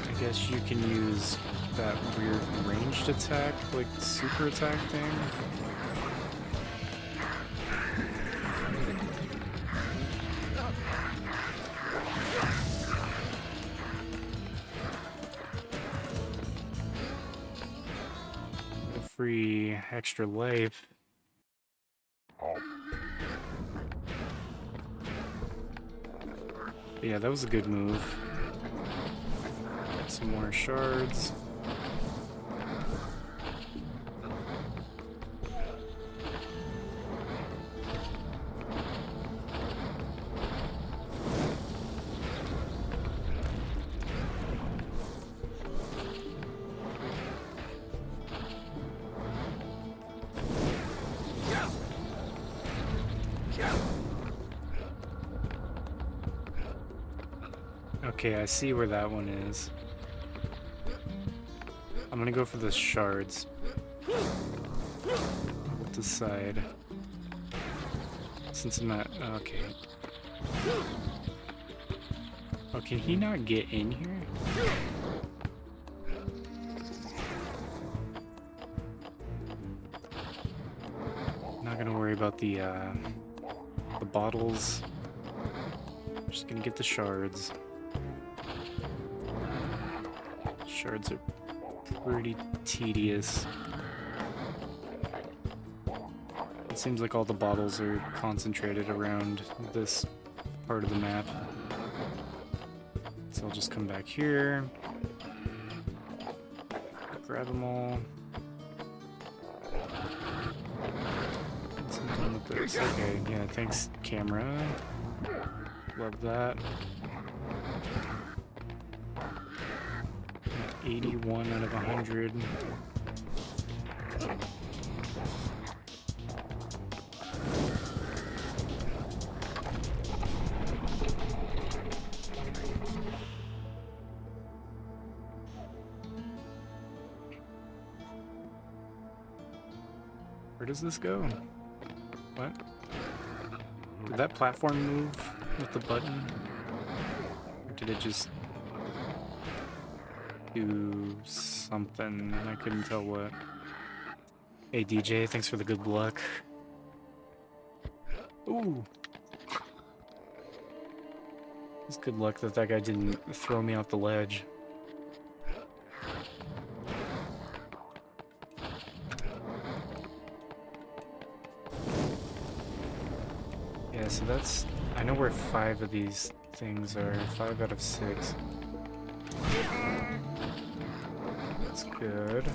I guess you can use that weird ranged attack, like super attack thing. A free extra life. Yeah, that was a good move. Some more shards. Okay, I see where that one is. I'm gonna go for the shards. I'll decide. Since I'm not... okay. Oh, can he not get in here? Not gonna worry about the bottles. Just gonna get the shards. Shards are pretty tedious. It seems like all the bottles are concentrated around this part of the map. So I'll just come back here, grab them all. I'm done with this. Okay, yeah, thanks, camera. Love that. 81 out of 100. Where does this go? What? Did that platform move with the button? Or did it just do something? I couldn't tell what. Hey DJ, thanks for the good luck. Ooh. It's good luck that that guy didn't throw me off the ledge. Yeah, so that's... I know where 5 of these things are. 5 out of 6. That's good.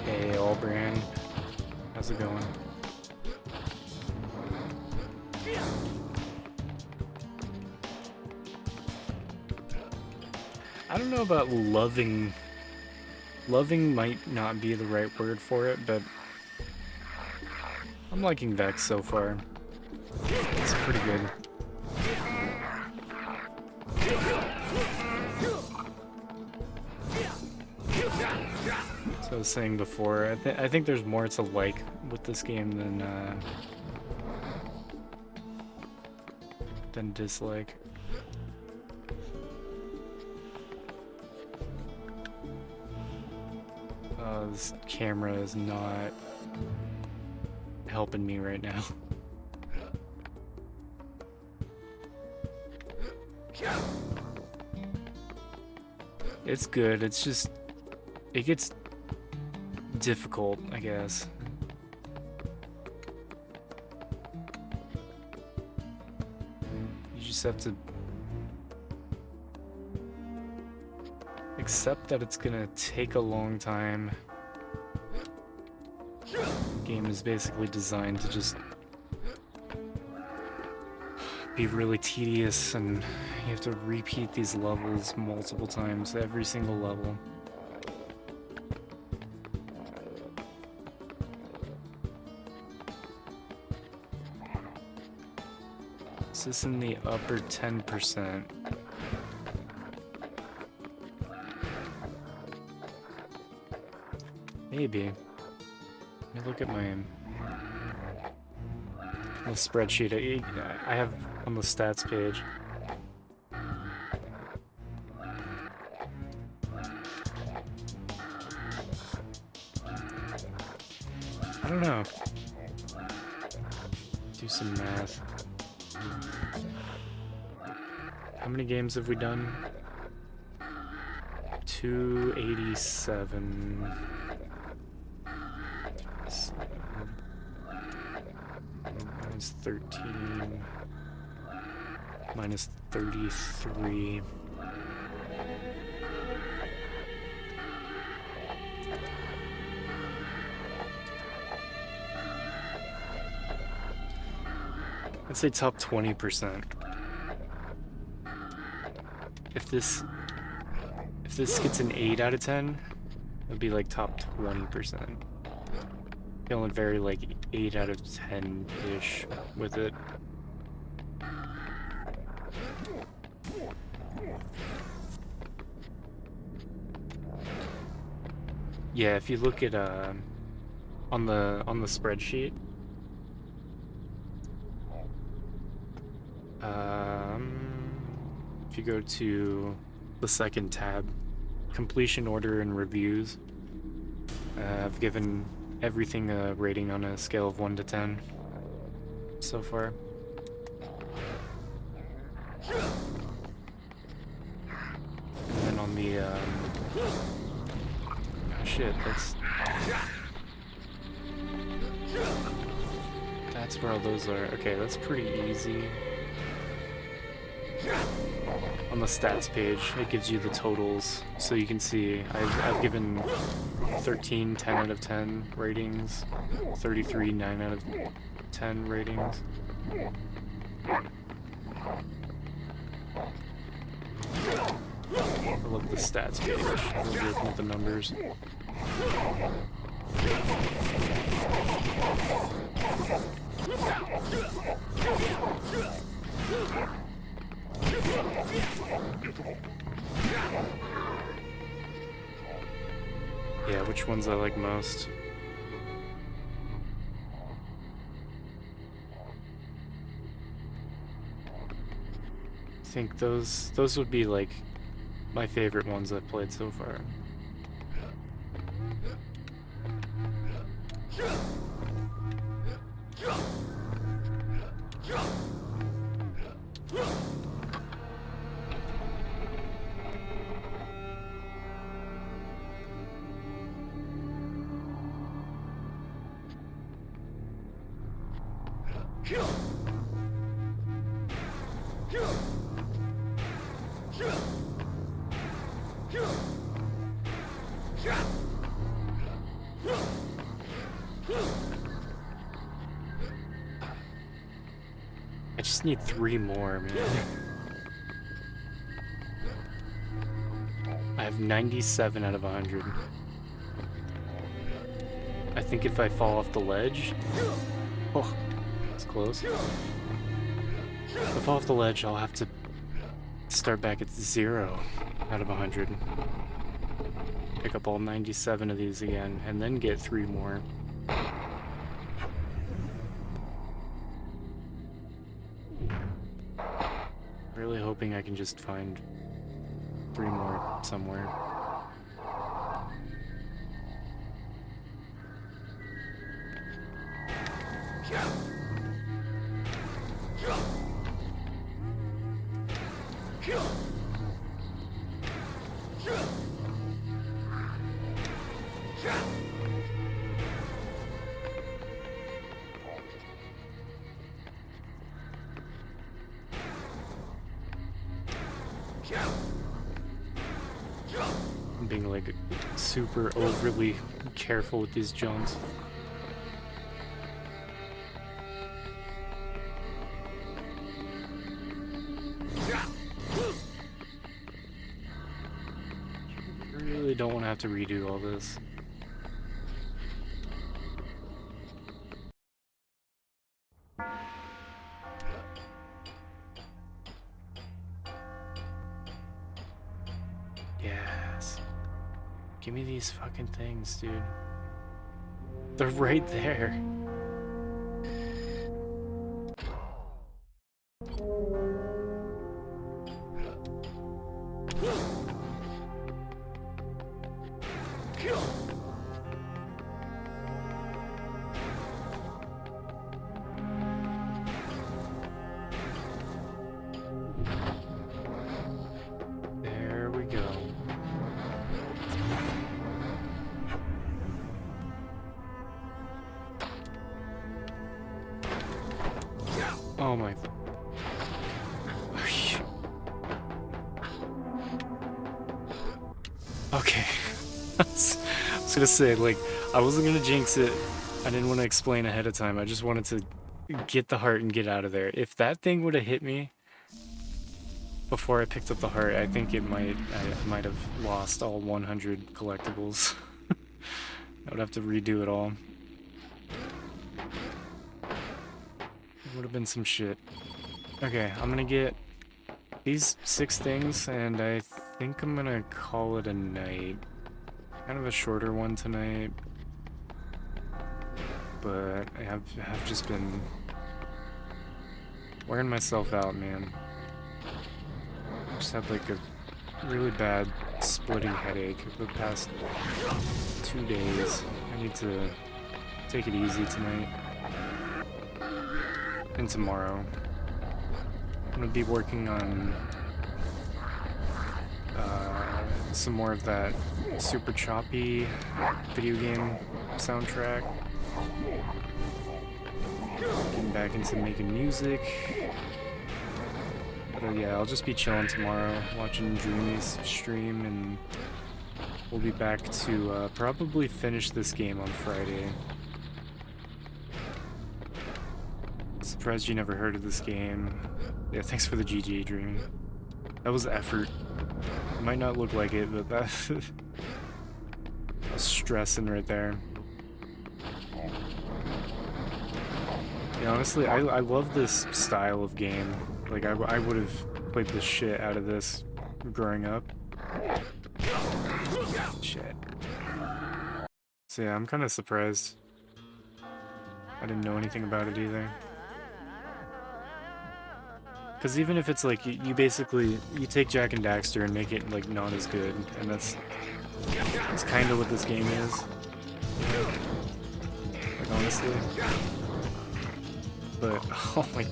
Hey, Allbrand. How's it going? I don't know about loving. Loving might not be the right word for it, but I'm liking Vexx so far. It's pretty good. So I was saying before, I think there's more to like with this game than dislike. This camera is not helping me right now. It's good, it's just... it gets difficult, I guess. You just have to Except that it's gonna take a long time. The game is basically designed to just be really tedious, and you have to repeat these levels multiple times, every single level. Is this in the upper 10%? Maybe. Let me look at my the spreadsheet I have on the stats page. I don't know. Do some math. How many games have we done? 287. Minus 13. Minus 33. I'd say top 20%. If this gets an 8 out of 10, it'd be like top 20%. Feeling very like 8 out of 10-ish with it. Yeah, if you look at on the spreadsheet, if you go to the second tab, completion order and reviews, I've given everything a rating on a scale of 1 to 10 so far. And then on the oh shit, that's where all those are. Okay, that's pretty easy. On the stats page, it gives you the totals, so you can see I've given 13 10 out of 10 ratings, 33 9 out of 10 ratings. I love the stats page. I love looking at the numbers. Yeah, which ones I like most? I think those would be like my favorite ones I've played so far. I just need 3 more, man. I have 97 out of 100. I think if I fall off the ledge... Oh, that's close. If I fall off the ledge, I'll have to start back at 0 out of 100. Pick up all 97 of these again, and then get 3 more. Really hoping I can just find 3 more somewhere. being like super overly careful with these jumps. Really don't want to have to redo all this. Yes. Give me these fucking things, dude. They're right there. There we go. Oh my. Okay. I was gonna say, like, I wasn't gonna jinx it. I didn't want to explain ahead of time. I just wanted to get the heart and get out of there. If that thing would have hit me before I picked up the heart, I think I might have lost all 100 collectibles. I would have to redo it all. It would have been some shit. Okay, I'm gonna get these 6 things, and I think I'm gonna call it a night. Kind of a shorter one tonight, but I have just been wearing myself out, man. I just had like a really bad splitting headache the past 2 days. I need to take it easy tonight and tomorrow. I'm gonna be working on some more of that super choppy video game soundtrack. Getting back into making music. But yeah, I'll just be chilling tomorrow, watching Dreamy's stream, and we'll be back to probably finish this game on Friday. Surprised you never heard of this game. Yeah, thanks for the GG, Dreamy. That was effort. It might not look like it, but that I was stressing right there. Yeah, honestly, I love this style of game. Like, I would have played the shit out of this growing up. Shit. So yeah, I'm kind of surprised. I didn't know anything about it either. Because even if it's like, you basically, you take Jak and Daxter and make it like not as good, and that's kind of what this game is. Like, honestly. But, oh my,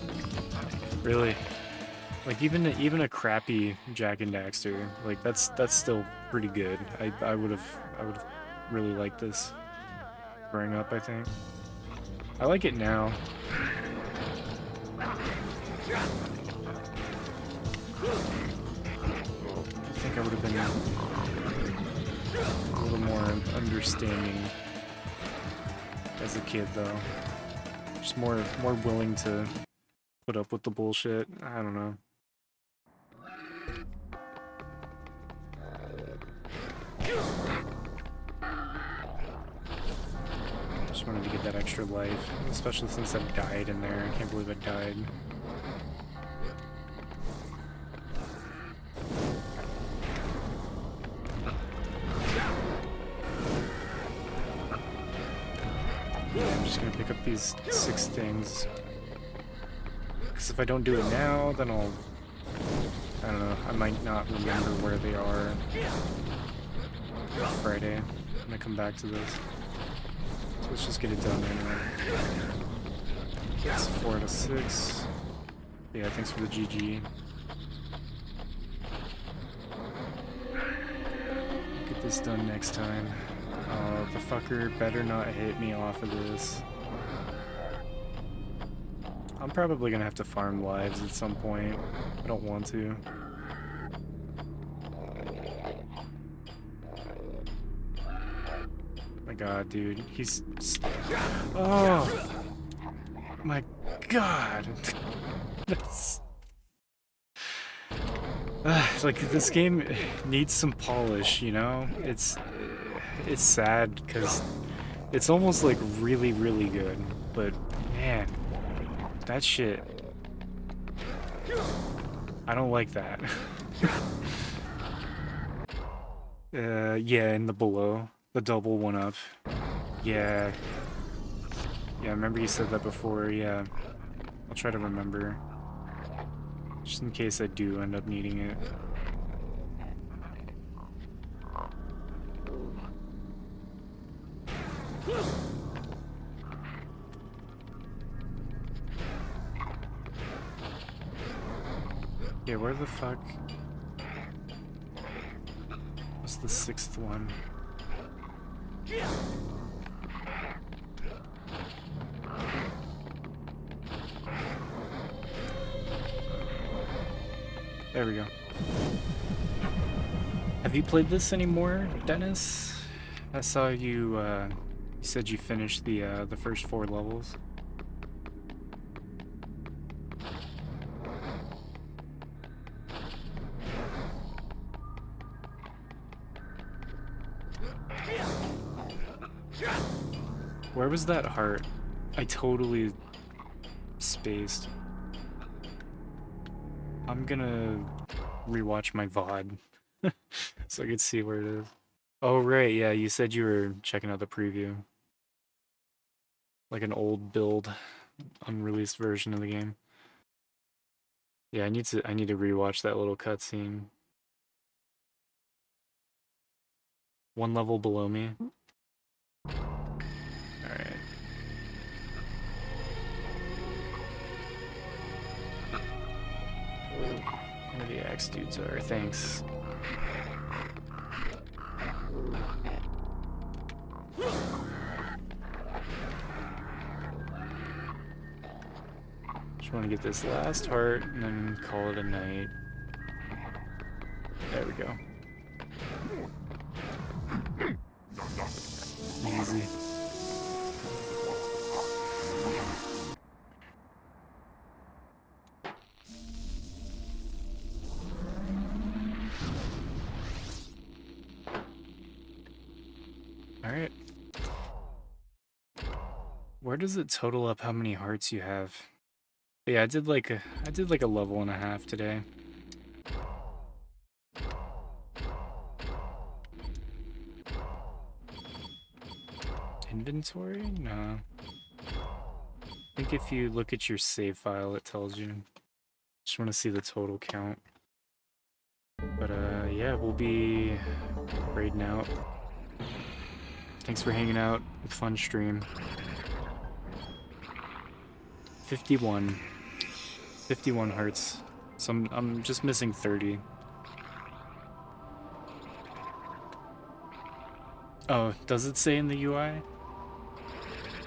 really? Like, even a crappy Jak and Daxter, like, that's still pretty good. I would have really liked this growing up, I think. I like it now. I think I would have been a little more understanding as a kid, though. Just more willing to put up with the bullshit. I don't know. Just wanted to get that extra life, especially since I've died in there. I can't believe I died. Yeah, I'm just gonna pick up these 6 things. Because if I don't do it now, then I don't know, I might not remember where they are Friday when I come back to this. So let's just get it done anyway. That's 4 out of 6. Yeah, thanks for the GG. Get this done next time. The fucker better not hit me off of this. I'm probably gonna have to farm lives at some point. I don't want to. god, dude. He's... Oh! My god! That's... like, this game needs some polish, you know? It's sad, because it's almost, like, really, really good. But, man, that shit... I don't like that. Yeah, in the below. The double one-up. Yeah. Yeah, I remember you said that before, yeah. I'll try to remember. Just in case I do end up needing it. Yeah, where the fuck... What's the 6th one? There we go. Have you played this anymore, Dennis? I saw you, you said you finished the first 4 levels. Where was that heart? I totally spaced. I'm gonna rewatch my VOD so I can see where it is. Oh, right, yeah, you said you were checking out the preview. Like an old build, unreleased version of the game. Yeah, I need to rewatch that little cutscene. 1 level below me. Alright. Where the axe dudes are, thanks. Just want to get this last heart and then call it a night. There we go. Easy. Alright. Where does it total up how many hearts you have? But yeah, I did like a level and a half today. Inventory? No. I think if you look at your save file, it tells you. Just want to see the total count. But yeah, we'll be raiding out. Thanks for hanging out. Fun stream. 51 hearts. So I'm just missing 30. Oh, does it say in the UI?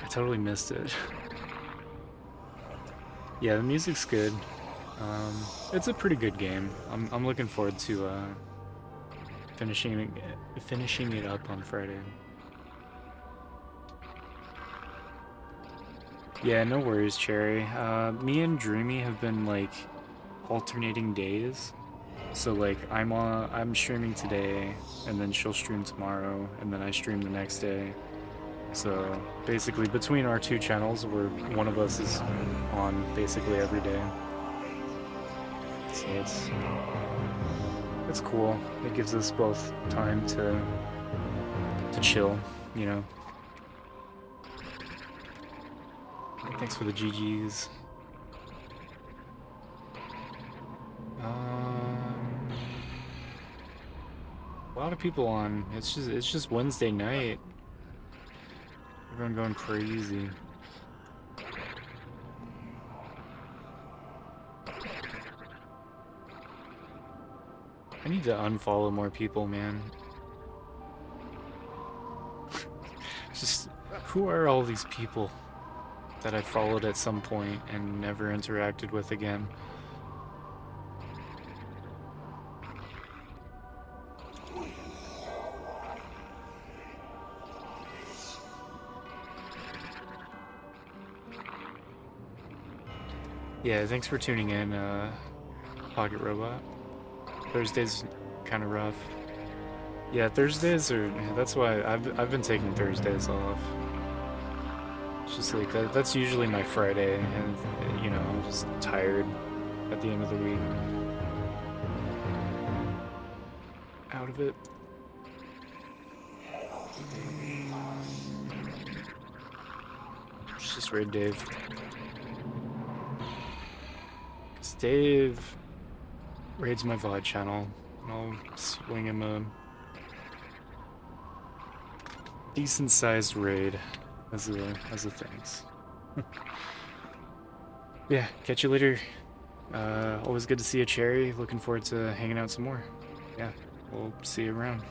I totally missed it. Yeah, the music's good. It's a pretty good game. I'm looking forward to finishing it up on Friday. Yeah, no worries, Cherry. Me and Dreamy have been like alternating days. So like I'm streaming today, and then she'll stream tomorrow, and then I stream the next day. So basically between our 2 channels, one of us is on basically every day. So it's cool. It gives us both time to chill, you know. Thanks for the GGs. A lot of people on. It's just Wednesday night. Everyone going crazy. I need to unfollow more people, man. Just, who are all these people that I followed at some point and never interacted with again? Yeah, thanks for tuning in, Pocket Robot. Thursday's kind of rough. Yeah, Thursdays are. That's why I've been taking Thursdays off. It's just like that's usually my Friday, and you know I'm just tired at the end of the week. Out of it. It's just raid Dave. 'Cause Dave raids my VOD channel, and I'll swing him a decent sized raid as a thanks. Yeah, catch you later. Always good to see you, Cherry. Looking forward to hanging out some more. Yeah, we'll see you around.